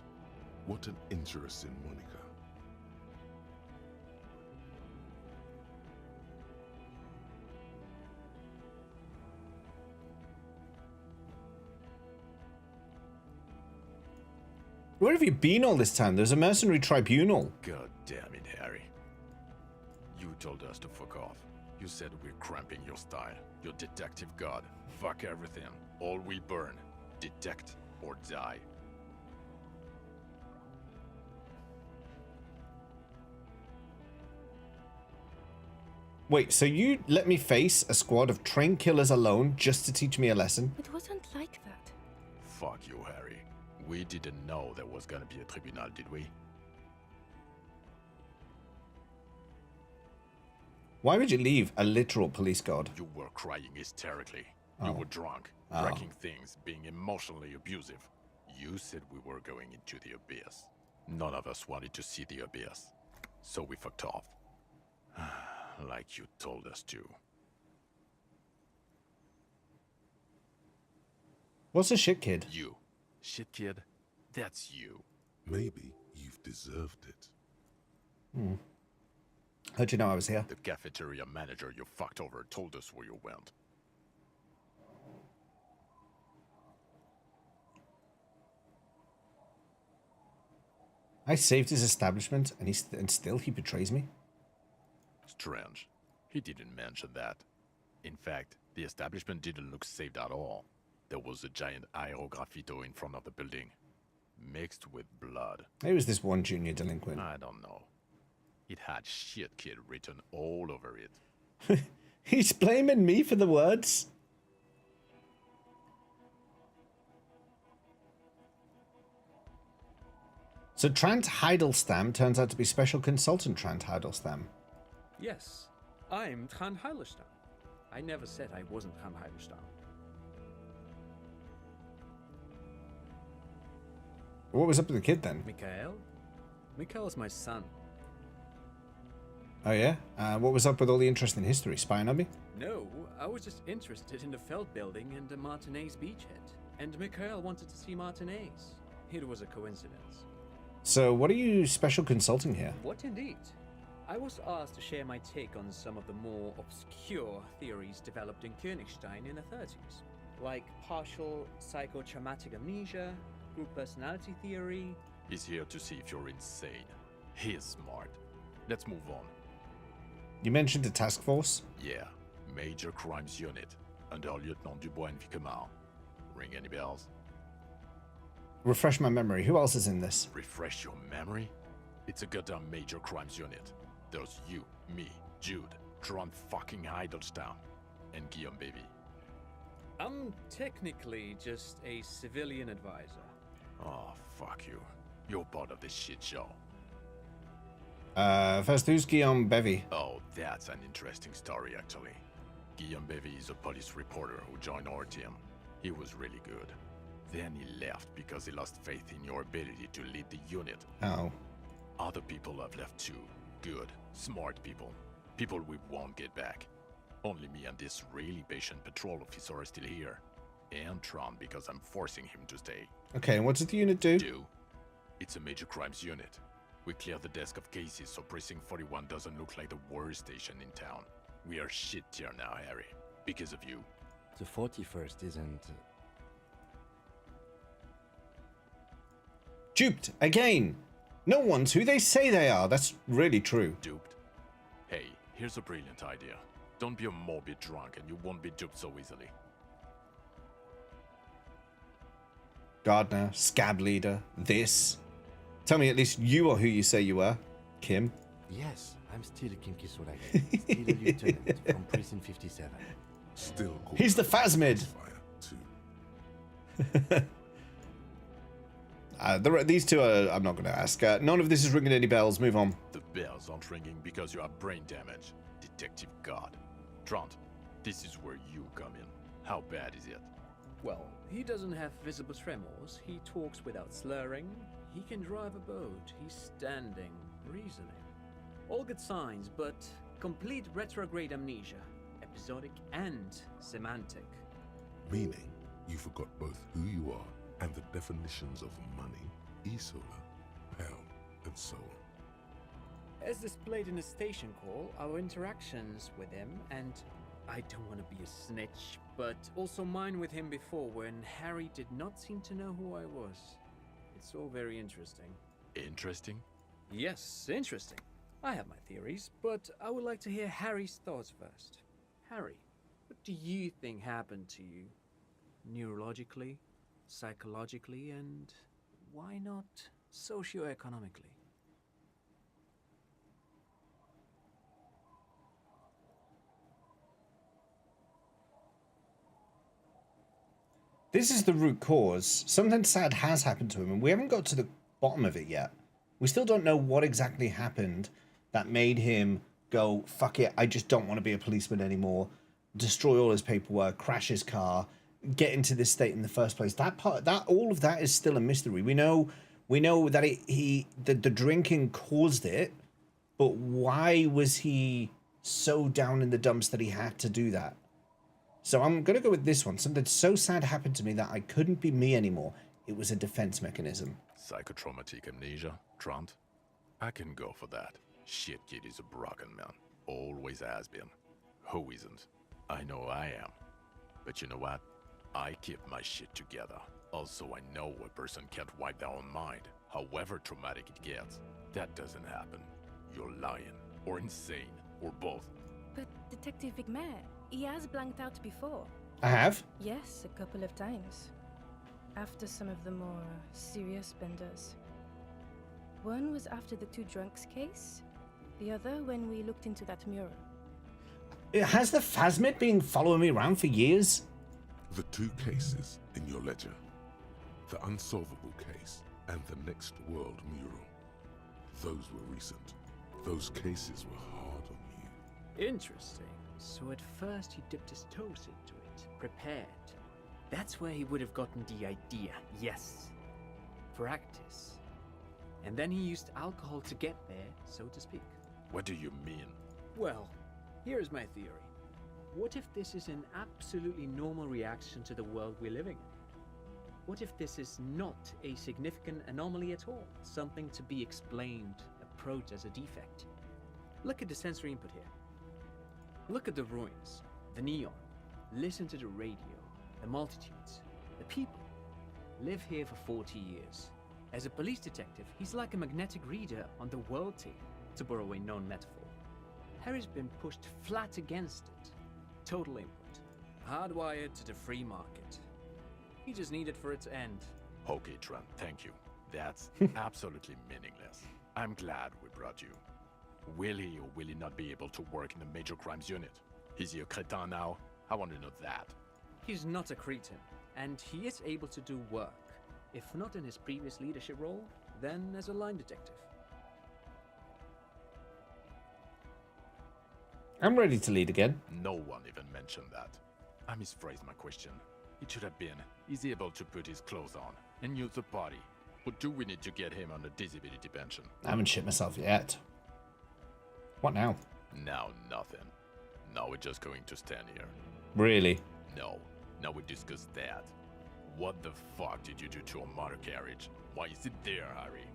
What an interesting moniker. Where have you been all this time? There's a mercenary tribunal. God damn it, Harry. You told us to fuck off. You said we're cramping your style. Your detective god. Fuck everything. All we burn. Detect or die. Wait, so you let me face a squad of trained killers alone just to teach me a lesson? It wasn't like that. Fuck you, Harry. We didn't know there was gonna be a tribunal, did we? Why would you leave a literal police guard? You were crying hysterically. Oh. You were drunk, Oh. breaking things, being emotionally abusive. You said we were going into the abyss. None of us wanted to see the abyss. So we fucked off. Like you told us to. What's a shit kid? You. Shit kid, that's you. Maybe you've deserved it. How'd you know I was here? The cafeteria manager you fucked over told us where you went. I saved his establishment and still he betrays me? Strange. He didn't mention that. In fact, the establishment didn't look saved at all. There was a giant aerograffito in front of the building, mixed with blood. Who was this one junior delinquent? I don't know. It had shit kid written all over it. He's blaming me for the words? So Trant Heidelstam turns out to be Special Consultant Trant Heidelstam. Yes, I'm Trant Heidelstam. I never said I wasn't Trant Heidelstam. What was up with the kid then? Mikhail? Mikhail's my son. Oh yeah? What was up with all the interest in history? Spying on me? No, I was just interested in the Feld building and the Martinez beachhead. And Mikhail wanted to see Martinez. It was a coincidence. So what are you special consulting here? What indeed? I was asked to share my take on some of the more obscure theories developed in Königstein in the 30s. Like partial psychotraumatic amnesia, group personality theory. He's here to see if you're insane. He is smart. Let's move on. You mentioned a task force? Yeah, Major Crimes Unit, under Lieutenant Dubois and Vicomar. Ring any bells? Refresh my memory. Who else is in this? Refresh your memory? It's a goddamn Major Crimes Unit. There's you, me, Jude, Trant fucking Heidelstam, and Guillaume Baby. I'm technically just a civilian advisor. Oh, fuck you. You're part of this shit show. First, who's Guillaume Bevy? Oh, that's an interesting story, actually. Guillaume Bevy is a police reporter who joined our team. He was really good. Then he left because he lost faith in your ability to lead the unit. Oh. Other people have left too. Good, smart people. People we won't get back. Only me and this really patient patrol officer are still here. And Trant because I'm forcing him to stay. Okay, and what does the unit do? It's a major crimes unit. We clear the desk of cases so Precinct 41 doesn't look like the worst station in town. We are shit tier now, Harry. Because of you. The 41st isn't... Duped! Again! No one's who they say they are. That's really true. Duped? Hey, here's a brilliant idea. Don't be a morbid drunk and you won't be duped so easily. Gardener, scab leader, this. Tell me at least you are who you say you are, Kim. Yes, I'm still Kinky Soraga. Still a lieutenant from Prison 57. Still He's the Phasmid. These two are, I'm not going to ask. None of this is ringing any bells. Move on. The bells aren't ringing because you have brain damage. Detective God. Trant, this is where you come in. How bad is it? Well, he doesn't have visible tremors, he talks without slurring, he can drive a boat, he's standing, reasoning. All good signs, but complete retrograde amnesia, episodic and semantic. Meaning, you forgot both who you are and the definitions of money, e-solar, pound, and so on. As displayed in the station call, our interactions with him, and I don't want to be a snitch, but also mine with him before when Harry did not seem to know who I was. It's all very interesting. Interesting? Yes, interesting. I have my theories, but I would like to hear Harry's thoughts first. Harry, what do you think happened to you? Neurologically, psychologically, and why not socioeconomically? This is the root cause. Something sad has happened to him, and we haven't got to the bottom of it yet. We still don't know what exactly happened that made him go, fuck it, I just don't want to be a policeman anymore, destroy all his paperwork, crash his car, get into this state in the first place. All of that is still a mystery. We know that the drinking caused it, but why was he so down in the dumps that he had to do that? So I'm going to go with this one. Something so sad happened to me that I couldn't be me anymore. It was a defense mechanism. Psychotraumatic amnesia, Trant? I can go for that. Shit kid is a broken man. Always has been. Who isn't? I know I am. But you know what? I keep my shit together. Also, I know a person can't wipe their own mind, however traumatic it gets. That doesn't happen. You're lying, or insane, or both. But Detective Vigmer, he has blanked out before. I have? Yes, a couple of times. After some of the more serious benders. One was after the two drunks case. The other when we looked into that mirror. Has the Phasmid been following me around for years? The two cases in your ledger. The unsolvable case and the next world mural. Those were recent. Those cases were hard on you. Interesting. So at first he dipped his toes into it, prepared. That's where he would have gotten the idea, yes. Practice. And then he used alcohol to get there, so to speak. What do you mean? Well, here's my theory. What if this is an absolutely normal reaction to the world we're living in? What if this is not a significant anomaly at all? Something to be explained, approached as a defect? Look at the sensory input here. Look at the ruins, the neon, listen to the radio, the multitudes, the people. Live here for 40 years. As a police detective, he's like a magnetic reader on the world tape, to borrow a known metaphor. Harry's been pushed flat against it. Total input. Hardwired to the free market. He just needed for it to end. Okay, Trent, thank you. That's absolutely meaningless. I'm glad we brought you. Will he or will he not be able to work in the major crimes unit? Is he a crétin now? I want to know that. He's not a cretin, and he is able to do work. If not in his previous leadership role, then as a line detective. I'm ready to lead again. No one even mentioned that. I misphrased my question. It should have been, is he able to put his clothes on and use the body? Or do we need to get him on a disability pension? I haven't shit myself yet. What now? Now nothing. Now we're just going to stand here. Really? No. Now we discuss that. What the fuck did you do to a motor carriage? Why is it there, Harry?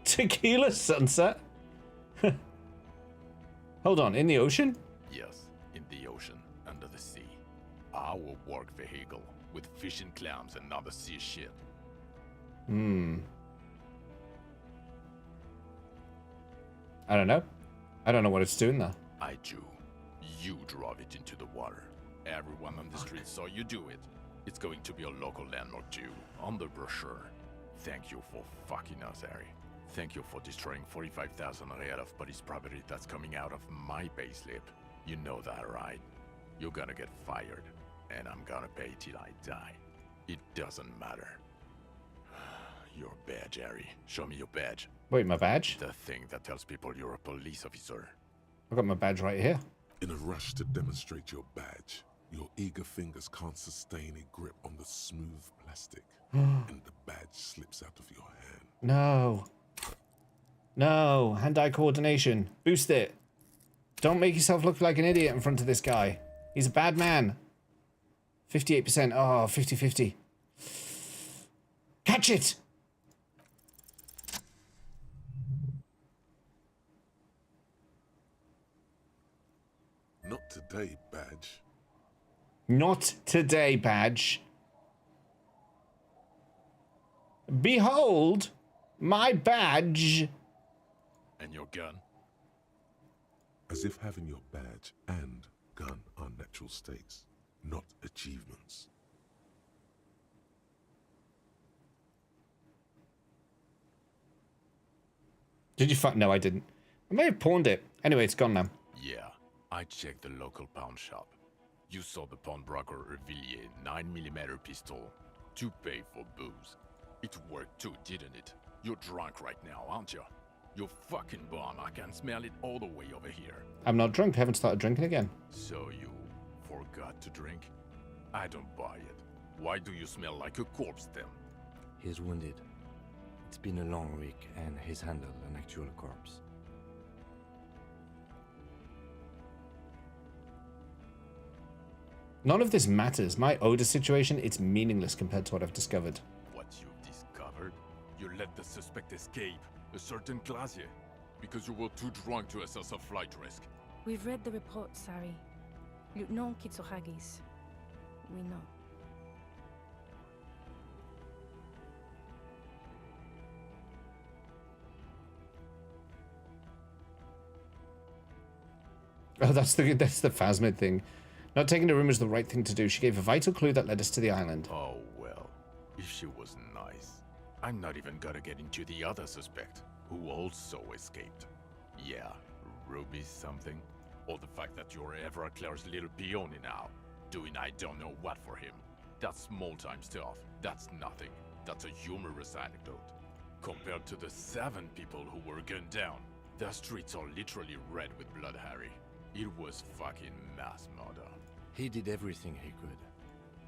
Tequila sunset? Hold on, in the ocean? Yes, in the ocean, under the sea. our work vehicle with fishing clams and other sea shit. I don't know. I don't know what it's doing there. I do. You drove it into the water. Everyone on the street saw you do it. It's going to be a local landmark too, on the brochure. Thank you for fucking us, Harry. Thank you for destroying 45,000 real of police property that's coming out of my payslip. You know that, right? You're gonna get fired, and I'm gonna pay till I die. It doesn't matter. Your badge, Harry. Show me your badge. Wait, my badge? The thing that tells people you're a police officer. I've got my badge right here. In a rush to demonstrate your badge, your eager fingers can't sustain a grip on the smooth plastic, and the badge slips out of your hand. No. No. Hand-eye coordination. Boost it. Don't make yourself look like an idiot in front of this guy. He's a bad man. 58%. Oh, 50-50. Catch it! Not today, badge. Not today, badge. Behold, my badge. And your gun? As if having your badge and gun are natural states, not achievements. Did you find? No, I didn't. I may have pawned it. Anyway, it's gone now. Yeah, I checked the local pawn shop. You saw the pawnbroker reveal a 9mm pistol to pay for booze. It worked too, didn't it? You're drunk right now, aren't you? You're fucking bomb. I can smell it all the way over here. I'm not drunk. I haven't started drinking again. So you forgot to drink? I don't buy it. Why do you smell like a corpse then? He's wounded. It's been a long week, and he's handled an actual corpse. None of this matters. My odor situation, it's meaningless compared to what I've discovered. What you've discovered? You let the suspect escape, a certain Glacier, because you were too drunk to assess a flight risk. We've read the report, Sari. Lieutenant Kitsuragis. We know. Oh, that's the Phasmid thing. Not taking the room was the right thing to do. She gave a vital clue that led us to the island. Oh, well. If she was nice. I'm not even gonna get into the other suspect, who also escaped. Yeah, Ruby something? Or the fact that you're Evra Claire's little peony now, doing I don't know what for him. That's small-time stuff. That's nothing. That's a humorous anecdote. Compared to the 7 people who were gunned down, the streets are literally red with blood, Harry. It was fucking mass murder. He did everything he could.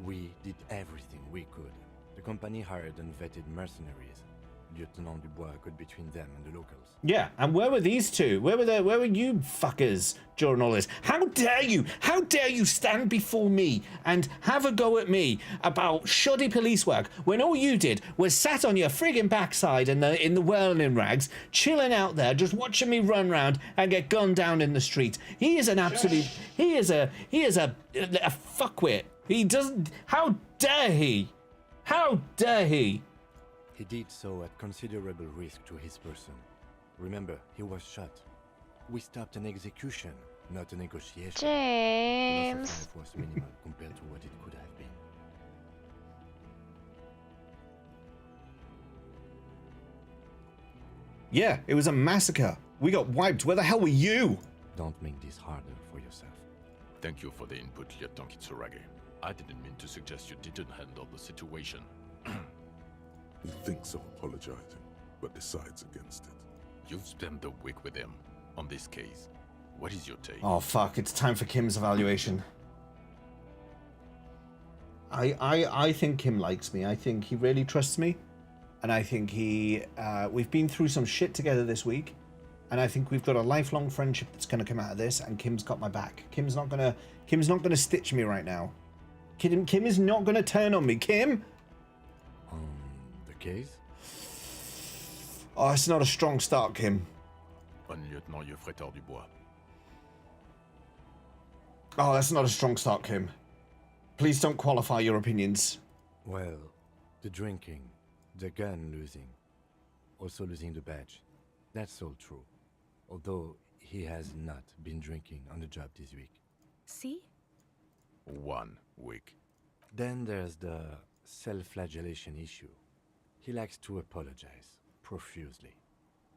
We did everything we could. The company hired and vetted mercenaries. Lieutenant Dubois got between them and the locals. Yeah, and where were these two? Where were you fuckers during all this? How dare you? How dare you stand before me and have a go at me about shoddy police work when all you did was sat on your friggin' backside in the whirling rags, chilling out there, just watching me run round and get gunned down in the street. He is an absolute. He is a fuckwit. He doesn't. How dare he? How dare he? He did so at considerable risk to his person. Remember, he was shot. We stopped an execution, not a negotiation. James. The loss of life was minimal compared to what it could have been. Yeah, it was a massacre. We got wiped. Where the hell were you? Don't make this harder for yourself. Thank you for the input, Lieutenant Kitsuragi. I didn't mean to suggest you didn't handle the situation. He thinks of apologizing, but decides against it. You've spent the week with him on this case. What is your take? Oh fuck, it's time for Kim's evaluation. I think Kim likes me. I think he really trusts me. And I think we've been through some shit together this week. And I think we've got a lifelong friendship that's gonna come out of this, and Kim's got my back. Kim's not gonna stitch me right now. Kim is not gonna turn on me. Kim? The case? Oh, it's not a strong start, Kim. Lieutenant Geoffrey Dubois. Oh, that's not a strong start, Kim. Please don't qualify your opinions. Well, the drinking, the gun losing, also losing the badge. That's all true. Although he has not been drinking on the job this week. See? 1 week. Then there's the self-flagellation issue. He likes to apologize profusely,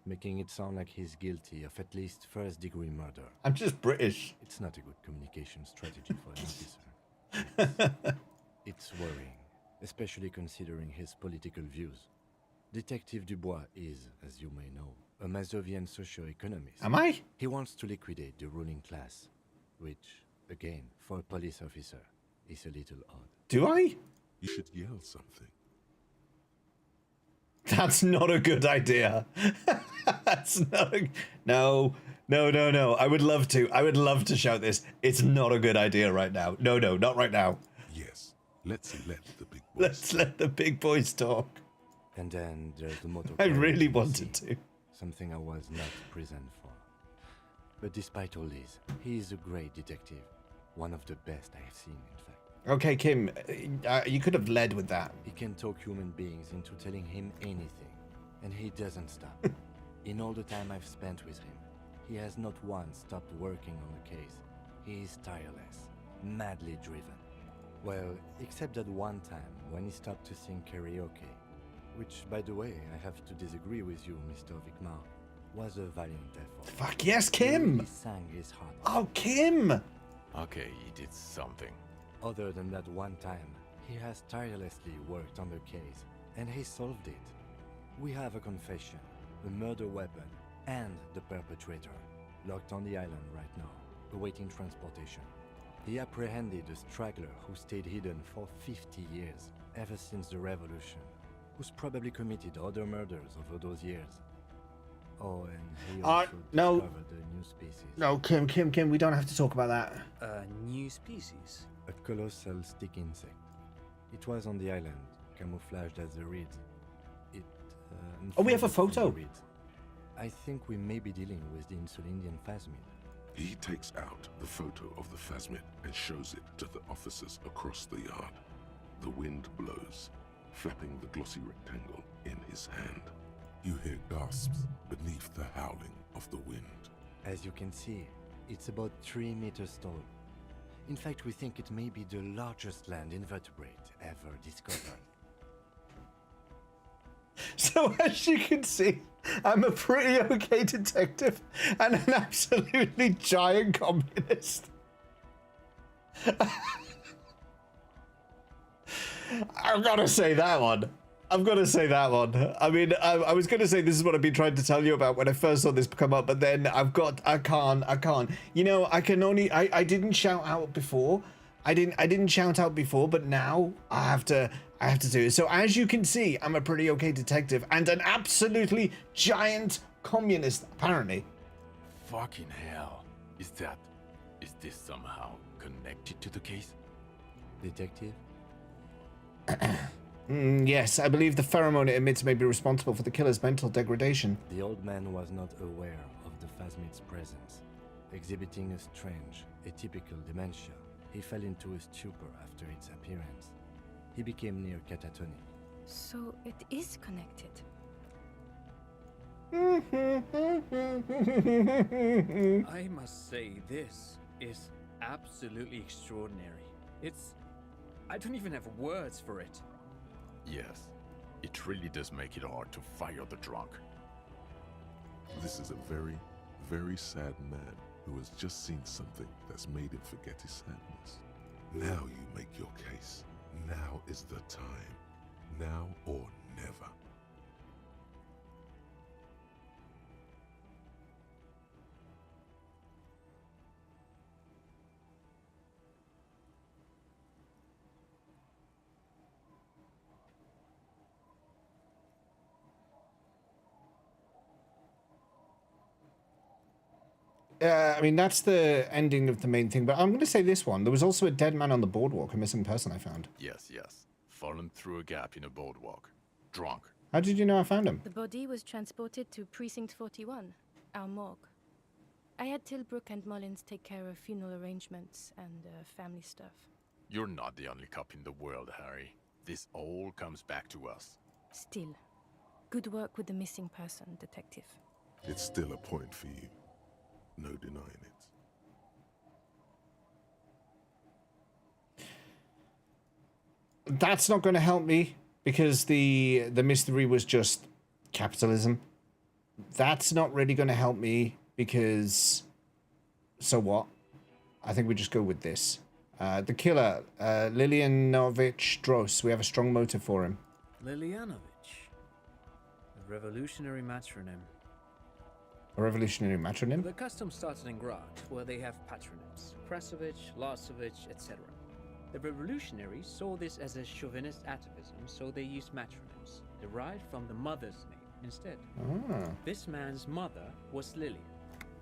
making it sound like he's guilty of at least first-degree murder. I'm just British. It's not a good communication strategy for an officer. It's worrying, especially considering his political views. Detective Dubois is, as you may know, a Mazovian socio-economist. Am I? He wants to liquidate the ruling class, which, again, for a police officer, is a little odd. Do I? You should yell something. That's not a good idea. That's not a... No. I would love to. I would love to shout this. It's not a good idea right now. No, not right now. Yes. Let's let the big boys Let's let the big boys talk. And then there's the motor. I really wanted to. Something I was not present for. But despite all this, he is a great detective. One of the best I have seen, in fact. Okay, Kim, you could have led with that. He can talk human beings into telling him anything, and he doesn't stop. In all the time I've spent with him, he has not once stopped working on the case. He is tireless, madly driven. Well, except that one time when he stopped to sing karaoke, which, by the way, I have to disagree with you, Mr. Vicmar, was a valiant effort. Fuck yes, Kim! He sang his heart. Oh, Kim! Okay, he did something. Other than that one time, he has tirelessly worked on the case, and he solved it. We have a confession, a murder weapon, and the perpetrator, locked on the island right now, awaiting transportation. He apprehended a straggler who stayed hidden for 50 years, ever since the revolution, who's probably committed other murders over those years. Oh, and he also discovered a new species. No, Kim, we don't have to talk about that. A new species? A colossal stick insect. It was on the island, camouflaged as a reed. It. Oh, we have a photo. I think we may be dealing with the Insulindian phasmid. He takes out the photo of the phasmid and shows it to the officers across the yard. The wind blows, flapping the glossy rectangle in his hand. You hear gasps beneath the howling of the wind. As you can see, it's about 3 meters tall. In fact, we think it may be the largest land invertebrate ever discovered. So as you can see, I'm a pretty okay detective and an absolutely giant communist. I've got to say that one. I mean, I was going to say this is what I've been trying to tell you about when I first saw this come up, but then I can't. You know, I didn't shout out before. I didn't shout out before, but now I have to do it. So as you can see, I'm a pretty okay detective and an absolutely giant communist, apparently. Fucking hell. Is this somehow connected to the case? Detective? Yes, I believe the pheromone it emits may be responsible for the killer's mental degradation. The old man was not aware of the phasmid's presence. Exhibiting a strange, atypical dementia, he fell into a stupor after its appearance. He became near catatonic. So it is connected. I must say, this is absolutely extraordinary. I don't even have words for it. Yes, it really does make it hard to fire the drunk. This is a very, very sad man who has just seen something that's made him forget his sadness. Now you make your case. Now is the time. Now or never. I mean, that's the ending of the main thing, but I'm going to say this one. There was also a dead man on the boardwalk, a missing person I found. Yes. Fallen through a gap in a boardwalk. Drunk. How did you know I found him? The body was transported to Precinct 41, our morgue. I had Tilbrook and Mullins take care of funeral arrangements and family stuff. You're not the only cop in the world, Harry. This all comes back to us. Still, good work with the missing person, Detective. It's still a point for you. No denying it. That's not going to help me because the mystery was just capitalism. That's not really going to help me because... So what? I think we just go with this. The killer, Lilianovich Dros. We have a strong motive for him. Lilianovich. A revolutionary matronym. A revolutionary matronym? The custom started in Grad, where they have patronyms. Krasovich, Lasovich, etc. The revolutionaries saw this as a chauvinist atavism, so they used matronyms, derived from the mother's name instead. Ah. This man's mother was Lilian.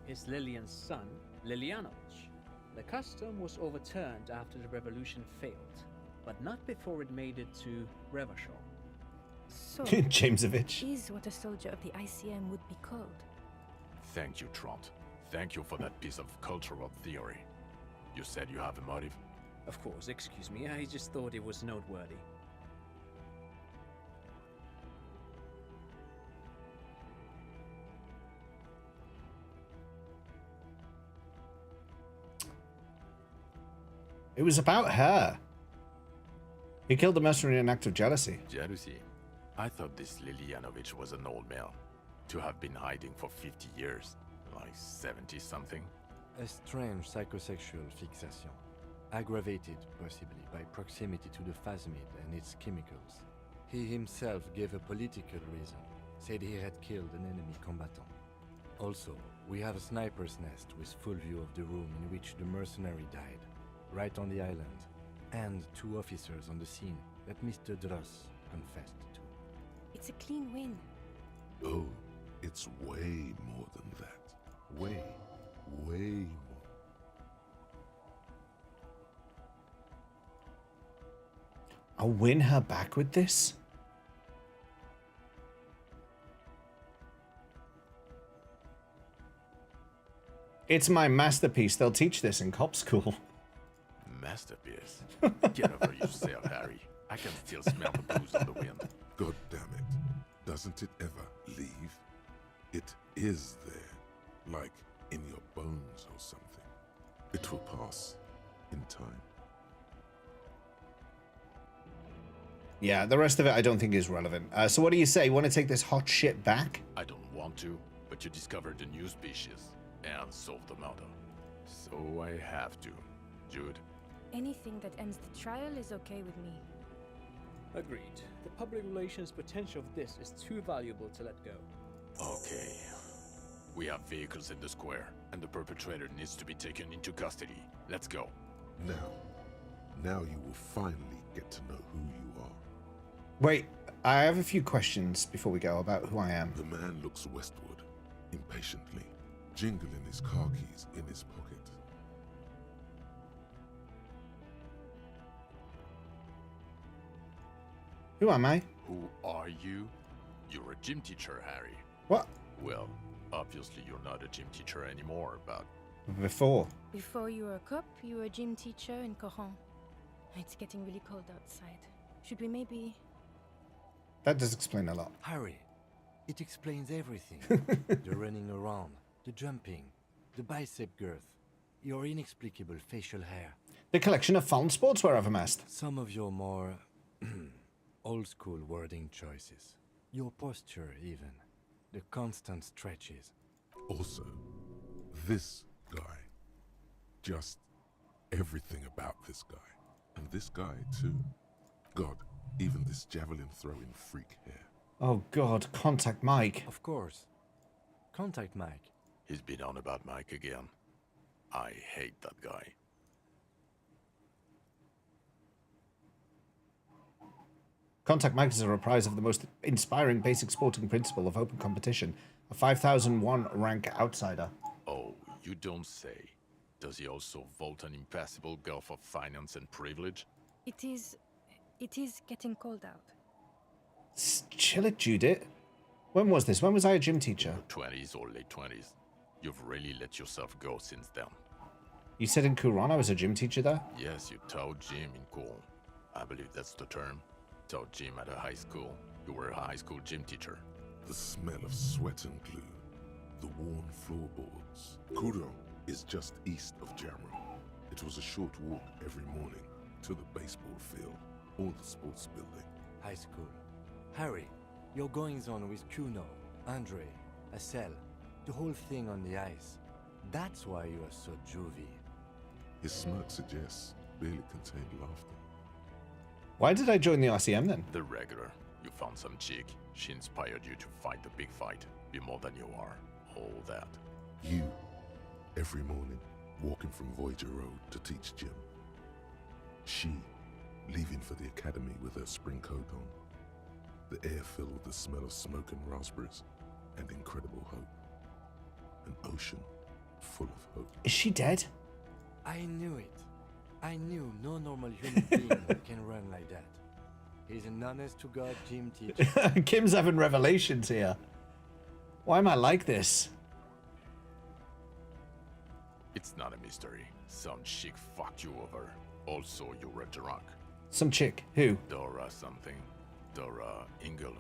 His Lilian's son, Lilianovich. The custom was overturned after the revolution failed, but not before it made it to Revachol. So, Jamesovich is what a soldier of the ICM would be called. Thank you, Trant. Thank you for that piece of cultural theory. You said you have a motive? Of course, excuse me, I just thought it was noteworthy. It was about her. He killed the mercenary in an act of jealousy. Jealousy? I thought this Lilianovich was an old male. To have been hiding for 50 years. Like 70-something. A strange psychosexual fixation. Aggravated, possibly, by proximity to the phasmid and its chemicals. He himself gave a political reason. Said he had killed an enemy combatant. Also, we have a sniper's nest with full view of the room in which the mercenary died. Right on the island. And 2 officers on the scene that Mr. Dross confessed to. It's a clean win. Oh, it's way more than that. Way more. I'll win her back with this? It's my masterpiece. They'll teach this in cop school. Masterpiece. Get over yourself, Harry. I can still smell the booze on the wind. God damn it. Doesn't it ever leave? It is there. Like in your bones or something. It will pass in time. Yeah, the rest of it I don't think is relevant. So what do you say? You want to take this hot shit back? I don't want to, but you discovered a new species and solved the murder. So I have to. Jude? Anything that ends the trial is okay with me. Agreed. The public relations potential of this is too valuable to let go. Okay. We have vehicles in the square, and the perpetrator needs to be taken into custody. Let's go. Now you will finally get to know who you are. Wait, I have a few questions before we go about who I am. The man looks westward, impatiently, jingling his car keys in his pocket. Who am I? Who are you? You're a gym teacher, Harry. What? Well, obviously you're not a gym teacher anymore, but... Before you were a cop, you were a gym teacher in Coron. It's getting really cold outside. Should we maybe... That does explain a lot. Harry, it explains everything. The running around, the jumping, the bicep girth, your inexplicable facial hair. The collection of fun sportswear I've amassed. Some of your more old-school wording choices. Your posture, even. The constant stretches. Also, this guy. Just everything about this guy. And this guy, too. God, even this javelin-throwing freak here. Oh God, Contact Mike. Of course. Contact Mike. He's been on about Mike again. I hate that guy. Contact Mike is a reprise of the most inspiring basic sporting principle of open competition. A 5001 rank outsider. Oh, you don't say. Does he also vault an impassable gulf of finance and privilege? It is getting cold out. Chill it, Judith. When was this? When was I a gym teacher? 20s or late 20s. You've really let yourself go since then. You said in Kuran I was a gym teacher there? Yes, you taught gym in Cool. I believe that's the term. Taught gym at a high school. You were a high school gym teacher. The smell of sweat and glue, the worn floorboards. Kuran is just east of Jamrock. It was a short walk every morning to the baseball field or the sports building. High school. Harry, your goings-on with Kuno, Andre, Acel, the whole thing on the ice. That's why you are so juvie. His smirk suggests barely contained laughter. Why did I join the RCM then? The regular. You found some chick. She inspired you to fight the big fight. Be more than you are. All that. You, every morning, walking from Voyager Road to teach gym. She, leaving for the academy with her spring coat on. The air filled with the smell of smoke and raspberries and incredible hope. An ocean full of hope. Is she dead? I knew it. I knew no normal human being can run like that. He's an honest-to-God gym teacher. Kim's having revelations here. Why am I like this? It's not a mystery. Some chick fucked you over. Also, you were drunk. Some chick. Who? Dora something. Dora England.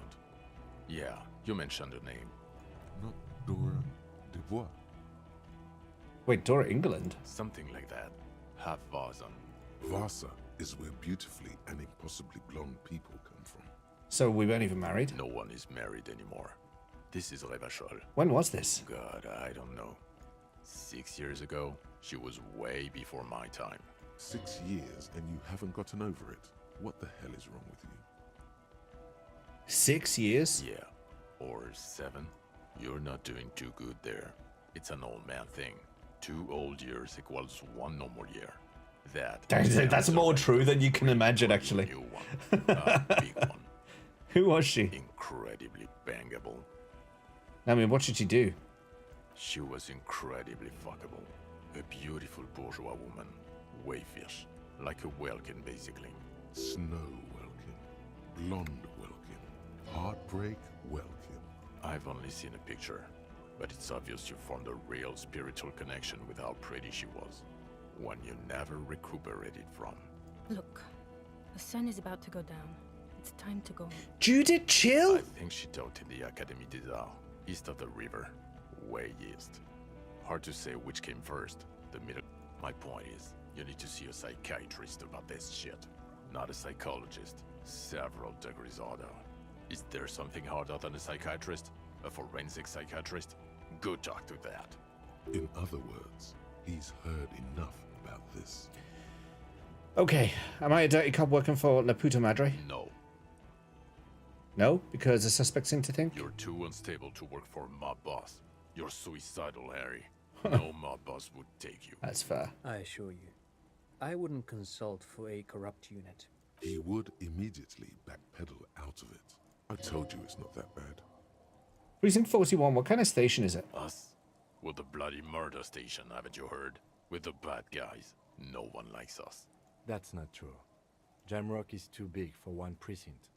Yeah, you mentioned her name. Not Dora Dubois. Wait, Dora England? Something like that. Half Vazan. Vasa is where beautifully and impossibly blonde people come from. So we weren't even married? No one is married anymore. This is Revachol. When was this? God, I don't know. 6 years ago. She was way before my time. 6 years and you haven't gotten over it. What the hell is wrong with you? 6 years? Yeah. Or 7. You're not doing too good there. It's an old man thing. 2 old years equals 1 normal year. That's more true than you can imagine, actually. New one. A big one. Who was she? Incredibly bangable. I mean, what should she do? She was incredibly fuckable. A beautiful bourgeois woman. Wayfish. Like a Welkin, basically. Snow Welkin. Blonde Welkin. Heartbreak Welkin. I've only seen a picture, but it's obvious you formed a real spiritual connection with how pretty she was. One you never recuperated from. Look, the sun is about to go down. It's time to go. Judith, chill! I think she taught in the Académie des Arts, east of the river. Way east. Hard to say which came first, the middle. My point is, you need to see a psychiatrist about this shit. Not a psychologist. Several degrees harder. Is there something harder than a psychiatrist? A forensic psychiatrist? Go talk to that. In other words, he's heard enough about this. Okay, am I a dirty cop working for La Puta Madre? No. No? Because the suspect seem to think? You're too unstable to work for a mob boss. You're suicidal, Harry. No mob boss would take you. That's fair. I assure you, I wouldn't consult for a corrupt unit. He would immediately backpedal out of it. I told you it's not that bad. Precinct 41, what kind of station is it? Us? We're the bloody murder station, haven't you heard? We're the bad guys. No one likes us. That's not true. Jamrock is too big for one precinct.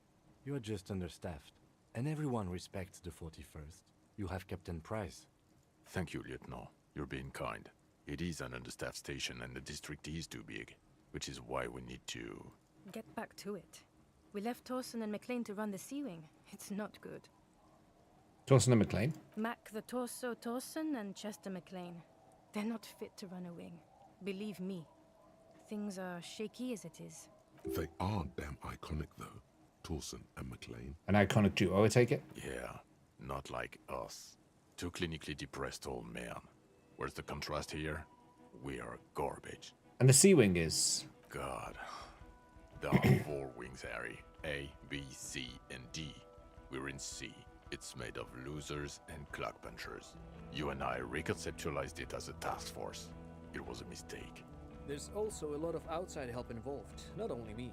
You are just understaffed, and everyone respects the 41st. You have Captain Price. Thank you, Lieutenant. You're being kind. It is an understaffed station and the district is too big, which is why we need to... Get back to it. We left Torson and McLean to run the Sea Wing. It's not good. Torson and McLean? Mac the Torso Torson and Chester McLean. They're not fit to run a wing. Believe me. Things are shaky as it is. They are damn iconic, though. Torson and McLean. An iconic duo, I take it? Yeah, not like us. Two clinically depressed old men. Where's the contrast here? We are garbage. And the Sea Wing is... God. There are 4 wings, Harry. A, B, C, and D. We're in C. It's made of losers and clock punchers. You and I reconceptualized it as a task force. It was a mistake. There's also a lot of outside help involved, not only me.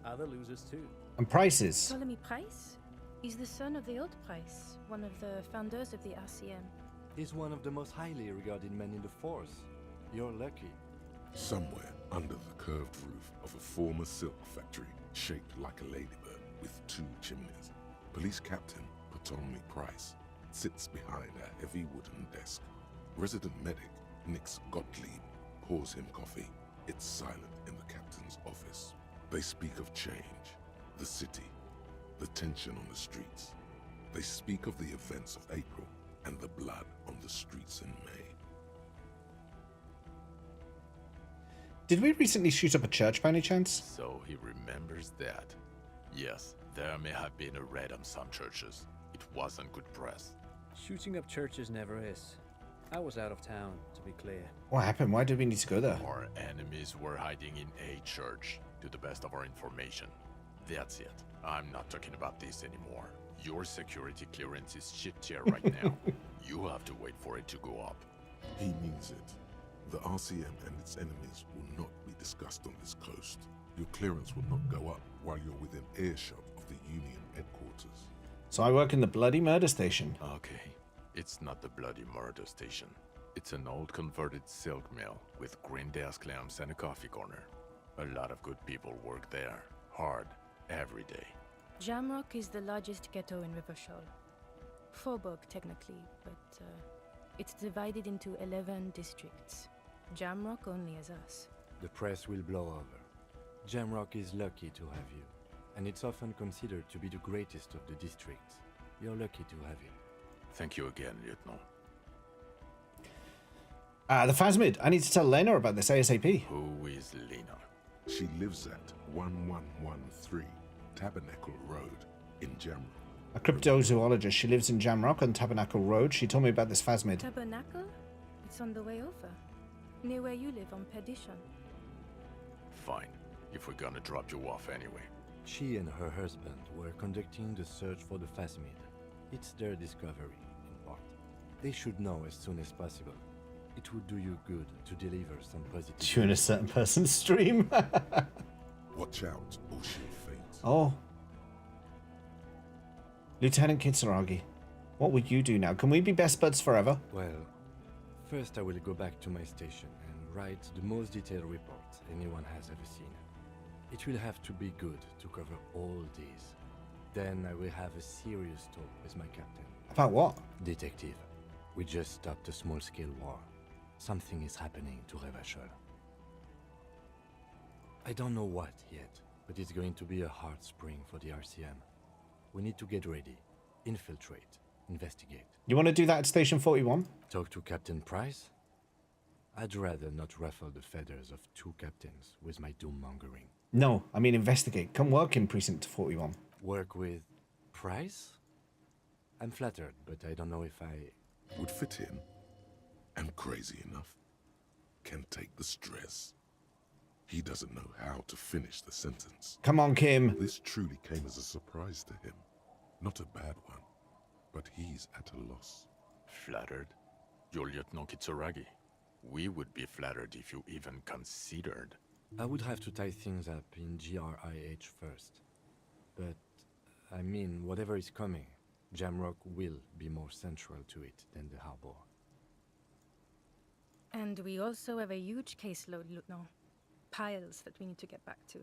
Other losers too. And Prices. Ptolemy Price? He's the son of the old Price, one of the founders of the RCM. He's one of the most highly regarded men in the force. You're lucky. Somewhere under the curved roof of a former silk factory, shaped like a ladybird with 2 chimneys, Police Captain Ptolemy Price sits behind a heavy wooden desk. Resident medic Nix Gottlieb pours him coffee. It's silent in the captain's office. They speak of change, the city, the tension on the streets. They speak of the events of April and the blood on the streets in May. Did we recently shoot up a church by any chance? So he remembers that. Yes, there may have been a raid on some churches. It wasn't good press. Shooting up churches never is. I was out of town, to be clear. What happened? Why did we need to go there? Our enemies were hiding in a church, to the best of our information. That's it. I'm not talking about this anymore. Your security clearance is shit tier right now. You have to wait for it to go up. He means it. The RCM and its enemies will not be discussed on this coast. Your clearance will not go up while you're within earshot of the Union headquarters. So I work in the bloody murder station. Okay. It's not the bloody murder station. It's an old converted silk mill with green desk lamps and a coffee corner. A lot of good people work there. Hard. Every day. Jamrock is the largest ghetto in Rivershore. Faubourg, technically, but it's divided into 11 districts. Jamrock only has us. The press will blow over. Jamrock is lucky to have you, and it's often considered to be the greatest of the districts. You're lucky to have him. Thank you again, Lieutenant. The Phasmid. I need to tell Lena about this ASAP. Who is Lena? She lives at 1113 Tabernacle Road in Jamrock. A cryptozoologist. She lives in Jamrock on Tabernacle Road. She told me about this Phasmid. Tabernacle? It's on the way over. Near where you live on Perdition. Fine. If we're gonna drop you off anyway. She and her husband were conducting the search for the Phasmid. It's their discovery, in part. They should know as soon as possible. It would do you good to deliver some positive... Tune a certain person's stream. Watch out, or she'll faint. Oh. Lieutenant Kitsuragi, what would you do now? Can we be best buds forever? Well, first I will go back to my station and write the most detailed report anyone has ever seen. It will have to be good to cover all these. Then I will have a serious talk with my captain. About what? Detective, we just stopped a small-scale war. Something is happening to Revachol. I don't know what yet, but it's going to be a hard spring for the RCM. We need to get ready, infiltrate, investigate. You want to do that at Station 41? Talk to Captain Price? I'd rather not ruffle the feathers of two captains with my doom-mongering. No, I mean investigate. Come work in Precinct 41. Work with Price? I'm flattered, but I don't know if I... Would fit in. And crazy enough. Can take the stress. He doesn't know how to finish the sentence. Come on, Kim. This truly came as a surprise to him. Not a bad one, but he's at a loss. Flattered? You're Lieutenant Kitsuragi. We would be flattered if you even considered. I would have to tie things up in GRIH first. But, I mean, whatever is coming, Jamrock will be more central to it than the harbor. And we also have a huge caseload, Lieutenant. Piles that we need to get back to.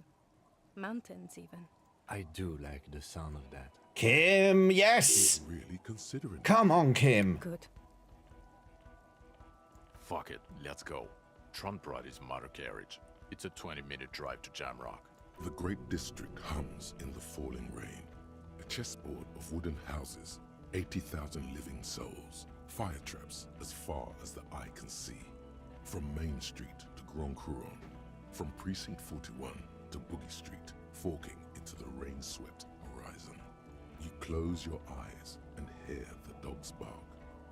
Mountains, even. I do like the sound of that. Kim, yes! He's really considering. Come on, Kim. Good. Fuck it, let's go. Tron brought his motor carriage. It's a 20-minute drive to Jamrock. The great district hums in the falling rain. A chessboard of wooden houses, 80,000 living souls, fire traps as far as the eye can see. From Main Street to Grand Couronne, from Precinct 41 to Boogie Street, forking into the rain-swept horizon. You close your eyes and hear the dogs bark.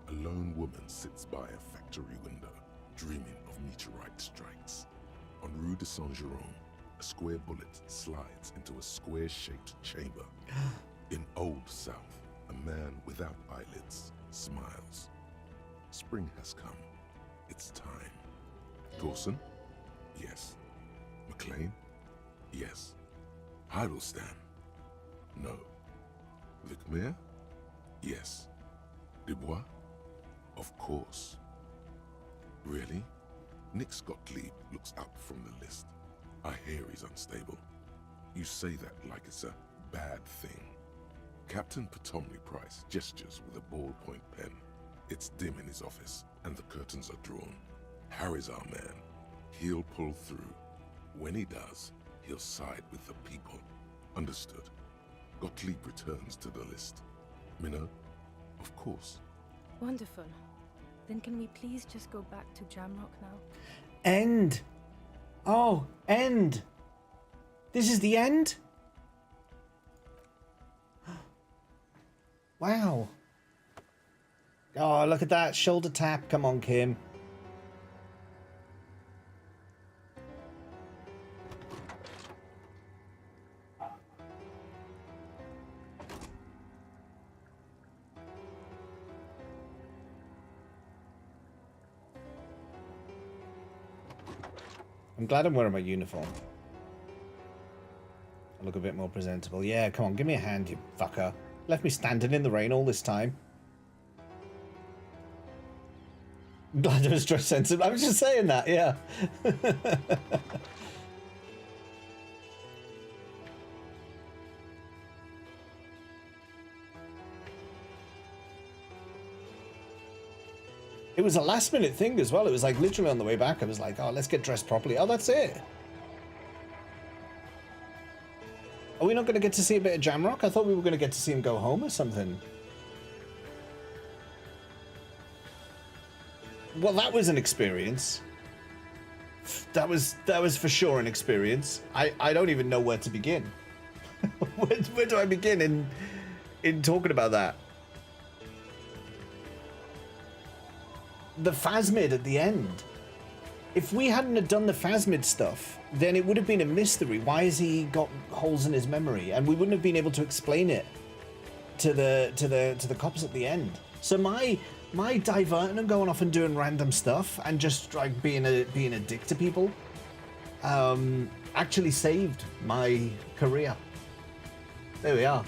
A lone woman sits by a factory window, dreaming of meteorite strikes. On Rue de Saint-Jérôme, a square bullet slides into a square-shaped chamber. In Old South, a man without eyelids smiles. Spring has come. It's time. Dawson? Yes. McLean? Yes. Heidelstein? No. Vicmere? Yes. Dubois? Of course. Really? Nick Gottlieb looks up from the list. I hear he's unstable. You say that like it's a bad thing. Captain Ptolemy Price gestures with a ballpoint pen. It's dim in his office, and the curtains are drawn. Harry's our man. He'll pull through. When he does, he'll side with the people. Understood. Gottlieb returns to the list. Minnow? Of course. Wonderful. Then can we please just go back to Jamrock now? End. Oh, end. This is the end? Wow. Oh, look at that. Shoulder tap. Come on, Kim. I'm glad I'm wearing my uniform. I look a bit more presentable. Yeah, come on, give me a hand, you fucker. Left me standing in the rain all this time. I'm glad I was dress sensitive. I was just saying that, yeah. It was a last minute thing as well. It was like literally on the way back. I was like, oh, let's get dressed properly. Oh, that's it. Are we not going to get to see a bit of Jamrock? I thought we were going to get to see him go home or something. Well, that was an experience. That was for sure an experience. I don't even know where to begin. where do I begin in talking about that? The Phasmid at the end. If we hadn't have done the Phasmid stuff, then it would have been a mystery. Why has he got holes in his memory? And we wouldn't have been able to explain it to the cops at the end. So my diverting and going off and doing random stuff and just like being a dick to people actually saved my career. There we are.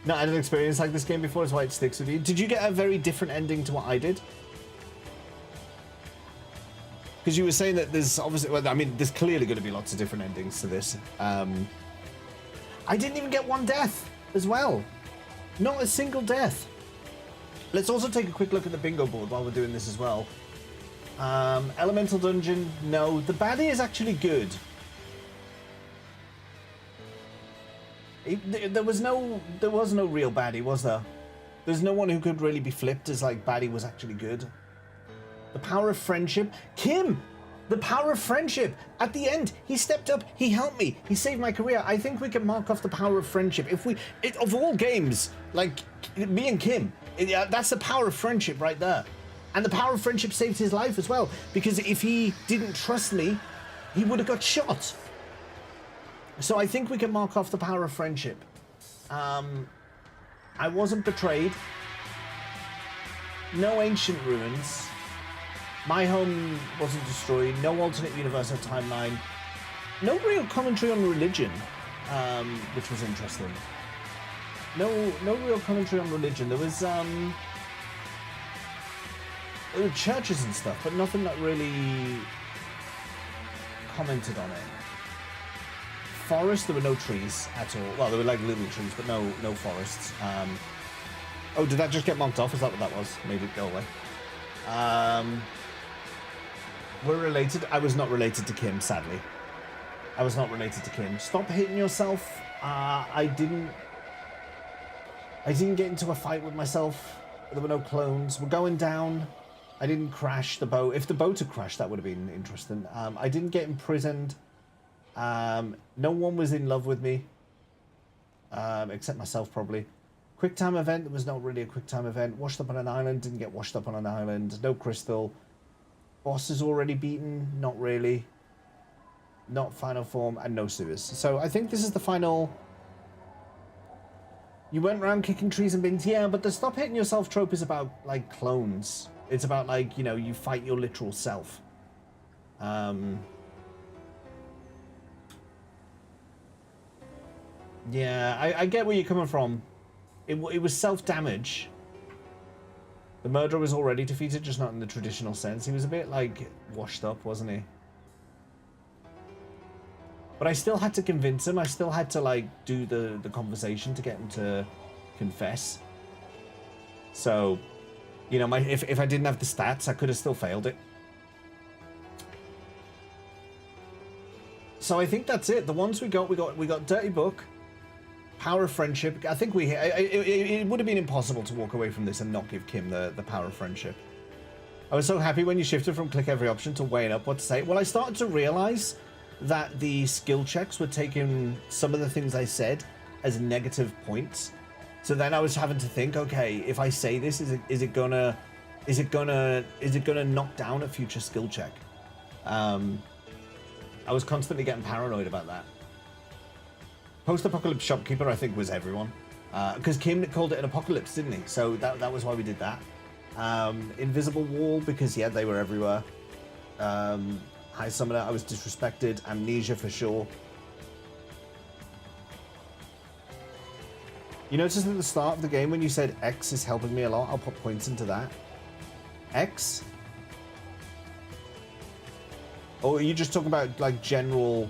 Not had an experience like this game before, is why it sticks with you. Did you get a very different ending to what I did? Because you were saying that there's obviously, well, I mean, there's clearly going to be lots of different endings to this. I didn't even get one death as well. Not a single death. Let's also take a quick look at the bingo board while we're doing this as well. Elemental Dungeon, no. The baddie is actually good. There was no real baddie, was there? There's no one who could really be flipped as like baddie was actually good. The power of friendship. Kim! The power of friendship. At the end, he stepped up, he helped me, he saved my career. I think we can mark off the power of friendship. If we, of all games, like me and Kim, that's the power of friendship right there. And the power of friendship saved his life as well. Because if he didn't trust me, he would have got shot. So I think we can mark off the power of friendship. I wasn't betrayed. No ancient ruins. My home wasn't destroyed. No alternate universe or timeline. No real commentary on religion, which was interesting. No real commentary on religion. There was there were churches and stuff, but nothing that really commented on it. Forest, there were no trees at all. Well, there were like little trees, but no forests. Oh, did that just get marked off? Is that what that was? Made it go away. We're related. I was not related to Kim, sadly. I was not related to Kim. Stop hitting yourself. I didn't get into a fight with myself. There were no clones. We're going down. I didn't crash the boat. If the boat had crashed, that would have been interesting. I didn't get imprisoned. No one was in love with me. Except myself, probably. Quick time event. There was not really a quick time event. Washed up on an island. Didn't get washed up on an island. No crystal. Boss is already beaten. Not really. Not final form. And no sewers. So I think this is the final. You went around kicking trees and things. Yeah, but the stop hitting yourself trope is about, like, clones. It's about, like, you know, you fight your literal self. Yeah, I get where you're coming from. It was self-damage. The murderer was already defeated, just not in the traditional sense. He was a bit, like, washed up, wasn't he? But I still had to convince him. I still had to, like, do the conversation to get him to confess. So, you know, if I didn't have the stats, I could have still failed it. So I think that's it. The ones we got Dirty Book, Power of Friendship. I think it would have been impossible to walk away from this and not give Kim the Power of Friendship. I was so happy when you shifted from click every option to weighing up what to say. Well, I started to realize that the skill checks were taking some of the things I said as negative points. So then I was having to think, okay, if I say this, is it gonna knock down a future skill check? I was constantly getting paranoid about that. Post-apocalypse shopkeeper, I think, was everyone, because Kim called it an apocalypse, didn't he? So that was why we did that. Invisible wall, because yeah, they were everywhere. High summoner, I was disrespected. Amnesia for sure. You noticed at the start of the game when you said X is helping me a lot. I'll put points into that. X. Or are you just talking about like general,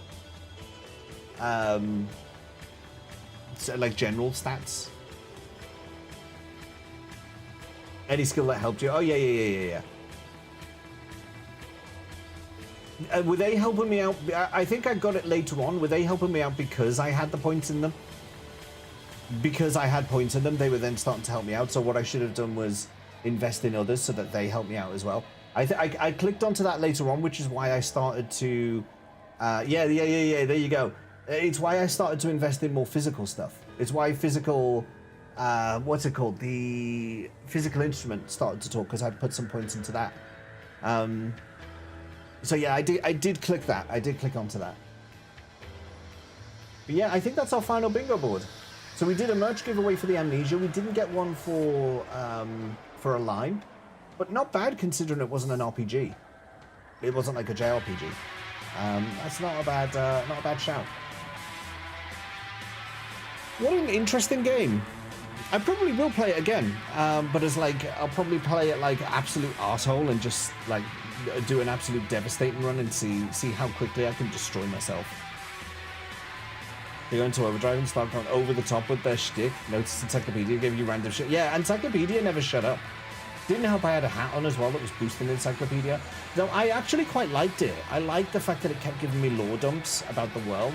like general stats? Any skill that helped you? Oh yeah. Were they helping me out? I think I got it later on. Were they helping me out because I had the points in them? Because I had points in them, they were then starting to help me out. So what I should have done was invest in others so that they help me out as well. I clicked onto that later on, which is why I started to... yeah, there you go. It's why I started to invest in more physical stuff. It's why physical... what's it called? The physical instrument started to talk, because I'd put some points into that. So yeah, I did click that. I did click onto that. But yeah, I think that's our final bingo board. So we did a merch giveaway for the Amnesia. We didn't get one for a line, but not bad considering it wasn't an RPG. It wasn't like a JRPG. That's not a bad shout. What an interesting game. I probably will play it again, but as like I'll probably play it like absolute arsehole and just like do an absolute devastating run and see how quickly I can destroy myself. They go into overdrive and start going over the top with their shtick. Notice Encyclopedia gave you random shit. Yeah, Encyclopedia never shut up. Didn't help I had a hat on as well that was boosting Encyclopedia. Though I actually quite liked it. I liked the fact that it kept giving me lore dumps about the world.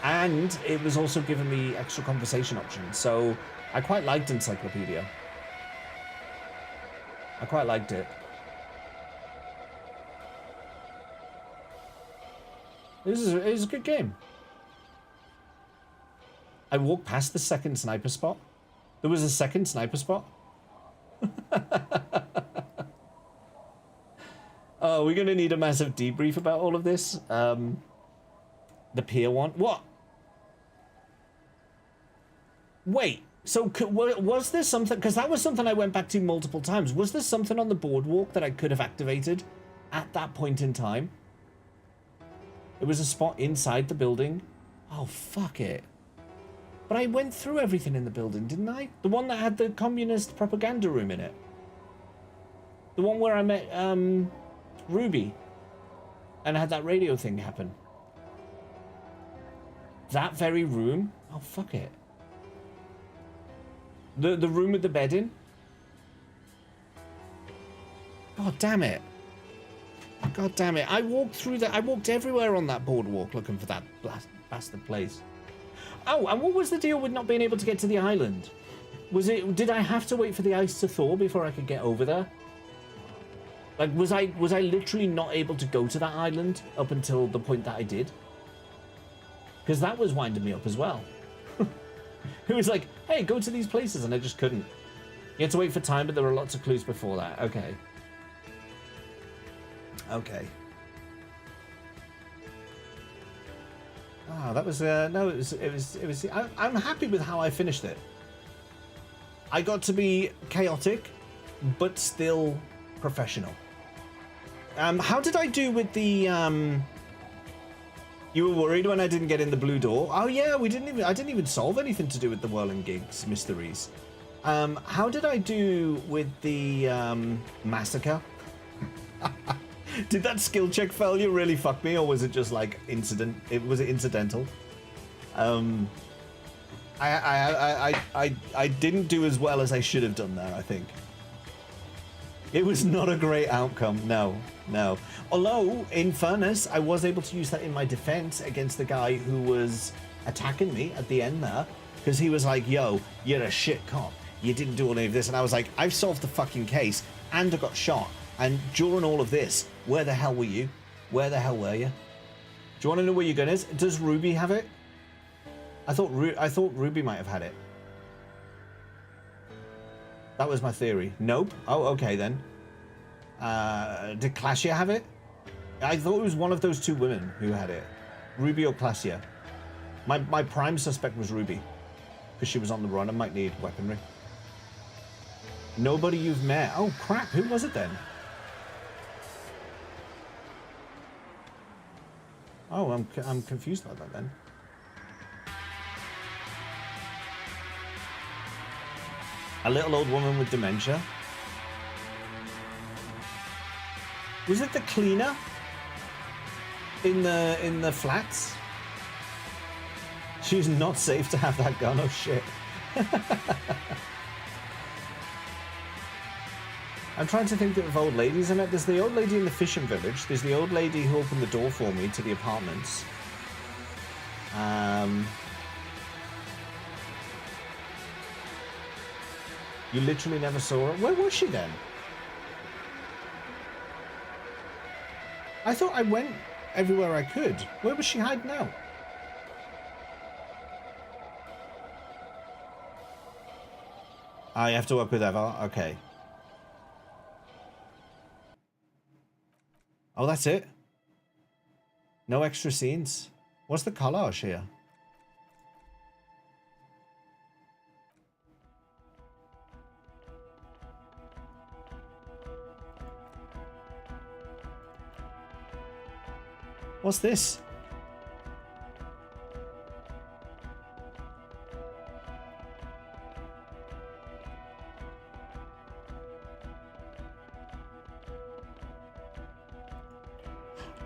And it was also giving me extra conversation options. So I quite liked Encyclopedia. I quite liked it. It was a good game. I walked past the second sniper spot. There was a second sniper spot. Oh, we're going to need a massive debrief about all of this. The pier one. What? Wait. So was there something... Because that was something I went back to multiple times. Was there something on the boardwalk that I could have activated at that point in time? It was a spot inside the building. Oh, fuck it. But I went through everything in the building, didn't I? The one that had the communist propaganda room in it. The one where I met Ruby. And had that radio thing happen. That very room? Oh, fuck it. The room with the bed in? God damn it. God damn it. I walked through that. I walked everywhere on that boardwalk looking for that bastard place. Oh, and what was the deal with not being able to get to the island? Did I have to wait for the ice to thaw before I could get over there? Like, was I literally not able to go to that island up until the point that I did? Because that was winding me up as well. It was like, hey, go to these places, and I just couldn't. You had to wait for time, but there were lots of clues before that. Okay. Okay. Ah, that was no. It was. I'm happy with how I finished it. I got to be chaotic, but still professional. How did I do with the You were worried when I didn't get in the blue door? Oh yeah, I didn't even solve anything to do with the Whirling Gigs mysteries. How did I do with the massacre? Did that skill check failure really fuck me, or was it just like was it incidental? I didn't do as well as I should have done there, I think. It was not a great outcome. No, no. Although, in fairness, I was able to use that in my defense against the guy who was attacking me at the end there. Because he was like, yo, you're a shit cop. You didn't do any of this. And I was like, I've solved the fucking case and I got shot. And during all of this, where the hell were you? Where the hell were you? Do you want to know where your gun is? Does Ruby have it? I thought Ruby might have had it. That was my theory. Nope. Oh, okay then. Did Classia have it? I thought it was one of those two women who had it. Ruby or Classia. My prime suspect was Ruby. Because she was on the run and might need weaponry. Nobody you've met. Oh crap, who was it then? Oh, I'm confused about that then. A little old woman with dementia. Was it the cleaner in the flats? She's not safe to have that gun. Oh shit. I'm trying to think of old ladies I met. There's the old lady in the fishing village. There's the old lady who opened the door for me to the apartments. You literally never saw her? Where was she then? I thought I went everywhere I could. Where was she hiding out? You have to work with Eva. Okay. Oh, that's it? No extra scenes? What's the collage here? What's this?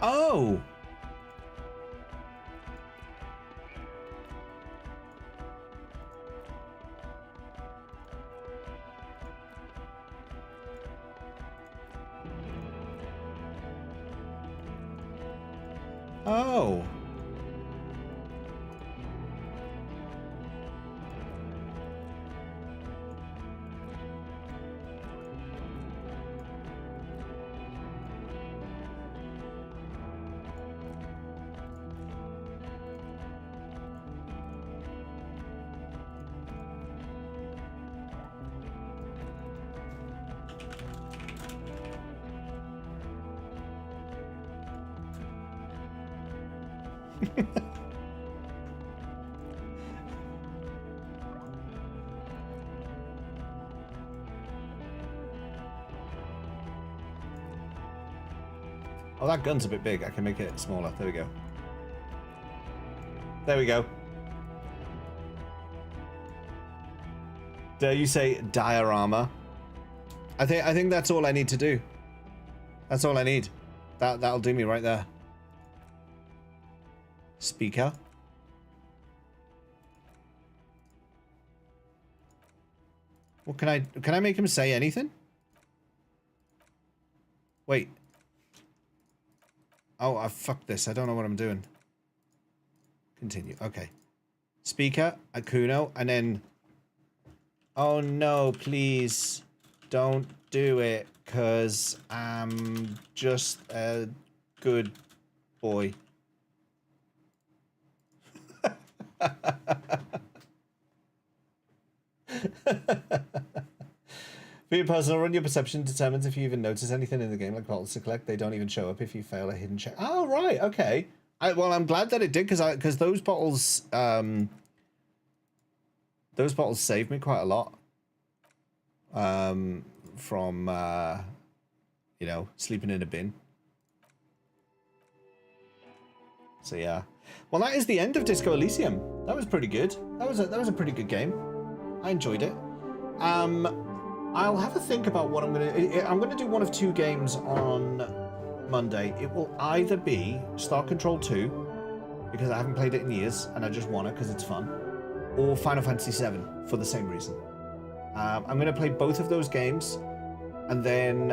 Oh! Oh! Oh, that gun's a bit big. I can make it smaller. There we go. There we go. Dare you say diorama? I think that's all I need to do. That's all I need. That'll do me right there. Speaker. Well, can I make him say anything? Wait. Oh, I fucked this. I don't know what I'm doing. Continue. Okay. Speaker, Akuno, and then... Oh no, please. Don't do it, because I'm just a good boy. Being personal, run your perception determines if you even notice anything in the game, like bottles to collect. They don't even show up if you fail a hidden check. Oh, right, okay. Well, I'm glad that it did, because those bottles saved me quite a lot. From, you know, sleeping in a bin. So, yeah. Well, that is the end of Disco Elysium. That was pretty good. That was a pretty good game. I enjoyed it. I'll have a think about what I'm gonna do one of two games on Monday. It will either be Star Control 2, because I haven't played it in years and I just want it because it's fun, or Final Fantasy 7 for the same reason. I'm gonna play both of those games And then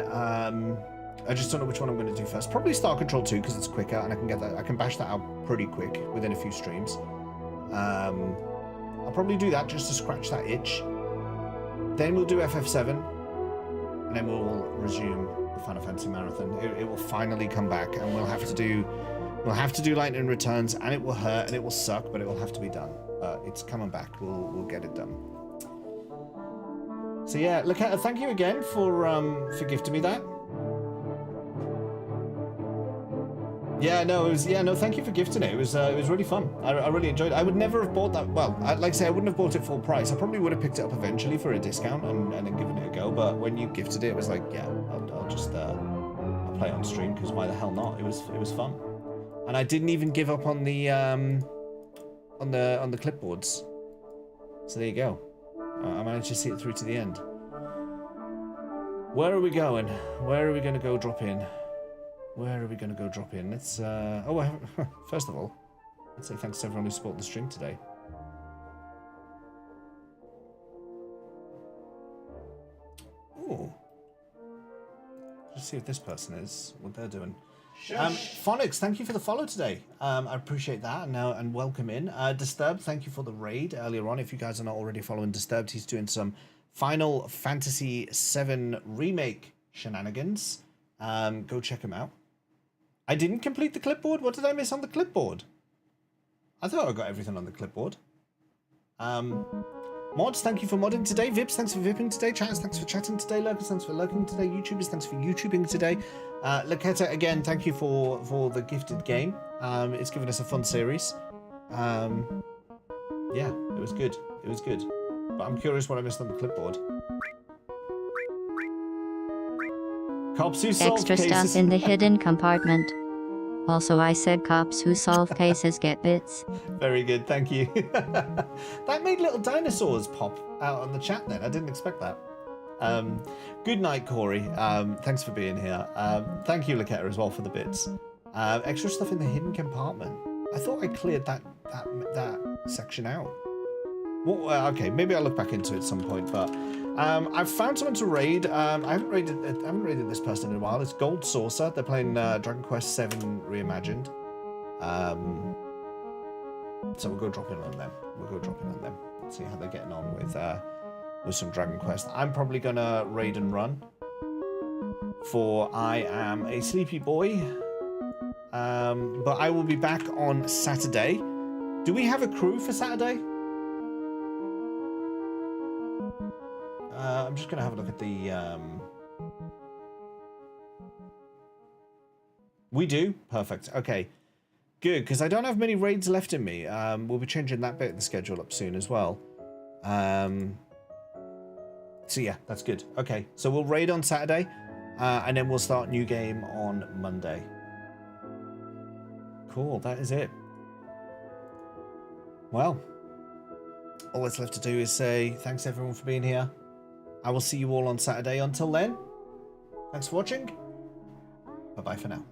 I just don't know which one I'm going to do first. Probably Star Control 2 because it's quicker and I can get that. I can bash that out pretty quick within a few streams. I'll probably do that just to scratch that itch. Then we'll do FF7, and then we'll resume the Final Fantasy Marathon. It will finally come back, and we'll have to do Lightning Returns, and it will hurt and it will suck, but it will have to be done. It's coming back. We'll get it done. So yeah, Loketta, thank you again for gifting me that. Yeah, no, thank you for gifting it. It was really fun. I really enjoyed it. I would never have bought that. Well, like I say, I wouldn't have bought it full price. I probably would have picked it up eventually for a discount and then given it a go. But when you gifted it, it was like, yeah, I'll just I'll play on stream because why the hell not? It was fun, and I didn't even give up on the clipboards. So there you go. I managed to see it through to the end. Where are we going? Where are we going to go drop in? Where are we going to go drop in? Let's, first of all, let's say thanks to everyone who supported the stream today. Ooh. Let's see if this person is, what they're doing. Phonics, thank you for the follow today. I appreciate that, and welcome in. Disturbed, thank you for the raid earlier on. If you guys are not already following Disturbed, he's doing some Final Fantasy VII Remake shenanigans. Go check him out. I didn't complete the clipboard. What did I miss on the clipboard? I thought I got everything on the clipboard. Mods, thank you for modding today. Vips, thanks for vipping today. Chatters, thanks for chatting today. Lurkers, thanks for lurking today. YouTubers, thanks for YouTubing today. Loketta, again, thank you for the gifted game. It's given us a fun series. Yeah, it was good. It was good. But I'm curious what I missed on the clipboard. Cops who solve Extra cases. stuff in the hidden compartment. Also, I said cops who solve cases get bits. Very good, thank you. That made little dinosaurs pop out on the chat then. I didn't expect that. Good night, Corey. Thanks for being here. Thank you, Loketta, as well for the bits. Extra stuff in the hidden compartment. I thought I cleared that section out. Well, okay, maybe I'll look back into it at some point, but I've found someone to raid. I haven't raided this person in a while. It's Gold Saucer. They're playing Dragon Quest VII Reimagined. So we'll go drop in on them. See how they're getting on with some Dragon Quest. I'm probably gonna raid and run, for I am a sleepy boy. But I will be back on Saturday. Do we have a crew for Saturday? I'm just going to have a look at the... We do? Perfect. Okay. Good, because I don't have many raids left in me. We'll be changing that bit of the schedule up soon as well. So yeah, that's good. Okay, so we'll raid on Saturday, and then we'll start new game on Monday. Cool, that is it. Well, all that's left to do is say thanks everyone for being here. I will see you all on Saturday. Until then, thanks for watching. Bye-bye for now.